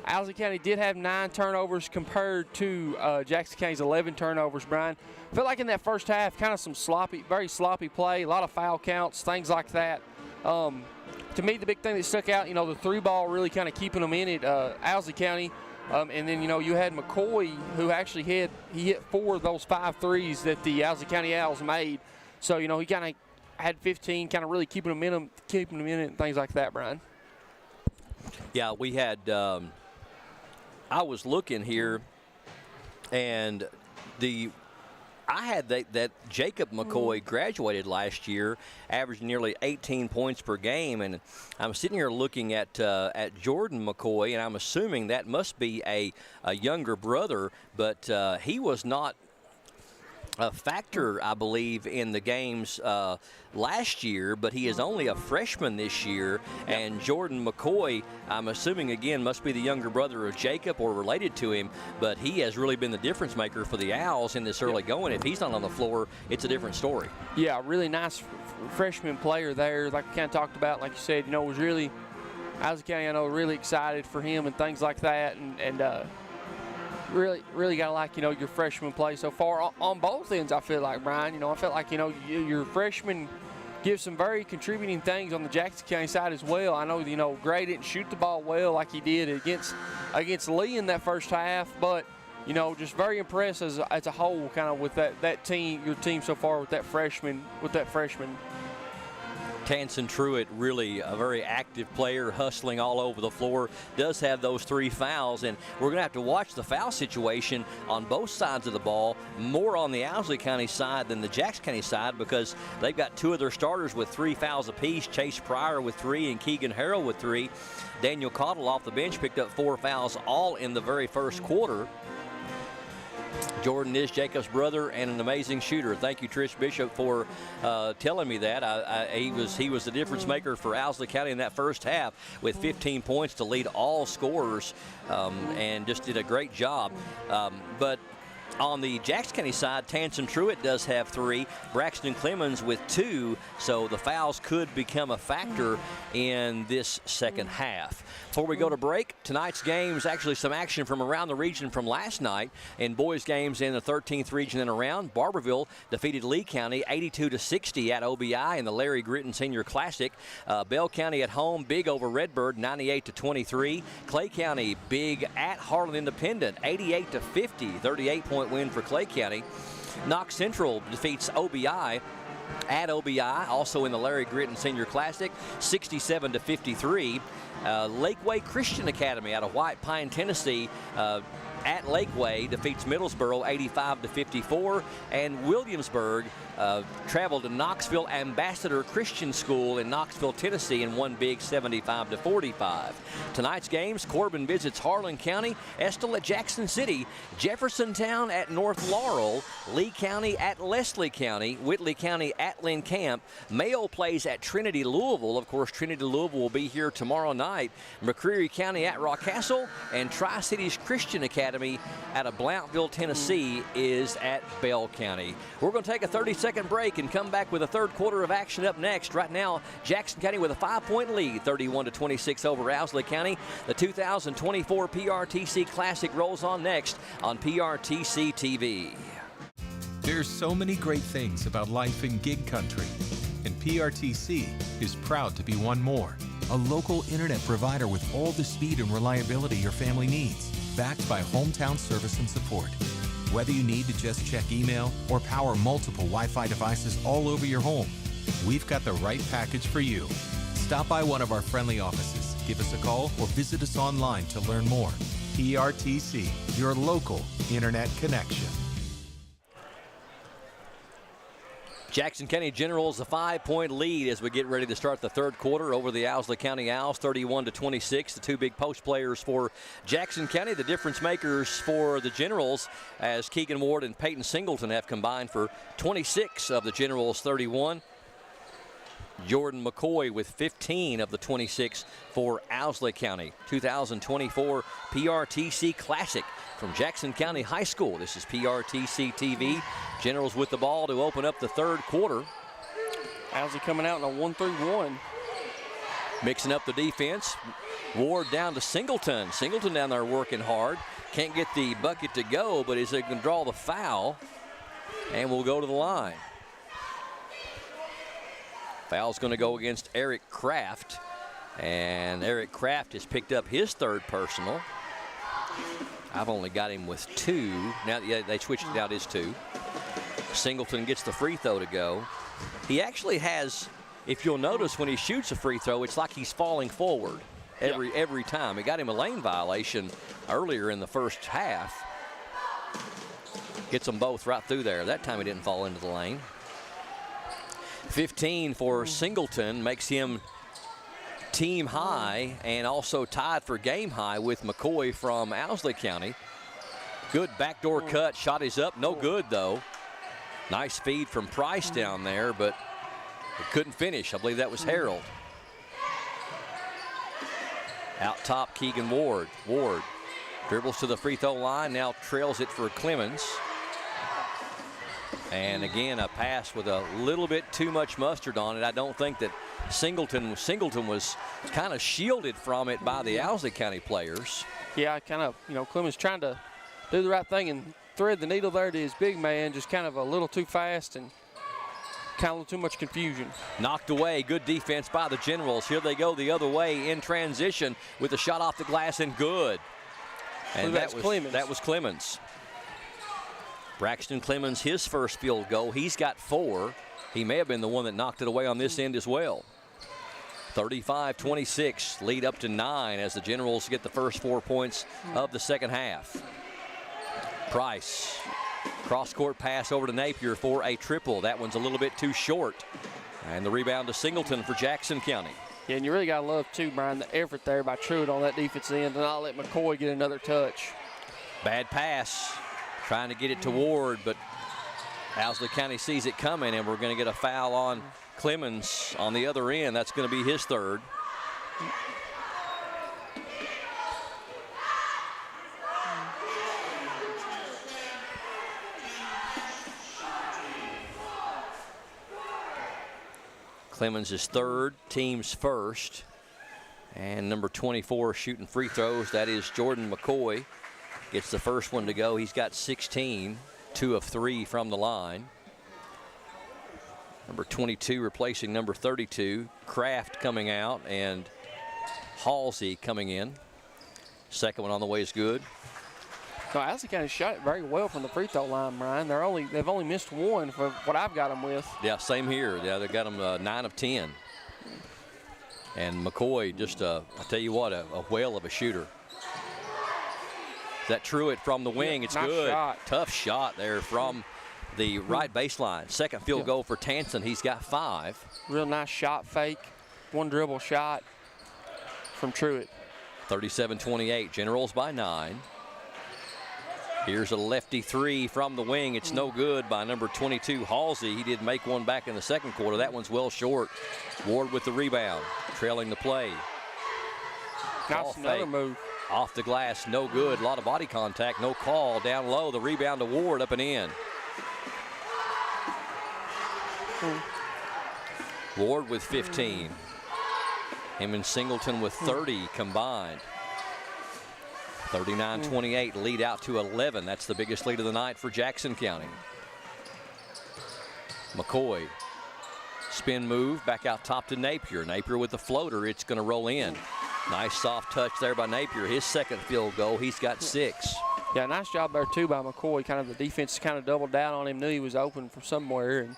Owsley County did have 9 turnovers compared to Jackson County's 11 turnovers, Brian. I felt like in that first half, kind of some very sloppy play, a lot of foul counts, things like that. To me, the big thing that stuck out, the 3-ball really kind of keeping them in it, Owsley County. And then, you had McCoy, who actually hit 4 of those 5 threes that the Owsley County Owls made. So, he kind of had 15, kind of really keeping them in it and things like that, Brian. Yeah, we had I was looking here, and I had that Jacob McCoy graduated last year, averaged nearly 18 points per game, and I'm sitting here looking at Jordan McCoy, and I'm assuming that must be a younger brother, but he was not a factor, I believe, in the games last year, but he is only a freshman this year. And Jordan McCoy, I'm assuming, again, must be the younger brother of Jacob or related to him, but he has really been the difference maker for the Owls in this early going. If he's not on the floor, it's a different story. Yeah, really nice freshman player there, like we kind of talked about, like you said, was really, Owsley County, really excited for him and things like that, and really got to like, your freshman play so far on both ends, I feel like, Brian. I felt like, your freshman gives some very contributing things on the Jackson County side as well. I know, Gray didn't shoot the ball well like he did against Lee in that first half, but, just very impressed as a whole kind of with that team, your team so far with that freshman. Tanson Truitt, really a very active player, hustling all over the floor, does have those 3 fouls, and we're going to have to watch the foul situation on both sides of the ball, more on the Owsley County side than the Jackson County side, because they've got 2 of their starters with 3 fouls apiece, Chase Pryor with 3 and Keegan Harrell with 3. Daniel Cottle off the bench picked up 4 fouls all in the very first quarter. Jordan is Jacob's brother and an amazing shooter. Thank you, Trish Bishop, for telling me that. He was the difference maker for Owsley County in that first half with 15 points to lead all scorers, and just did a great job. But on the Jackson County side, Tanson Truitt does have 3, Braxton Clemens with 2, so the fouls could become a factor in this second half. Before we go to break, tonight's games, actually some action from around the region from last night in boys games in the 13th region and around. Barberville defeated Lee County 82-60 at OBI in the Larry Gritton Senior Classic. Bell County at home, big over Redbird 98-23. Clay County big at Harlan Independent 88-50, 38-point win for Clay County. Knox Central defeats OBI at OBI, also in the Larry Gritton Senior Classic, 67-53. Lakeway Christian Academy out of White Pine, Tennessee, at Lakeway defeats Middlesboro 85-54, and Williamsburg traveled to Knoxville Ambassador Christian School in Knoxville, Tennessee, and won big 75-45. Tonight's games: Corbin visits Harlan County, Estill at Jackson City, Jeffersontown at North Laurel, Lee County at Leslie County, Whitley County at Lynn Camp. Mayo plays at Trinity Louisville. Of course, Trinity Louisville will be here tomorrow night. McCreary County at Rockcastle, and Tri-Cities Christian Academy out of Blounteville, Tennessee is at Bell County. We're going to take a 30-second break and come back with a third quarter of action up next. Right now, Jackson County with a 5-point lead, 31-26 over Owsley County. The 2024 PRTC Classic rolls on next on PRTC TV. There's so many great things about life in gig country, and PRTC is proud to be one more. A local internet provider with all the speed and reliability your family needs, backed by hometown service and support. Whether you need to just check email or power multiple Wi-Fi devices all over your home, we've got the right package for you. Stop by one of our friendly offices, give us a call, or visit us online to learn more. PRTC, your local internet connection. Jackson County Generals a 5-point lead as we get ready to start the third quarter over the Owsley County Owls, 31-26. The two big post players for Jackson County, the difference makers for the Generals, as Keegan Ward and Peyton Singleton have combined for 26 of the Generals' 31. Jordan McCoy with 15 of the 26 for Owsley County. 2024 PRTC Classic from Jackson County High School. This is PRTC TV. Generals with the ball to open up the third quarter. Owsley coming out in a 1-3-1. Mixing up the defense. Ward down to Singleton. Singleton down there working hard. Can't get the bucket to go, but is they going to draw the foul and will go to the line. Foul's going to go against Eric Kraft, and Eric Kraft has picked up his third personal. I've only got him with 2. Now they switched it out as 2. Singleton gets the free throw to go. He actually has, if you'll notice, when he shoots a free throw, it's like he's falling forward every time. He got him a lane violation earlier in the first half. Gets them both right through there. That time he didn't fall into the lane. 15 for Singleton makes him team high and also tied for game high with McCoy from Owsley County. Good backdoor cut, shot is up, no good though. Nice feed from Price down there, but it couldn't finish. I believe that was Harold. Out top, Keegan Ward. Ward dribbles to the free throw line, now trails it for Clemens. And again, a pass with a little bit too much mustard on it. I don't think that Singleton was kind of shielded from it by the Owsley County players. Yeah, kind of, Clemens trying to do the right thing and thread the needle there to his big man, just kind of a little too fast and kind of a little too much confusion. Knocked away. Good defense by the Generals. Here they go the other way in transition with a shot off the glass and good. And that was Clemens. Braxton Clemens, his first field goal. He's got 4. He may have been the one that knocked it away on this end as well. 35-26, lead up to 9 as the Generals get the first 4 points of the second half. Price, cross-court pass over to Napier for a triple. That one's a little bit too short. And the rebound to Singleton for Jackson County. Yeah, and you really got to love, too, Brian, the effort there by Truitt on that defensive end to not let McCoy get another touch. Bad pass. Trying to get it to Ward, but Owsley County sees it coming, and we're going to get a foul on Clemens on the other end. That's going to be his third. Clemens is third, team's first. And number 24 shooting free throws, that is Jordan McCoy. Gets the first one to go. He's got 16, 2 of 3 from the line. Number 22 replacing number 32. Kraft coming out and Halsey coming in. Second one on the way is good. So Owsley County shot it very well from the free throw line, Brian. They've only missed one for what I've got them with. Yeah, same here. Yeah, they got them 9 of 10. And McCoy just, I tell you what, a whale of a shooter. That Truitt from the wing, it's nice good. Shot. Tough shot there from the right baseline. Second field goal for Tanson. He's got 5. Real nice shot fake. One dribble shot from Truitt. 37-28, Generals by 9. Here's a lefty 3 from the wing. It's no good by number 22, Halsey. He did make one back in the second quarter. That one's well short. Ward with the rebound, trailing the play. That's another move. Off the glass, no good. A lot of body contact, no call. Down low, the rebound to Ward, up and in. Ward with 15. Him and Singleton with 30 combined. 39-28, lead out to 11. That's the biggest lead of the night for Jackson County. McCoy, spin move, back out top to Napier. Napier with the floater, it's going to roll in. Nice soft touch there by Napier. His second field goal, he's got 6. Yeah, nice job there too by McCoy. Kind of the defense kind of doubled down on him, knew he was open from somewhere, and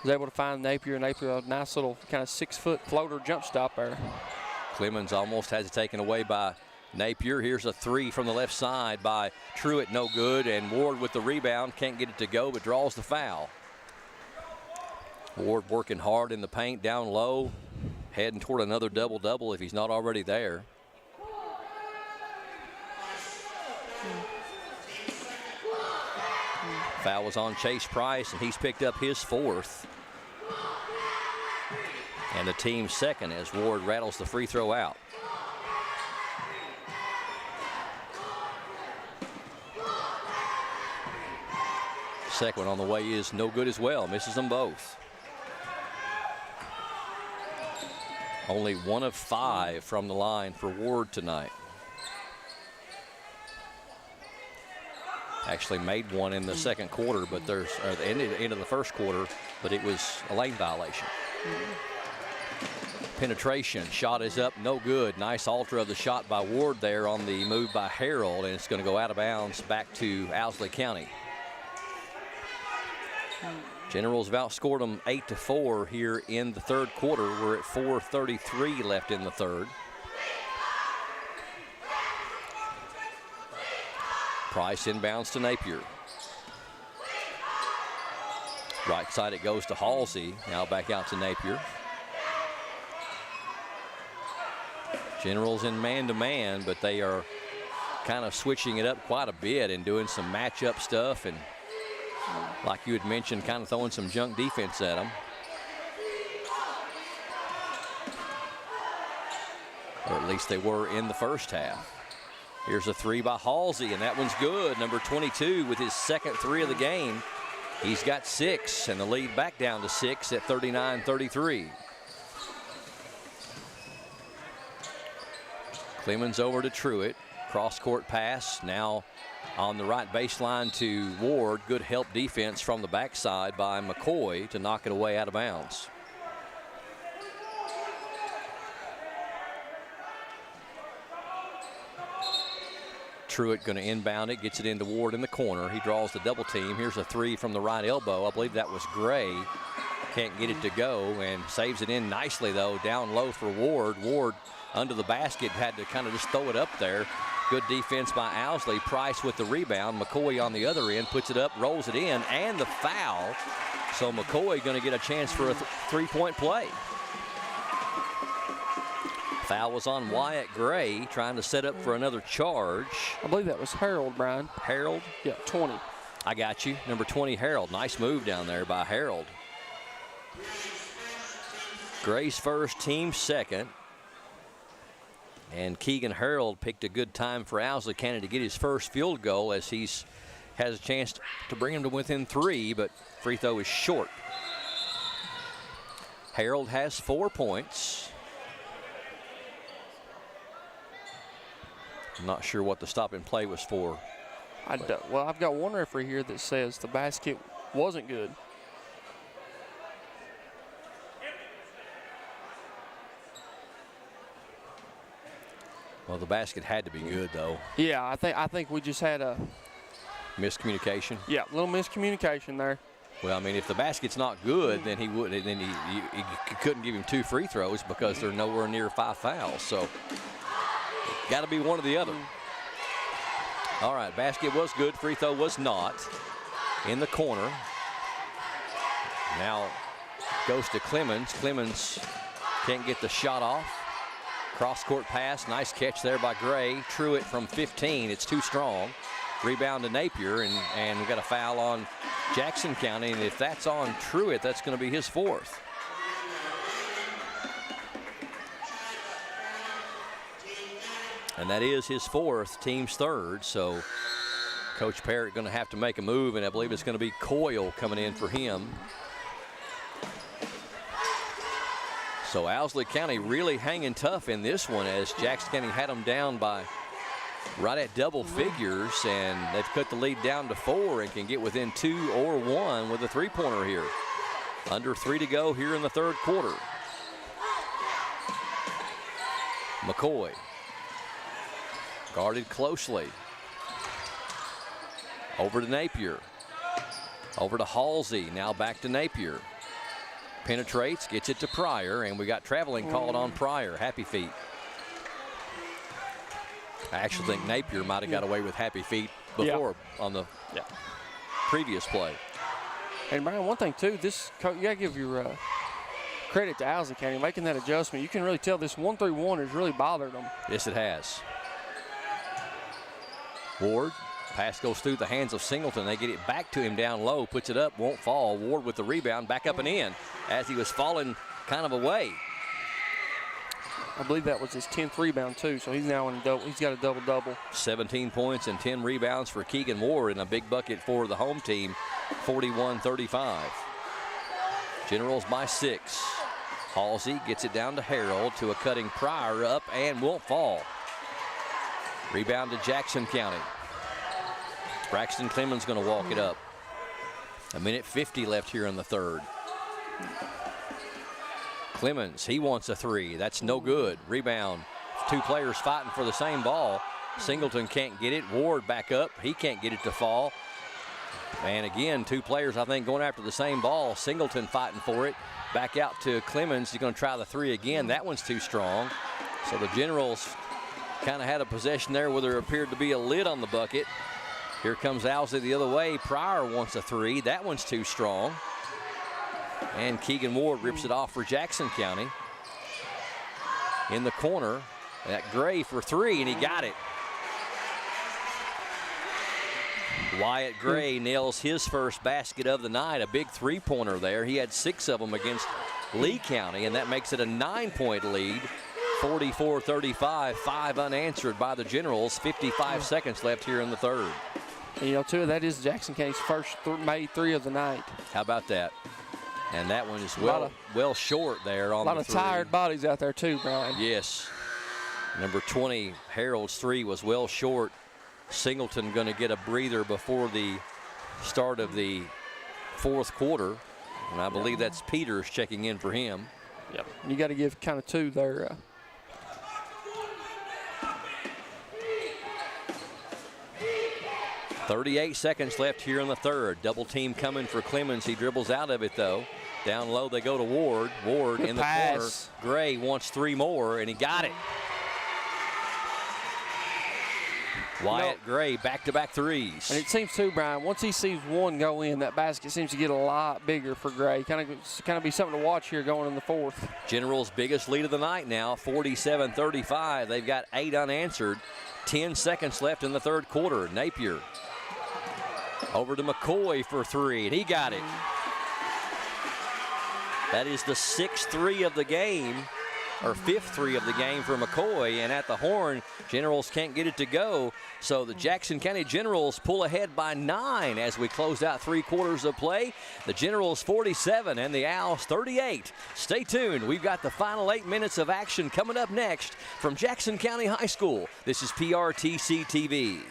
was able to find Napier. Napier, a nice little kind of 6-foot floater jump stop there. Clemens almost has it taken away by Napier. Here's a 3 from the left side by Truitt, no good, and Ward with the rebound, can't get it to go, but draws the foul. Ward working hard in the paint, down low, heading toward another double-double if he's not already there. Foul was on Chase Price, and he's picked up his 4th. And the team's second as Ward rattles the free throw out. Second one on the way is no good as well. Misses them both. Only 1 of 5 from the line for Ward tonight. Actually made one in the second quarter, but there's the end of the first quarter, but it was a lane violation. Penetration, shot is up, no good. Nice alter of the shot by Ward there on the move by Harold, and it's going to go out of bounds back to Owsley County. Generals have outscored them 8-4 here in the third quarter. We're at 4:33 left in the third. Price inbounds to Napier. Right side it goes to Halsey. Now back out to Napier. Generals in man-to-man, but they are kind of switching it up quite a bit and doing some matchup stuff, and like you had mentioned, kind of throwing some junk defense at them. Or at least they were in the first half. Here's a 3 by Halsey, and that one's good. Number 22 with his second 3 of the game. He's got 6, and the lead back down to 6 at 39-33. Clemens over to Truitt. Cross-court pass now on the right baseline to Ward. Good help defense from the backside by McCoy to knock it away out of bounds. Truitt going to inbound it, gets it into Ward in the corner. He draws the double team. Here's a 3 from the right elbow. I believe that was Gray. Can't get it to go, and saves it in nicely though, down low for Ward. Ward under the basket, had to kind of just throw it up there. Good defense by Owsley. Price with the rebound. McCoy on the other end puts it up, rolls it in, and the foul. So McCoy going to get a chance for a 3-point play. Foul was on Wyatt Gray, trying to set up for another charge. I believe that was Harold, Brian. Harold? Yeah, 20. I got you. Number 20, Harold. Nice move down there by Harold. Gray's first, team second. And Keegan Harold picked a good time for Owsley County to get his first field goal, as he's has a chance to bring him to within 3, but free throw is short. Harold has 4 points. I'm not sure what the stop and play was for. Well, I've got one referee here that says the basket wasn't good. Well, the basket had to be good, though. Yeah, I think we just had a miscommunication. Yeah, a little miscommunication there. Well, I mean, if the basket's not good, then he couldn't give him 2 free throws because they're nowhere near 5 fouls. So, got to be one or the other. All right, basket was good, free throw was not. In the corner. Now goes to Clemens. Clemens can't get the shot off. Cross-court pass, nice catch there by Gray. Truitt from 15, it's too strong. Rebound to Napier, and we got a foul on Jackson County, and if that's on Truitt, that's going to be his 4th. And that is his 4th, team's 3rd, so Coach Parrott going to have to make a move, and I believe it's going to be Coyle coming in for him. So Owsley County really hanging tough in this one, as Jackson County had them down by right at double figures, and they've cut the lead down to 4 and can get within 2 or 1 with a 3-pointer here. Under 3 to go here in the 3rd quarter. McCoy guarded closely. Over to Napier. Over to Halsey, now back to Napier. Penetrates, gets it to Pryor, and we got traveling called on Pryor. Happy feet. I actually think Napier might have got away with happy feet before on the previous play. And Brian, one thing too, you gotta give your credit to Owsley County making that adjustment. You can really tell this 1-3-1 has really bothered them. Yes, it has. Ward, pass goes through the hands of Singleton. They get it back to him down low, puts it up, won't fall. Ward with the rebound, back up and in as he was falling kind of away. I believe that was his 10th rebound too, so he's now in he's got a double-double. 17 points and 10 rebounds for Keegan Ward, and a big bucket for the home team, 41-35. Generals by 6. Halsey gets it down to Harold, to a cutting Pryor, up and won't fall. Rebound to Jackson County. Braxton Clemens going to walk it up. 1:50 left here in the 3rd. Clemens, he wants a 3. That's no good. Rebound. 2 players fighting for the same ball. Singleton can't get it. Ward back up. He can't get it to fall. And again, 2 players, I think, going after the same ball. Singleton fighting for it. Back out to Clemens. He's going to try the 3 again. That one's too strong. So the Generals kind of had a possession there where there appeared to be a lid on the bucket. Here comes Owsley the other way. Pryor wants a 3. That one's too strong. And Keegan Ward rips it off for Jackson County. In the corner, that Gray for 3, and he got it. Wyatt Gray nails his first basket of the night, a big 3-pointer there. He had 6 of them against Lee County, and that makes it a 9-point lead. 44-35, 5 unanswered by the Generals. 55 seconds left here in the 3rd. And, you know, too, that is Jackson County's first made 3 of the night. How about that? And that one is well short there on the 3. A lot of tired bodies out there too, Brian. Yes. Number 20, Harold's 3 was well short. Singleton going to get a breather before the start of the 4th quarter. And I believe that's Peters checking in for him. Yep. You got to give kind of 2 there. 38 seconds left here in the 3rd. Double team coming for Clemens. He dribbles out of it though. Down low they go to Ward. Ward in the corner. Gray wants 3 more, and he got it. Wyatt Gray back-to-back 3s. And it seems too, Brian, once he sees 1 go in, that basket seems to get a lot bigger for Gray. Kind of be something to watch here going in the 4th. General's biggest lead of the night now, 47-35. They've got 8 unanswered. 10 seconds left in the 3rd quarter. Napier Over to McCoy for three, and he got it. That is the 6th three of the game, or 5th three of the game for McCoy, and at the horn, Generals can't get it to go. So the Jackson County Generals pull ahead by 9 as we close out 3 quarters of play. The Generals 47 and the Owls 38. Stay tuned. We've got the final 8 minutes of action coming up next from Jackson County High School. This is PRTC TV.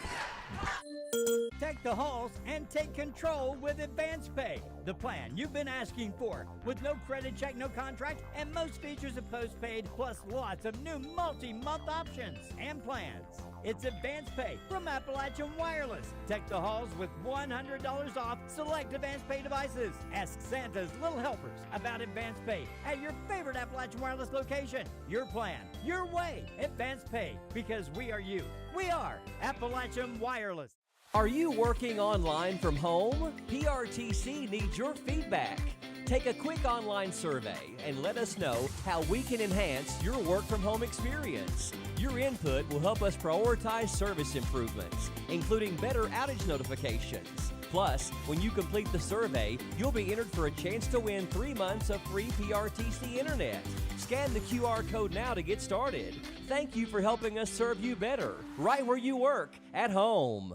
Take the halls and take control with Advance Pay, the plan you've been asking for, with no credit check, no contract, and most features of postpaid, plus lots of new multi-month options and plans. It's Advance Pay from Appalachian Wireless. Take the halls with $100 off select Advance Pay devices. Ask Santa's Little Helpers about Advance Pay at your favorite Appalachian Wireless location. Your plan, your way. Advance Pay, because we are you. We are Appalachian Wireless. Are you working online from home? PRTC needs your feedback. Take a quick online survey and let us know how we can enhance your work from home experience. Your input will help us prioritize service improvements, including better outage notifications. Plus, when you complete the survey, you'll be entered for a chance to win 3 months of free PRTC Internet. Scan the QR code now to get started. Thank you for helping us serve you better, right where you work, at home.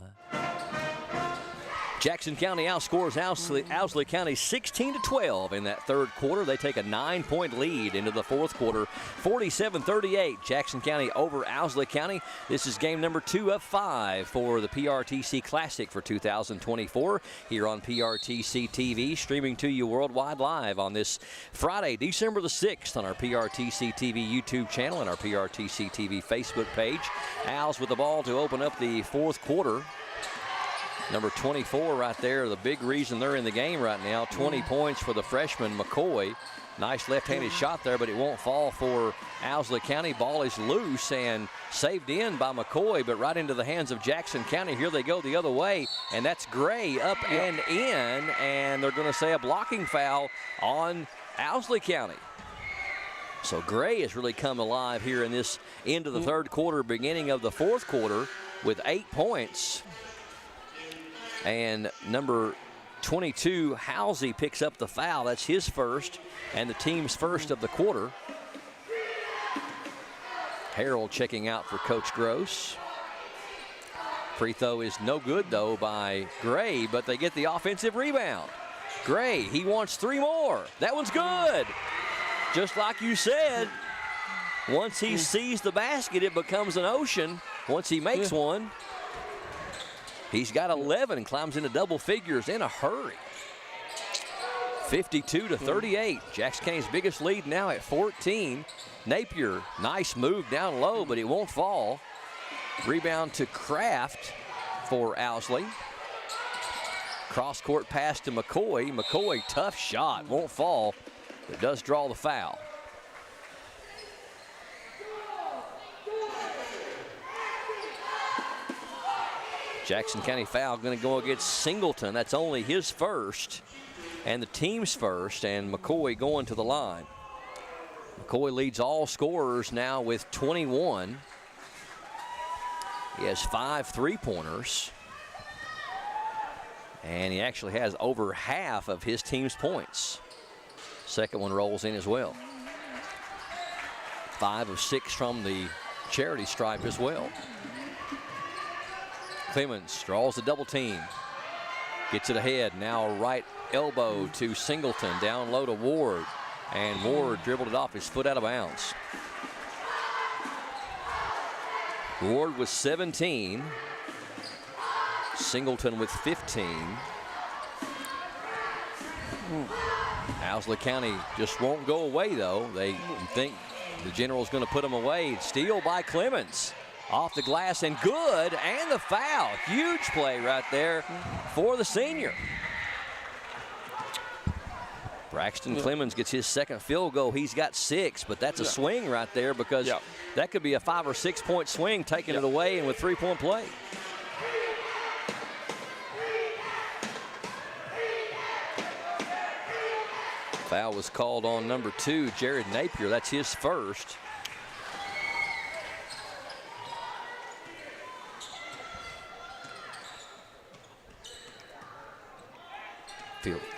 Jackson County outscores Owsley County 16-12 in that third quarter. They take a 9-point lead into the fourth quarter, 47-38. Jackson County over Owsley County. This is game number 2 of 5 for the PRTC Classic for 2024 here on PRTC TV, streaming to you worldwide live on this Friday, December the 6th on our PRTC TV YouTube channel and our PRTC TV Facebook page. Owls with the ball to open up the fourth quarter. Number 24 right there, the big reason they're in the game right now. 20 points for the freshman, McCoy. Nice left-handed shot there, but it won't fall for Owsley County. Ball is loose and saved in by McCoy, but right into the hands of Jackson County. Here they go the other way, and that's Gray up and in, and they're going to say a blocking foul on Owsley County. So Gray has really come alive here in this end of the third quarter, beginning of the fourth quarter with 8 points. And number 22, Halsey, picks up the foul. That's his first and the team's first of the quarter. Harold checking out for Coach Gross. Free throw is no good, though, by Gray, but they get the offensive rebound. Gray, he wants 3 more. That one's good. Just like you said, once he sees the basket, it becomes an ocean. Once he makes one, he's got 11, climbs into double figures in a hurry. 52-38. Jackson County's biggest lead now at 14. Napier, nice move down low, but it won't fall. Rebound to Kraft for Owsley. Cross-court pass to McCoy. McCoy, tough shot, won't fall, but does draw the foul. Jackson County foul going to go against Singleton. That's only his first and the team's first, and McCoy going to the line. McCoy leads all scorers now with 21. He has 5 3-pointers, and he actually has over half of his team's points. Second one rolls in as well. 5 of 6 from the charity stripe as well. Clemens draws the double team. Gets it ahead. Now a right elbow to Singleton. Down low to Ward. And Ward dribbled it off his foot out of bounds. Ward with 17. Singleton with 15. Owsley County just won't go away, though. They think the General's going to put them away. Steal by Clemens. Off the glass and good, and the foul. Huge play right there for the senior. Braxton Clemens gets his second field goal. He's got 6, but that's a swing right there, because that could be a 5 or 6 point swing, taking it away and with 3-point play. Foul was called on number 2, Jared Napier. That's his first.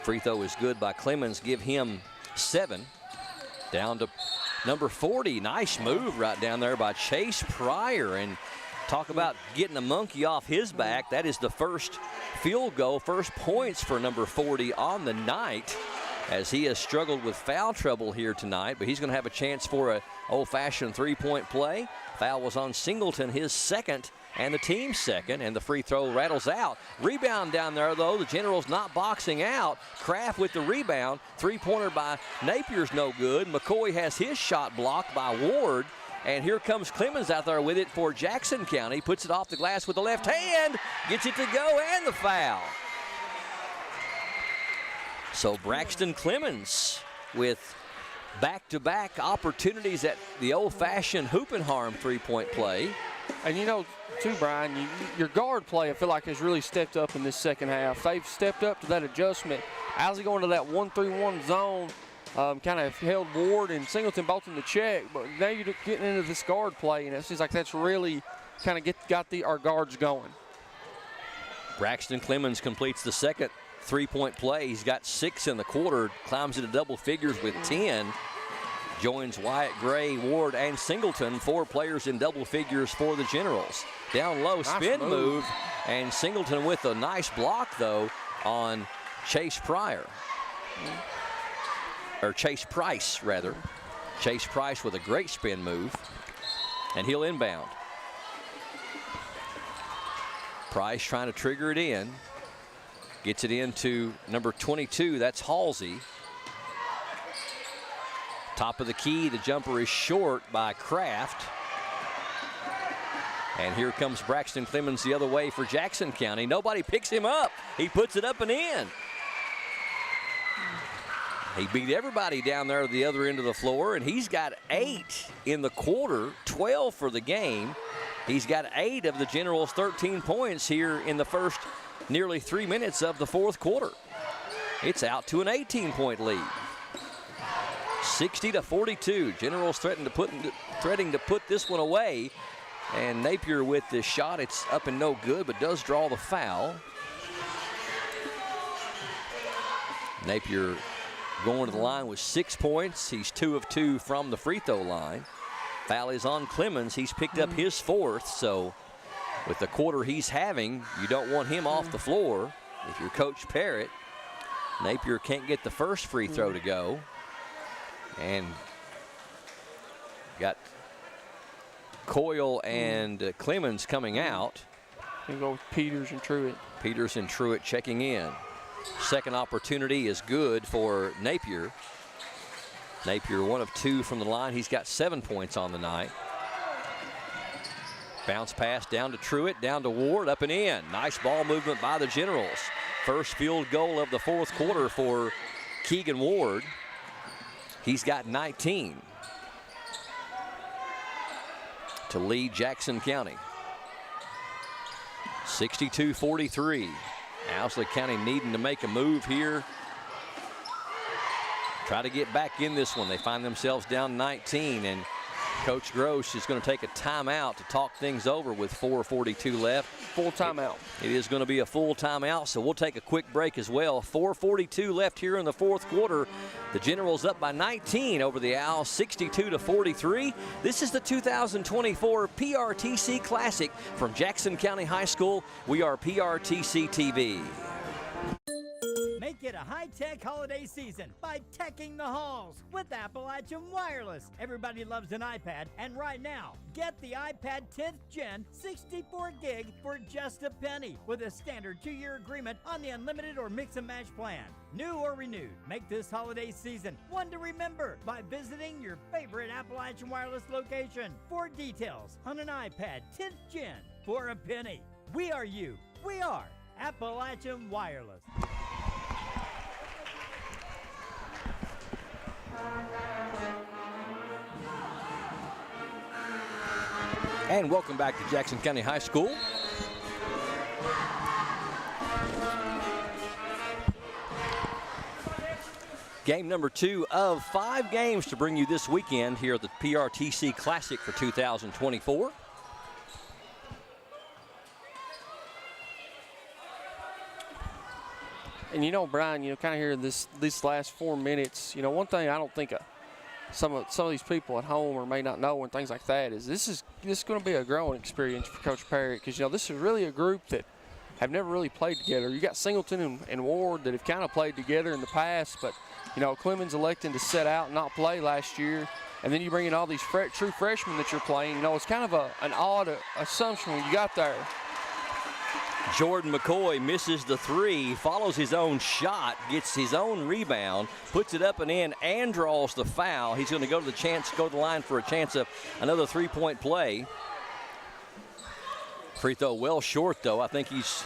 Free throw is good by Clemens. Give him 7. Down to number 40. Nice move right down there by Chase Pryor. And talk about getting a monkey off his back. That is the first field goal, first points for number 40 on the night, as he has struggled with foul trouble here tonight. But he's going to have a chance for an old-fashioned three-point play. Foul was on Singleton, his second, and the team's second, and the free throw rattles out. Rebound down there, though. The Generals not boxing out. Kraft with the rebound. Three-pointer by Napier's no good. McCoy has his shot blocked by Ward. And here comes Clemens out there with it for Jackson County. Puts it off the glass with the left hand. Gets it to go, and the foul. So Braxton Clemens with back-to-back opportunities at the old-fashioned hoop and harm three-point play. And you know, too, Brian, your guard play, I feel like, has really stepped up in this second half. They've stepped up to that adjustment. Owsley going to that 1-3-1 zone, kind of held Ward and Singleton both in the check. But now you're getting into this guard play, and it seems like that's really kind of got our guards going. Braxton Clemens completes the second three-point play. He's got 6 in the quarter, climbs into double figures with 10. Joins Wyatt Gray, Ward, and Singleton, 4 players in double figures for the Generals. Down low, nice spin move, and Singleton with a nice block, though, on Chase Pryor. Or Chase Price, rather. Chase Price with a great spin move, and he'll inbound. Price trying to trigger it in. Gets it into number 22, that's Halsey. Top of the key, the jumper is short by Kraft. And here comes Braxton Clemens the other way for Jackson County. Nobody picks him up. He puts it up and in. He beat everybody down there at the other end of the floor, and he's got 8 in the quarter, 12 for the game. He's got 8 of the Generals' 13 points here in the first nearly 3 minutes of the fourth quarter. It's out to an 18-point lead. 60-42. Generals threatening to put this one away. And Napier with this shot. It's up and no good, but does draw the foul. Napier going to the line with 6 points. He's 2 of 2 from the free throw line. Foul is on Clemens. He's picked up his 4th, so with the quarter he's having, you don't want him off the floor. If you're Coach Parrott, Napier can't get the first free throw to go. And got Coyle and Clemens coming out. You go with Peters and Truitt. Peters and Truitt checking in. Second opportunity is good for Napier. Napier 1 of 2 from the line. He's got 7 points on the night. Bounce pass down to Truitt, down to Ward, up and in. Nice ball movement by the Generals. First field goal of the fourth quarter for Keegan Ward. He's got 19 to lead Jackson County. 62-43. Owsley County needing to make a move here. Try to get back in this one. They find themselves down 19, and Coach Gross is going to take a timeout to talk things over with 4:42 left. Full timeout. It is going to be a full timeout, so we'll take a quick break as well. 4:42 left here in the fourth quarter. The Generals up by 19 over the Owls, 62-43. This is the 2024 PRTC Classic from Jackson County High School. We are PRTC TV. Make it a high-tech holiday season by teching the halls with Appalachian Wireless. Everybody loves an iPad, and right now, get the iPad 10th Gen 64 gig for just a penny with a standard 2-year agreement on the unlimited or mix and match plan. New or renewed, make this holiday season one to remember by visiting your favorite Appalachian Wireless location for details on an iPad 10th Gen for a penny. We are you. We are Appalachian Wireless. And welcome back to Jackson County High School. Game number 2 of 5 games to bring you this weekend here at the PRTC Classic for 2024. And you know, Brian, you know, kind of here these last 4 minutes, you know, one thing I don't think some of these people at home or may not know and things like that is this is going to be a growing experience for Coach Parrott, because, you know, this is really a group that have never really played together. You got Singleton and Ward that have kind of played together in the past, but, you know, Clemens electing to sit out and not play last year. And then you bring in all these true freshmen that you're playing. You know, it's kind of an odd assumption when you got there. Jordan McCoy misses the three, follows his own shot, gets his own rebound, puts it up and in, and draws the foul. He's going to go to the line for a chance of another three-point play. Free throw well short, though. I think he's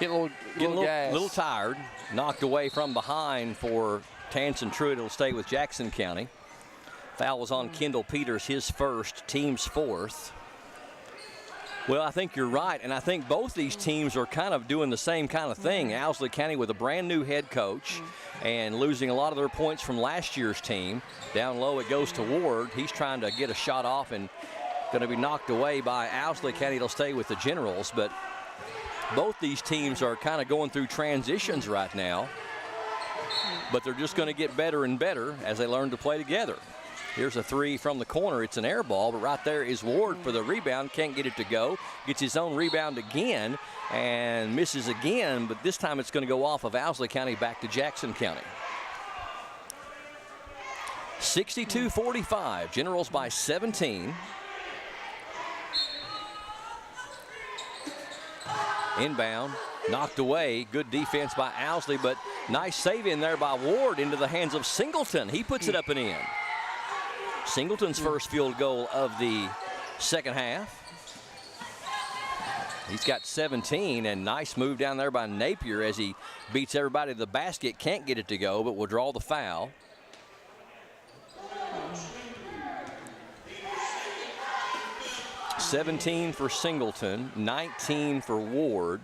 getting a little tired. Knocked away from behind for Tansen Truitt. It'll stay with Jackson County. Foul was on Kendall Peters, his first, team's fourth. Well, I think you're right, and I think both these teams are kind of doing the same kind of thing. Owsley County with a brand new head coach and losing a lot of their points from last year's team. Down low it goes to Ward. He's trying to get a shot off and going to be knocked away by Owsley County. It'll stay with the Generals, but both these teams are kind of going through transitions right now, but they're just going to get better and better as they learn to play together. Here's a three from the corner. It's an air ball, but right there is Ward for the rebound. Can't get it to go. Gets his own rebound again and misses again, but this time it's going to go off of Owsley County back to Jackson County. 62-45. Generals by 17. Inbound, knocked away. Good defense by Owsley, but nice save in there by Ward into the hands of Singleton. He puts it up and in. Singleton's first field goal of the second half. He's got 17, and nice move down there by Napier as he beats everybody to the basket. Can't get it to go, but will draw the foul. $17 for Singleton, 19 for Ward,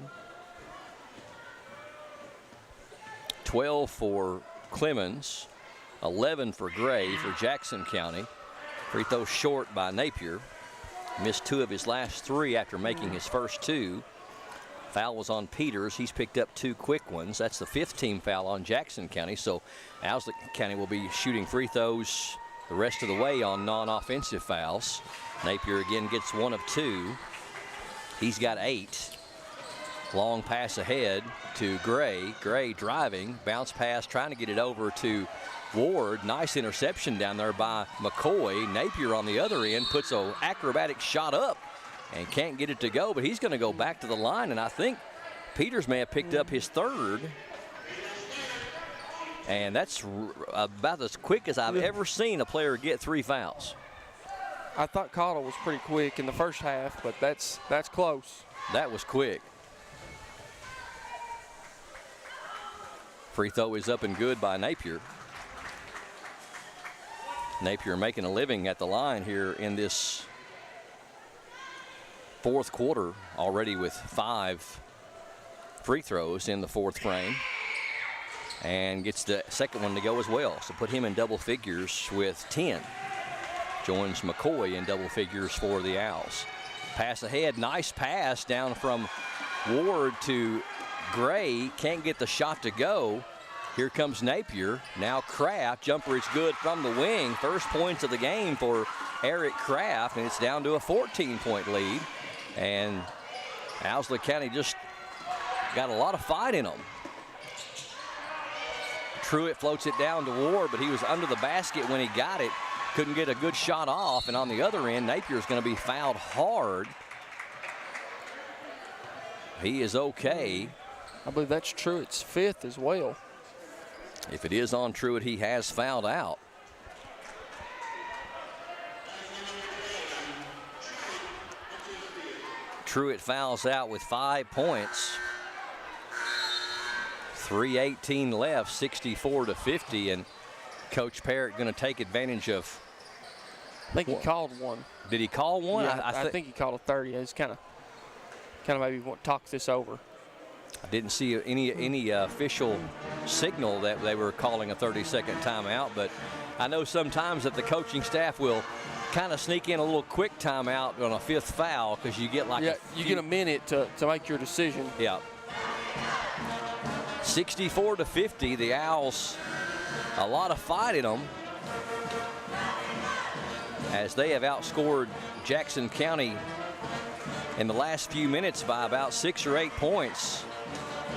12 for Clemens, 11 for Gray for Jackson County. Free throw short by Napier. Missed two of his last three after making his first two. Foul was on Peters. He's picked up two quick ones. That's the fifth team foul on Jackson County. So Owsley County will be shooting free throws the rest of the way on non-offensive fouls. Napier again gets one of two. He's got 8. Long pass ahead to Gray. Gray driving, bounce pass, trying to get it over to Ward. Nice interception down there by McCoy. Napier on the other end puts an acrobatic shot up and can't get it to go, but he's going to go back to the line, and I think Peters may have picked up his third. And that's about as quick as I've ever seen a player get 3 fouls. I thought Cottle was pretty quick in the first half, but that's close. That was quick. Free throw is up and good by Napier. Napier making a living at the line here in this fourth quarter, already with 5 free throws in the fourth frame, and gets the second one to go as well. So put him in double figures with 10. Joins McCoy in double figures for the Owls. Pass ahead, nice pass down from Ward to Gray. Can't get the shot to go. Here comes Napier. Now Kraft. Jumper is good from the wing. First points of the game for Eric Kraft, and it's down to a 14-point lead. And Owsley County just got a lot of fight in them. Truitt floats it down to Ward, but he was under the basket when he got it. Couldn't get a good shot off, and on the other end, Napier's going to be fouled hard. He is okay. I believe that's Truitt's 5th as well. If it is on Truitt, he has fouled out. Truitt fouls out with 5 points. 3:18 left, 64-50, and Coach Parrott going to take advantage of. I think he called one. Did he call one? Yeah, I think he called a 30. He's kind of maybe want to talk this over. I didn't see any official signal that they were calling a 30-second timeout, but I know sometimes that the coaching staff will kind of sneak in a little quick timeout on a 5th foul because you get like you get a minute to make your decision. Yeah. 64-50, the Owls, a lot of fight in them as they have outscored Jackson County in the last few minutes by about 6 or 8 points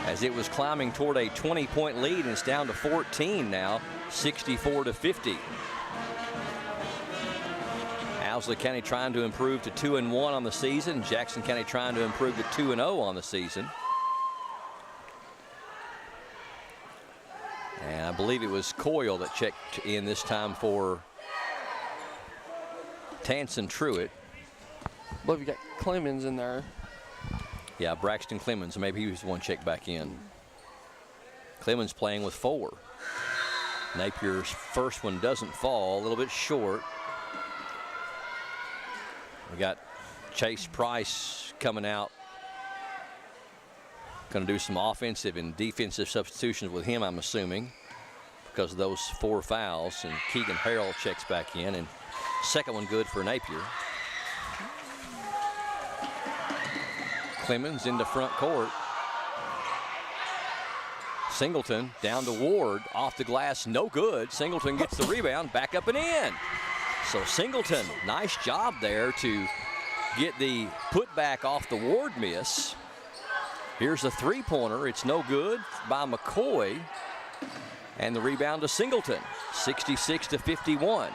as it was climbing toward a 20-point lead, and it's down to 14 now, 64-50. Owsley County trying to improve to 2-1 on the season. Jackson County trying to improve to 2-0 on the season. And I believe it was Coyle that checked in this time for Tanson Truitt. I believe you got Clemens in there. Yeah, Braxton Clemens. Maybe he was the one checked back in. Clemens playing with 4. Napier's first one doesn't fall, a little bit short. We got Chase Price coming out. Going to do some offensive and defensive substitutions with him, I'm assuming, because of those 4 fouls. And Keegan Harrell checks back in, and second one good for Napier. Clemens into front court. Singleton down to Ward, off the glass, no good. Singleton gets the rebound, back up and in. So Singleton, nice job there to get the putback off the Ward miss. Here's a 3-pointer, it's no good by McCoy. And the rebound to Singleton, 66-51.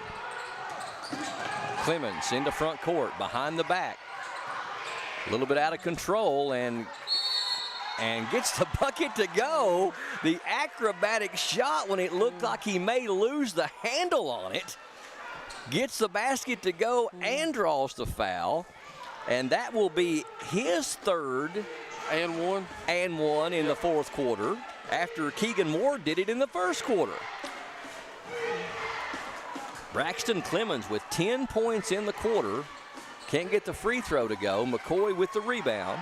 Clemens into front court, behind the back. A little bit out of control and gets the bucket to go. The acrobatic shot when it looked like he may lose the handle on it. Gets the basket to go and draws the foul. And that will be his third. And one in the fourth quarter after Keegan Ward did it in the first quarter. Braxton Clemens with 10 points in the quarter. Can't get the free throw to go. McCoy with the rebound.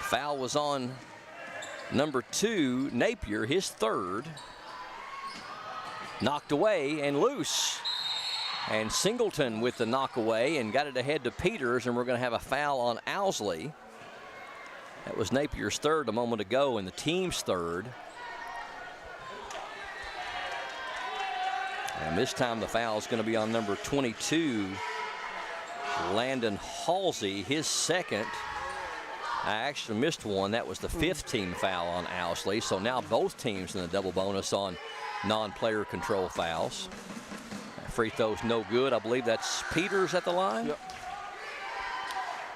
Foul was on number 2, Napier, his third. Knocked away and loose. And Singleton with the knock away and got it ahead to Peters, and we're going to have a foul on Owsley. That was Napier's third a moment ago and the team's third. And this time the foul is going to be on number 22, Landon Halsey, his second. I actually missed one. That was the 5th team foul on Owsley. So now both teams in the double bonus on non-player control fouls. Free throw's no good. I believe that's Peters at the line. Yep.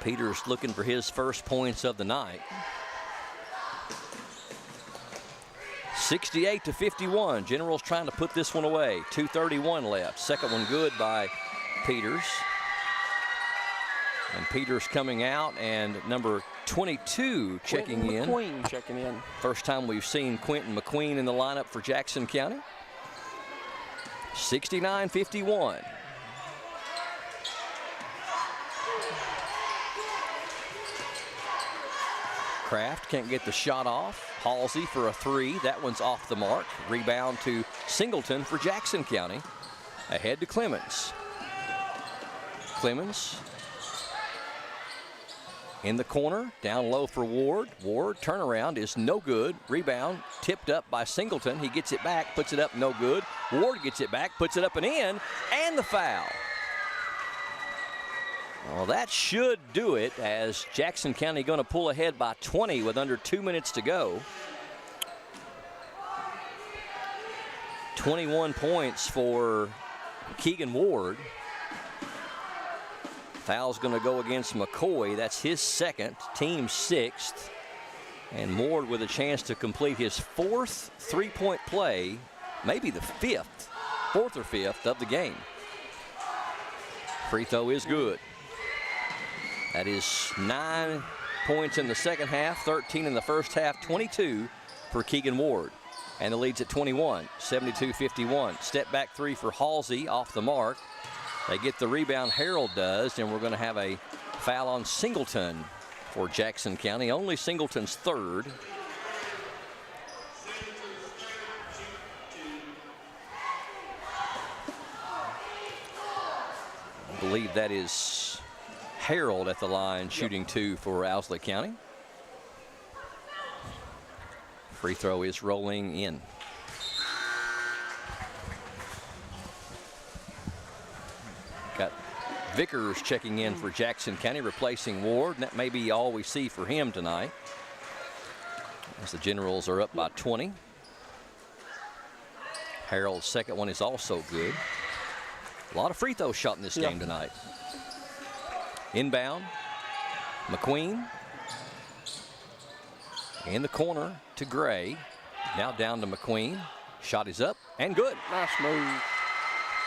Peters looking for his first points of the night. 68-51. Generals trying to put this one away. 2:31 left. Second one good by Peters. And Peters coming out, and number 22 checking in. McQueen checking in. First time we've seen Quentin McQueen in the lineup for Jackson County. 69-51. Kraft can't get the shot off. Halsey for a 3. That one's off the mark. Rebound to Singleton for Jackson County. Ahead to Clemens. Clemens in the corner, down low for Ward. Ward turnaround is no good. Rebound tipped up by Singleton. He gets it back, puts it up, no good. Ward gets it back, puts it up and in, and the foul. Well, that should do it, as Jackson County going to pull ahead by 20 with under 2 minutes to go. 21 points for Keegan Ward. Foul's going to go against McCoy. That's his second, team 6th. And Ward with a chance to complete his 4th three-point play, maybe the 4th or 5th of the game. Free throw is good. That is 9 points in the second half, 13 in the first half, 22 for Keegan Ward. And the lead's at 21, 72-51. Step back 3 for Halsey, off the mark. They get the rebound, Harold does, and we're going to have a foul on Singleton for Jackson County. Only Singleton's third. I believe that is Harold at the line, shooting 2 for Owsley County. Free throw is rolling in. Got Vickers checking in for Jackson County, replacing Ward, and that may be all we see for him tonight, as the Generals are up by 20. Harold's second one is also good. A lot of free throws shot in this game tonight. Inbound, McQueen. In the corner to Gray. Now down to McQueen. Shot is up and good. Nice move.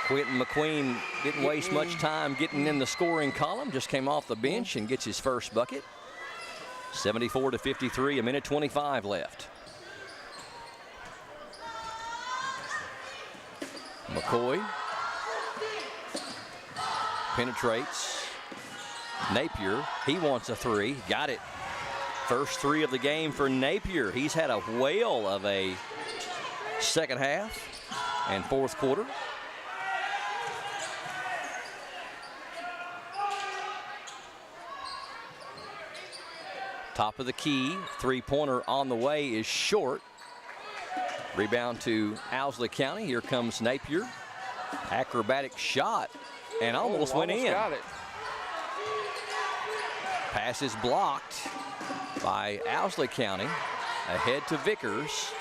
Quentin McQueen didn't waste much time getting in the scoring column. Just came off the bench and gets his first bucket. 74-53, a minute 25 left. McCoy penetrates. Napier, he wants a three. Got it. First three of the game for Napier. He's had a whale of a second half and fourth quarter. Top of the key, three-pointer on the way is short. Rebound to Owsley County. Here comes Napier. Acrobatic shot and almost went in. Got it. Pass is blocked by Owsley County. Ahead to Vickers.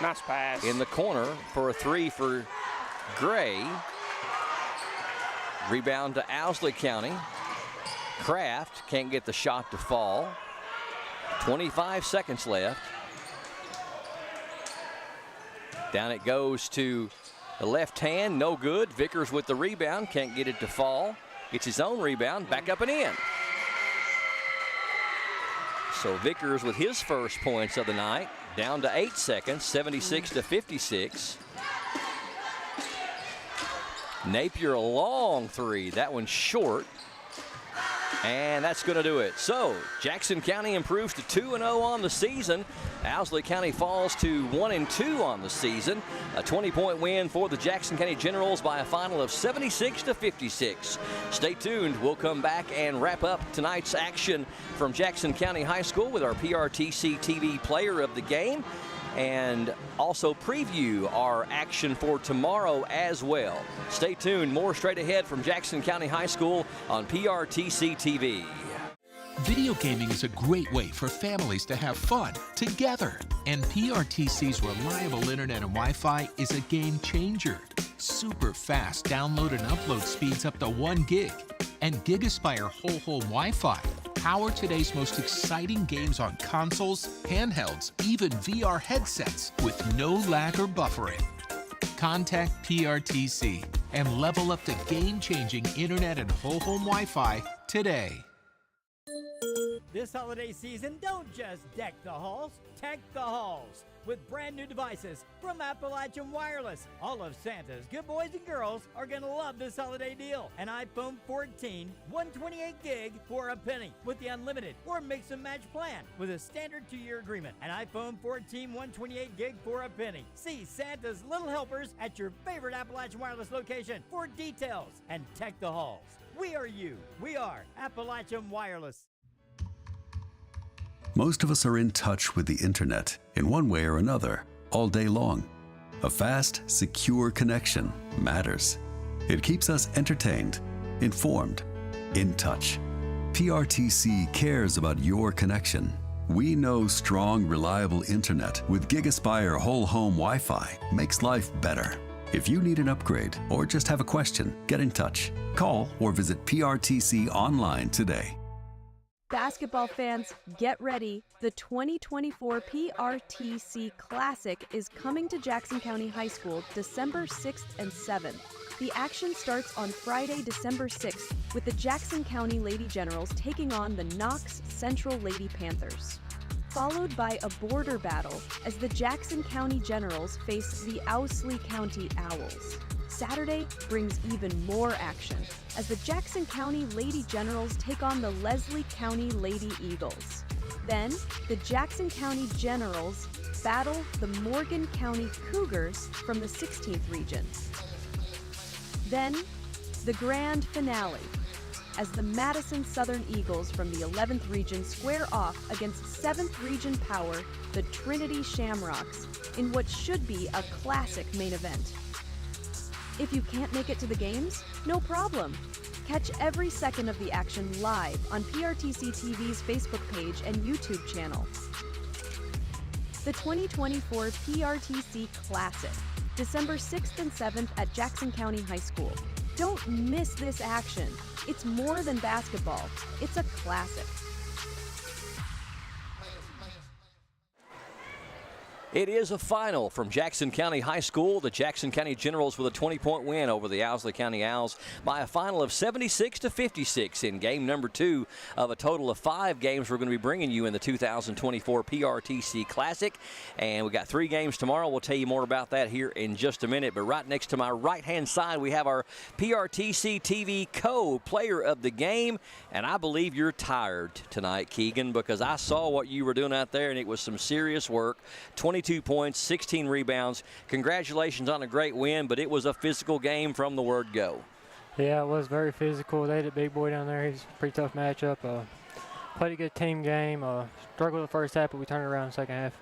Nice pass. In the corner for a three for Gray. Rebound to Owsley County. Kraft can't get the shot to fall. 25 seconds left. Down it goes to the left hand, no good. Vickers with the rebound, can't get it to fall. Gets his own rebound, back up and in. So Vickers with his first points of the night, down to 8 seconds, 76-56. Napier a long three, that one's short. And that's going to do it. So Jackson County improves to 2-0 on the season. Owsley County falls to 1-2 on the season. A 20-point win for the Jackson County Generals by a final of 76-56. Stay tuned. We'll come back and wrap up tonight's action from Jackson County High School with our PRTC TV player of the game, and also preview our action for tomorrow as well. Stay tuned. More straight ahead from Jackson County High School on PRTC TV. Video gaming is a great way for families to have fun together. And PRTC's reliable internet and Wi-Fi is a game changer. Super fast download and upload speeds up to 1 gig. And GigaSpire whole home Wi-Fi. Power today's most exciting games on consoles, handhelds, even VR headsets with no lag or buffering. Contact PRTC and level up to game-changing internet and whole home Wi-Fi today. This holiday season, don't just deck the halls, tech the halls with brand new devices from Appalachian Wireless. All of Santa's good boys and girls are going to love this holiday deal. An iPhone 14, 128 gig for a penny with the unlimited or mix and match plan with a standard 2-year agreement. An iPhone 14, 128 gig for a penny. See Santa's little helpers at your favorite Appalachian Wireless location for details, and tech the halls. We are you. We are Appalachian Wireless. Most of us are in touch with the internet in one way or another all day long. A fast, secure connection matters. It keeps us entertained, informed, in touch. PRTC cares about your connection. We know strong, reliable internet with GigaSpire whole home Wi-Fi makes life better. If you need an upgrade or just have a question, get in touch. Call or visit PRTC online today. Basketball fans, get ready. The 2024 PRTC Classic is coming to Jackson County High School December 6th and 7th. The action starts on Friday, December 6th, with the Jackson County Lady Generals taking on the Knox Central Lady Panthers, followed by a border battle as the Jackson County Generals face the Owsley County Owls. Saturday brings even more action as the Jackson County Lady Generals take on the Leslie County Lady Eagles. Then, the Jackson County Generals battle the Morgan County Cougars from the 16th region. Then, the grand finale. as the Madison Southern Eagles from the 11th Region square off against 7th Region power, the Trinity Shamrocks, in what should be a classic main event. If you can't make it to the games, no problem. Catch every second of the action live on PRTC TV's Facebook page and YouTube channel. The 2024 PRTC Classic, December 6th and 7th at Jackson County High School. Don't miss this action. It's more than basketball. It's a classic. It is a final from Jackson County High School. The Jackson County Generals with a 20-point win over the Owsley County Owls by a final of 76-56 in game number 2 of a total of 5 games we're going to be bringing you in the 2024 PRTC Classic. And we got 3 games tomorrow. We'll tell you more about that here in just a minute. But right next to my right-hand side, we have our PRTC TV co-player of the game. And I believe you're tired tonight, Keegan, because I saw what you were doing out there, and it was some serious work. 22 points, 16 rebounds. Congratulations on a great win, but it was a physical game from the word go. Yeah, it was very physical. They had a big boy down there. He's a pretty tough matchup. Played a good team game. Struggled the first half, but we turned it around in the second half.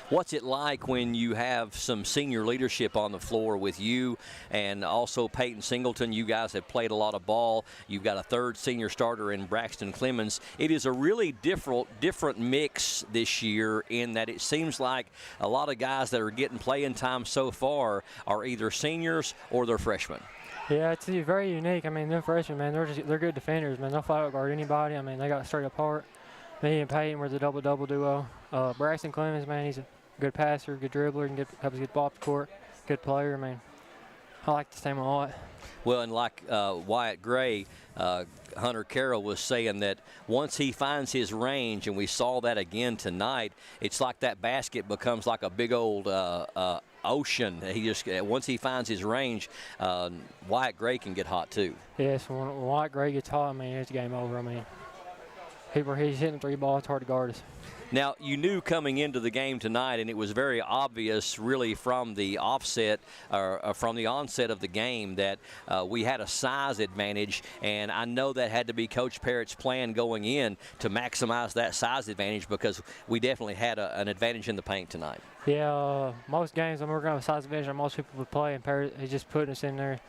What's it like when you have some senior leadership on the floor with you and also Peyton Singleton? You guys have played a lot of ball. You've got a third senior starter in Braxton Clemens. It is a really different mix this year in that it seems like a lot of guys that are getting playing time so far are either seniors or they're freshmen. Yeah, it's very unique. I mean, them freshmen, man, they're good defenders, man. They'll flat out guard anybody. I mean, they got straight apart. Me and Peyton were the double-double duo. Braxton Clemens, man, he's a good passer, good dribbler, and helps get the ball up the court. Good player. I mean, I like the same a lot. Well, and like Wyatt Gray, Hunter Carroll was saying that once he finds his range, and we saw that again tonight, it's like that basket becomes like a big old ocean. He just once he finds his range, Wyatt Gray can get hot too. Yes, when Wyatt Gray gets hot, I mean, it's game over. I mean, he's hitting 3 balls, it's hard to guard us. Now, you knew coming into the game tonight, and it was very obvious really from the offset or from the onset of the game that we had a size advantage, and I know that had to be Coach Parrott's plan going in to maximize that size advantage because we definitely had an advantage in the paint tonight. Yeah, most games when we're going to have a size advantage, most people would play, and Parrott is just putting us in there,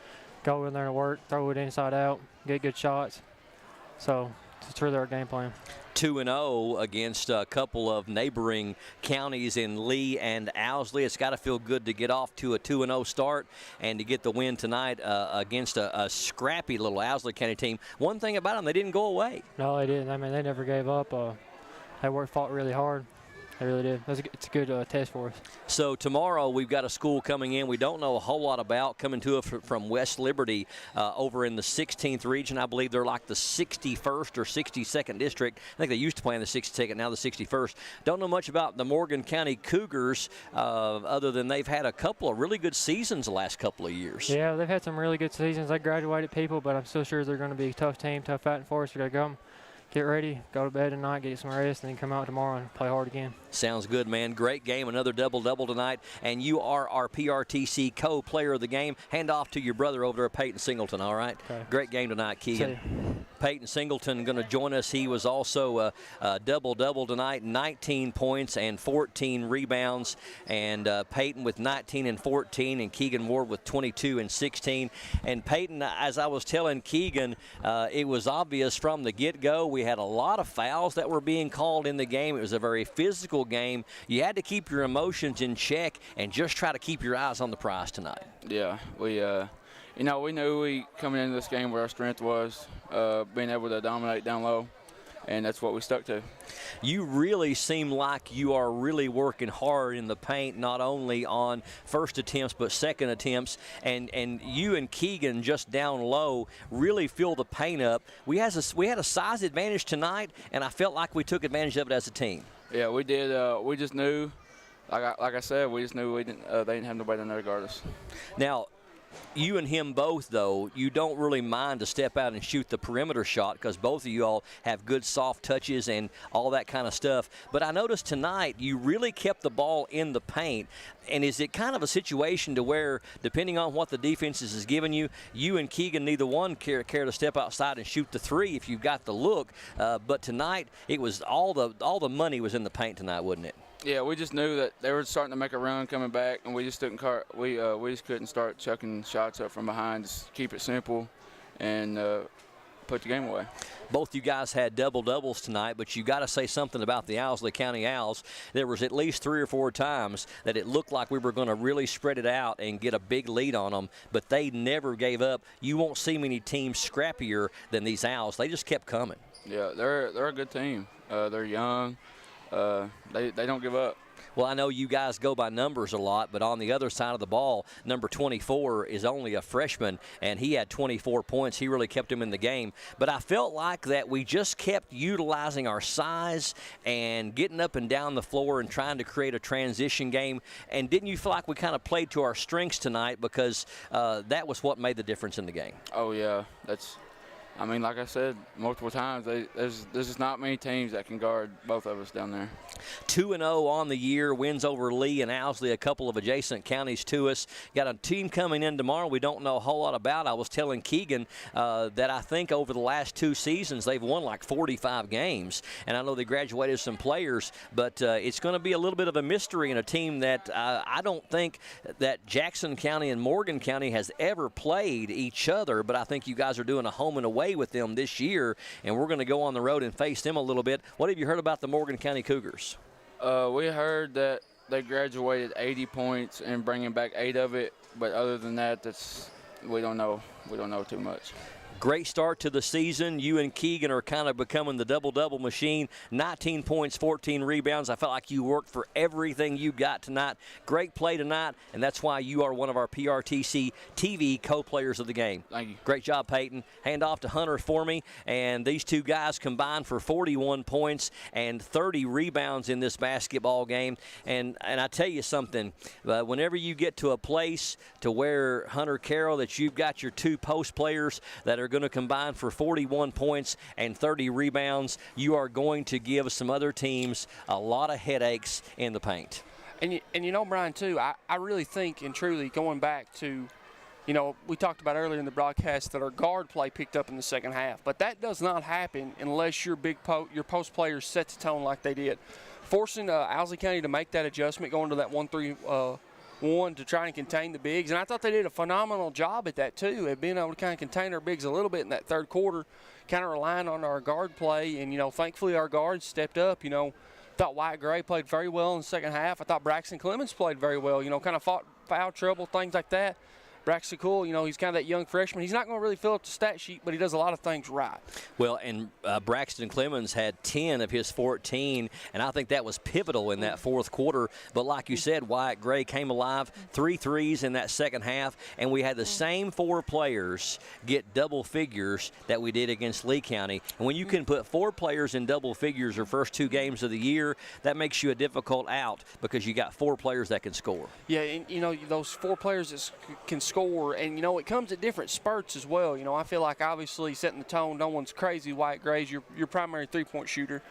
go in there and work, throw it inside out, get good shots. So it's really our game plan. 2-0 against a couple of neighboring counties in Lee and Owsley. It's got to feel good to get off to a 2-0 start and to get the win tonight against a scrappy little Owsley County team. One thing about them, they didn't go away. No, they didn't. I mean, they never gave up. They fought really hard. They really did. It's a good test for us. So tomorrow we've got a school coming in we don't know a whole lot about, coming to us from West Liberty over in the 16th region. I believe they're like the 61st or 62nd district. I think they used to play in the 62nd, now the 61st. Don't know much about the Morgan County Cougars other than they've had a couple of really good seasons the last couple of years. Yeah, they've had some really good seasons. They graduated people, but I'm still sure they're going to be a tough team, tough fighting for us. We're going to go get ready, go to bed tonight, get some rest, and then come out tomorrow and play hard again. Sounds good, man. Great game. Another double-double tonight. And you are our PRTC co-player of the game. Hand off to your brother over there, Peyton Singleton, all right? Okay. Great game tonight, Keegan. Peyton Singleton going to join us. He was also a double-double tonight, 19 points and 14 rebounds. And Peyton with 19 and 14, and Keegan Ward with 22 and 16. And Peyton, as I was telling Keegan, it was obvious from the get-go. We had a lot of fouls that were being called in the game. It was a very physical game. You had to keep your emotions in check and just try to keep your eyes on the prize tonight. Yeah, we knew coming into this game where our strength was, being able to dominate down low, and that's what we stuck to. You really seem like you are really working hard in the paint, not only on first attempts but second attempts, and you and Keegan just down low really fill the paint up. We had a size advantage tonight, and I felt like we took advantage of it as a team. Yeah, we did. We just knew, like I said, we just knew they didn't have nobody in there to guard us. Now, You and him both, though, you don't really mind to step out and shoot the perimeter shot because both of you all have good soft touches and all that kind of stuff. But I noticed tonight you really kept the ball in the paint. And is it kind of a situation to where, depending on what the defense is giving you, you and Keegan, neither one care to step outside and shoot the three if you've got the look? But tonight, it was all the money was in the paint tonight, wasn't it? Yeah, we just knew that they were starting to make a run coming back, and we just just couldn't start chucking shots up from behind. Just keep it simple, and put the game away. Both you guys had double-doubles tonight, but you got to say something about the Owsley County Owls. There was at least 3 or 4 times that it looked like we were going to really spread it out and get a big lead on them, but they never gave up. You won't see many teams scrappier than these Owls. They just kept coming. Yeah, they're a good team. They're young. They don't give up. Well, I know you guys go by numbers a lot, but on the other side of the ball, number 24 is only a freshman, and he had 24 points. He really kept him in the game. But I felt like that we just kept utilizing our size and getting up and down the floor and trying to create a transition game. And didn't you feel like we kind of played to our strengths tonight because that was what made the difference in the game? Oh, yeah. I mean, like I said multiple times, there's just not many teams that can guard both of us down there. 2-0 on the year, wins over Lee and Owsley, a couple of adjacent counties to us. Got a team coming in tomorrow we don't know a whole lot about. I was telling Keegan that I think over the last 2 seasons they've won like 45 games, and I know they graduated some players, but it's going to be a little bit of a mystery in a team that I don't think that Jackson County and Morgan County has ever played each other, but I think you guys are doing a home and away with them this year, and we're going to go on the road and face them a little bit. What have you heard about the Morgan County Cougars? We heard that they graduated 80 points and bringing back 8 of it, but other than that, we don't know. We don't know too much. Great start to the season. You and Keegan are kind of becoming the double-double machine. 19 points, 14 rebounds. I felt like you worked for everything you got tonight. Great play tonight, and that's why you are one of our PRTC TV co-players of the game. Thank you. Great job, Peyton. Hand off to Hunter for me. And these two guys combined for 41 points and 30 rebounds in this basketball game. And I tell you something, whenever you get to a place to where, Hunter Carroll, that you've got your 2 post players that are going to combine for 41 points and 30 rebounds, you are going to give some other teams a lot of headaches in the paint. And you know, Brian, too, I really think, and truly going back to, you know, we talked about earlier in the broadcast that our guard play picked up in the second half, but that does not happen unless your post players set the tone like they did. Forcing Owsley County to make that adjustment, going to that 1-3-1 to try and contain the bigs, and I thought they did a phenomenal job at that too, at being able to kind of contain our bigs a little bit in that third quarter, kind of relying on our guard play, and, you know, thankfully our guards stepped up. You know, I thought Wyatt Gray played very well in the second half. I thought Braxton Clemens played very well, you know, kind of fought foul trouble, things like that. Braxton Cool, you know, he's kind of that young freshman. He's not going to really fill up the stat sheet, but he does a lot of things right. Well, and Braxton Clemens had 10 of his 14, and I think that was pivotal in that fourth quarter. But like you said, Wyatt Gray came alive, 3 threes in that second half, and we had the same 4 players get double figures that we did against Lee County. And when you can put 4 players in double figures your first 2 games of the year, that makes you a difficult out because you got 4 players that can score. Yeah, and, you know, those 4 players that can score, and, you know, it comes at different spurts as well. You know, I feel like obviously setting the tone, no one's crazy. Wyatt Gray's your primary 3-point shooter.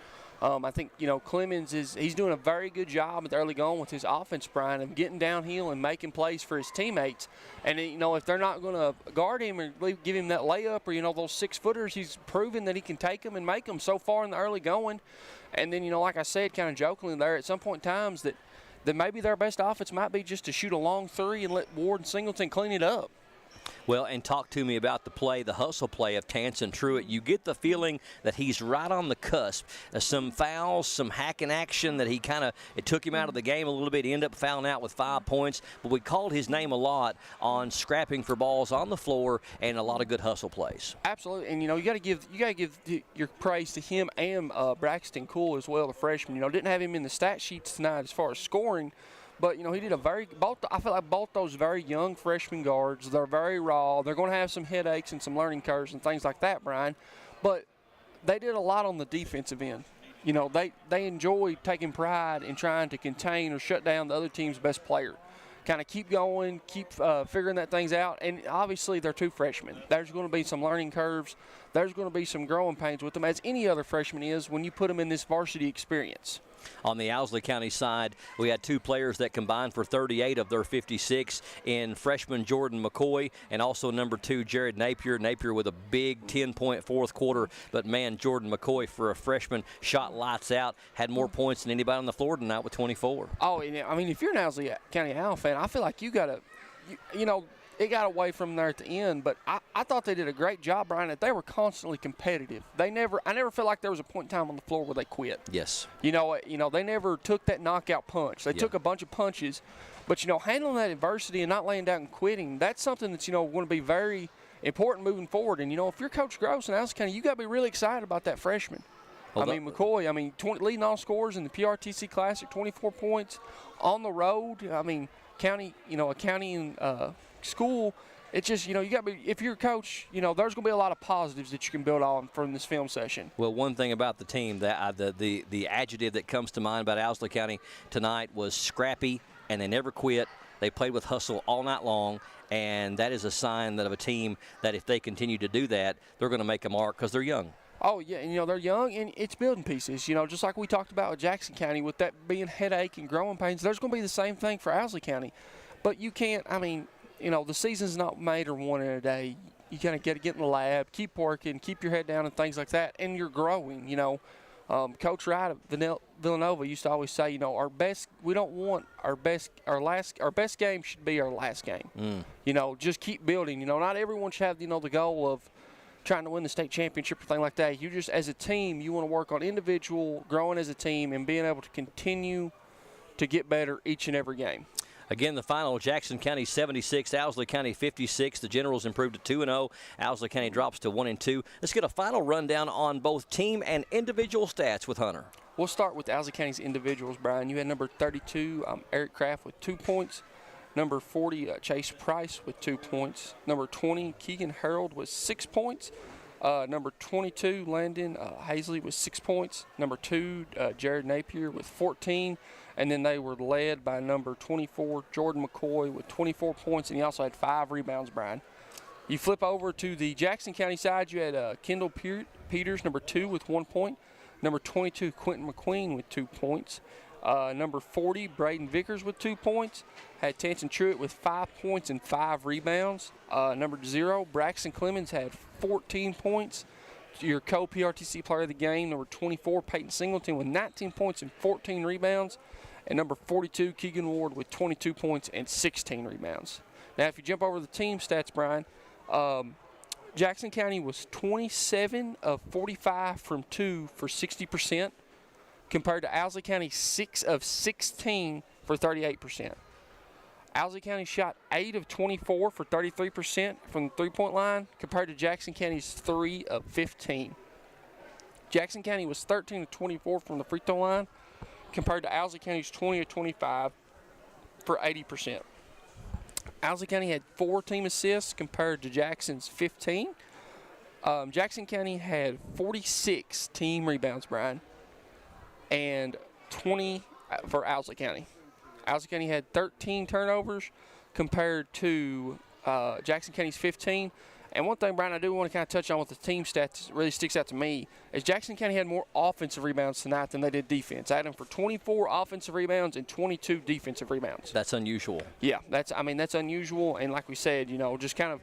I think, you know, Clemens he's doing a very good job at the early going with his offense, Brian, of getting downhill and making plays for his teammates. And, you know, if they're not going to guard him or give him that layup or, you know, those 6-footers, he's proven that he can take them and make them so far in the early going. And then, you know, like I said, kind of jokingly there, at some point in times that maybe their best offense might be just to shoot a long 3 and let Ward and Singleton clean it up. Well, and talk to me about the hustle play of Tanson Truitt. You get the feeling that he's right on the cusp. Some fouls, some hacking action that it took him out of the game a little bit. He ended up fouling out with 5 points, but we called his name a lot on scrapping for balls on the floor and a lot of good hustle plays. Absolutely, and, you know, you got to give your praise to him and Braxton Cool as well, the freshman. You know, didn't have him in the stat sheets tonight as far as scoring. But, you know, he did I feel like both those very young freshman guards, they're very raw. They're going to have some headaches and some learning curves and things like that, Brian. But they did a lot on the defensive end. You know, they enjoy taking pride in trying to contain or shut down the other team's best player. kind of keep going, keep figuring that things out. And obviously, they're 2 freshmen. There's going to be some learning curves. There's going to be some growing pains with them, as any other freshman is when you put them in this varsity experience. On the Owsley County side, we had 2 players that combined for 38 of their 56 in freshman Jordan McCoy and also number 2, Jared Napier. Napier with a big 10-point fourth quarter, but man, Jordan McCoy for a freshman shot lights out, had more points than anybody on the floor tonight with 24. Oh, I mean, if you're an Owsley County Owl fan, I feel like you got to, you know, it got away from there at the end, but I thought they did a great job, Brian, that they were constantly competitive. I never felt like there was a point in time on the floor where they quit. Yes. You know, they never took that knockout punch. They took a bunch of punches, but, you know, handling that adversity and not laying down and quitting, that's something that's, you know, going to be very important moving forward. And, you know, if you're Coach Gross and Owsley County, you got to be really excited about that freshman. McCoy, leading all scorers in the PRTC Classic, 24 points on the road. I mean, county, you know, a county and school, it's just, you know, you got to be, if you're a coach, you know, there's going to be a lot of positives that you can build on from this film session. Well, one thing about the team, that the adjective that comes to mind about Owsley County tonight was scrappy, and they never quit. They played with hustle all night long, and that is a sign of a team that if they continue to do that, they're going to make a mark because they're young. Oh, yeah, and, you know, they're young, and it's building pieces. You know, just like we talked about with Jackson County, with that being headache and growing pains, there's going to be the same thing for Owsley County. But you can't, you know, the season's not made or won in a day. You kind of got to get in the lab, keep working, keep your head down and things like that, and you're growing, you know. Coach Wright of Villanova used to always say, you know, our best game should be our last game. You know, just keep building. You know, not everyone should have, you know, the goal of trying to win the state championship or thing like that. You just, as a team, you want to work on individual, growing as a team, and being able to continue to get better each and every game. Again, the final, Jackson County 76, Owsley County 56. The Generals improved to 2-0. Owsley County drops to 1-2. Let's get a final rundown on both team and individual stats with Hunter. We'll start with Owsley County's individuals, Brian. You had number 32, Eric Kraft with 2 points. Number 40, Chase Price with 2 points. Number 20, Keegan Harold with 6 points. Number 22, Landon Hazley with 6 points. Number 2, Jared Napier with 14. And then they were led by number 24, Jordan McCoy with 24 points, and he also had 5 rebounds, Brian. You flip over to the Jackson County side, you had Kendall Peters, number 2, with 1 point. Number 22, Quentin McQueen with 2 points. Number 40, Braden Vickers with 2 points. Had Tanson Truitt with 5 points and 5 rebounds. Number 0, Braxton Clemens had 14 points. Your co-PRTC player of the game, number 24, Peyton Singleton with 19 points and 14 rebounds. And number 42, Keegan Ward with 22 points and 16 rebounds. Now, if you jump over the team stats, Brian, Jackson County was 27 of 45 from 2 for 60%, compared to Owsley County 6 of 16 for 38%. Owsley County shot 8 of 24 for 33% from the three-point line, compared to Jackson County's 3 of 15. Jackson County was 13 of 24 from the free throw line, compared to Owsley County's 20 of 25 for 80%. Owsley County had 4 team assists compared to Jackson's 15. Jackson County had 46 team rebounds, Brian, and 20 for Owsley County. Owsley County had 13 turnovers compared to Jackson County's 15. And one thing, Brian, I do want to kind of touch on with the team stats that really sticks out to me is Jackson County had more offensive rebounds tonight than they did defense. I had them for 24 offensive rebounds and 22 defensive rebounds. That's unusual. Yeah, that's unusual. And like we said, you know, just kind of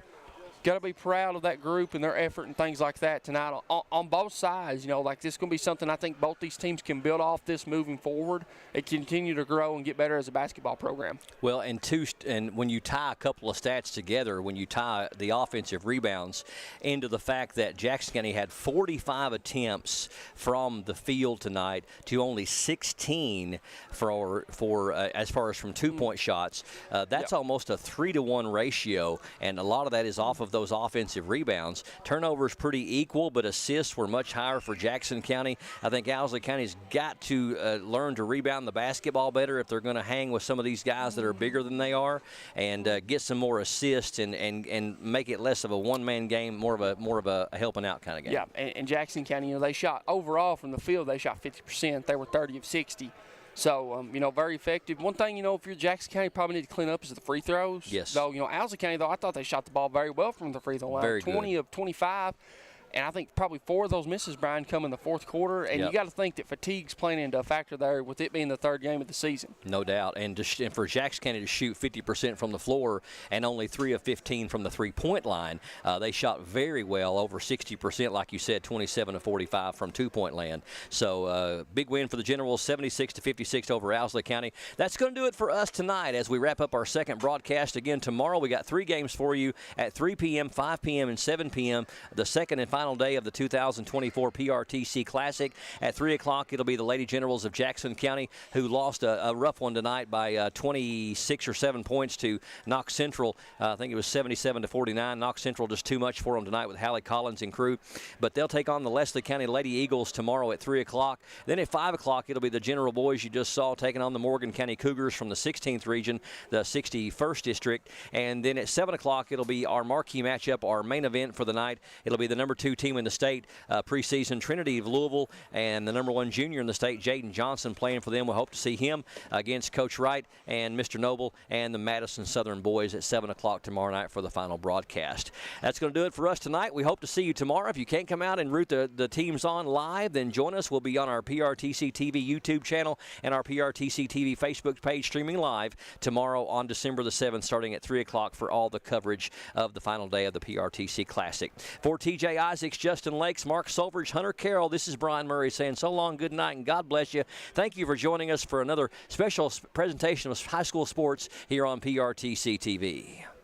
got to be proud of that group and their effort and things like that tonight on both sides. You know, like this is going to be something I think both these teams can build off this moving forward and continue to grow and get better as a basketball program. Well, and when you tie a couple of stats together, when you tie the offensive rebounds into the fact that Jackson County had 45 attempts from the field tonight to only 16 for as far as from 2-point shots, that's almost a 3-to-1 ratio, and a lot of that is off of those offensive rebounds. Turnovers pretty equal, but assists were much higher for Jackson County. I think Owsley County's got to learn to rebound the basketball better if they're going to hang with some of these guys that are bigger than they are, and get some more assists and make it less of a one-man game, more of a helping out kind of game. Yeah, and Jackson County, you know, they shot overall from the field, they shot 50%. They were 30 of 60. So, very effective. One thing, if you're Jackson County, probably need to clean up is the free throws. Yes. So, Alza County, though, I thought they shot the ball very well from the free throw line. Very 20 good. of 25. And I think probably 4 of those misses, Brian, come in the fourth quarter. And Yep. you got to think that fatigue's playing into a factor there with it being the third game of the season. No doubt. And for Jackson County to shoot 50% from the floor and only 3 of 15 from the three-point line, they shot very well, over 60%, like you said, 27 of 45 from two-point land. So big win for the Generals, 76-56 over Owsley County. That's going to do it for us tonight as we wrap up our second broadcast. Again, tomorrow we got 3 games for you at 3 p.m., 5 p.m., and 7 p.m., the second and final day of the 2024 PRTC Classic. At 3 o'clock, it'll be the Lady Generals of Jackson County, who lost a rough one tonight by 26 or 7 points to Knox Central. I think it was 77-49. Knox Central just too much for them tonight with Hallie Collins and crew. But they'll take on the Leslie County Lady Eagles tomorrow at 3 o'clock. Then at 5 o'clock, it'll be the General Boys you just saw taking on the Morgan County Cougars from the 16th region, the 61st district. And then at 7 o'clock, it'll be our marquee matchup, our main event for the night. It'll be the number 2 team in the state preseason, Trinity of Louisville, and the number 1 junior in the state, Jaden Johnson, playing for them. We hope to see him against Coach Wright and Mr. Noble and the Madison Southern boys at 7 o'clock tomorrow night for the final broadcast. That's going to do it for us tonight. We hope to see you tomorrow. If you can't come out and root the teams on live, then join us. We'll be on our PRTC TV YouTube channel and our PRTC TV Facebook page streaming live tomorrow on December the 7th, starting at 3 o'clock for all the coverage of the final day of the PRTC Classic. For TJ Isaacs, Justin Lakes, Mark Solveridge, Hunter Carroll, this is Brian Murray saying so long, good night, and God bless you. Thank you for joining us for another special presentation of high school sports here on PRTC TV.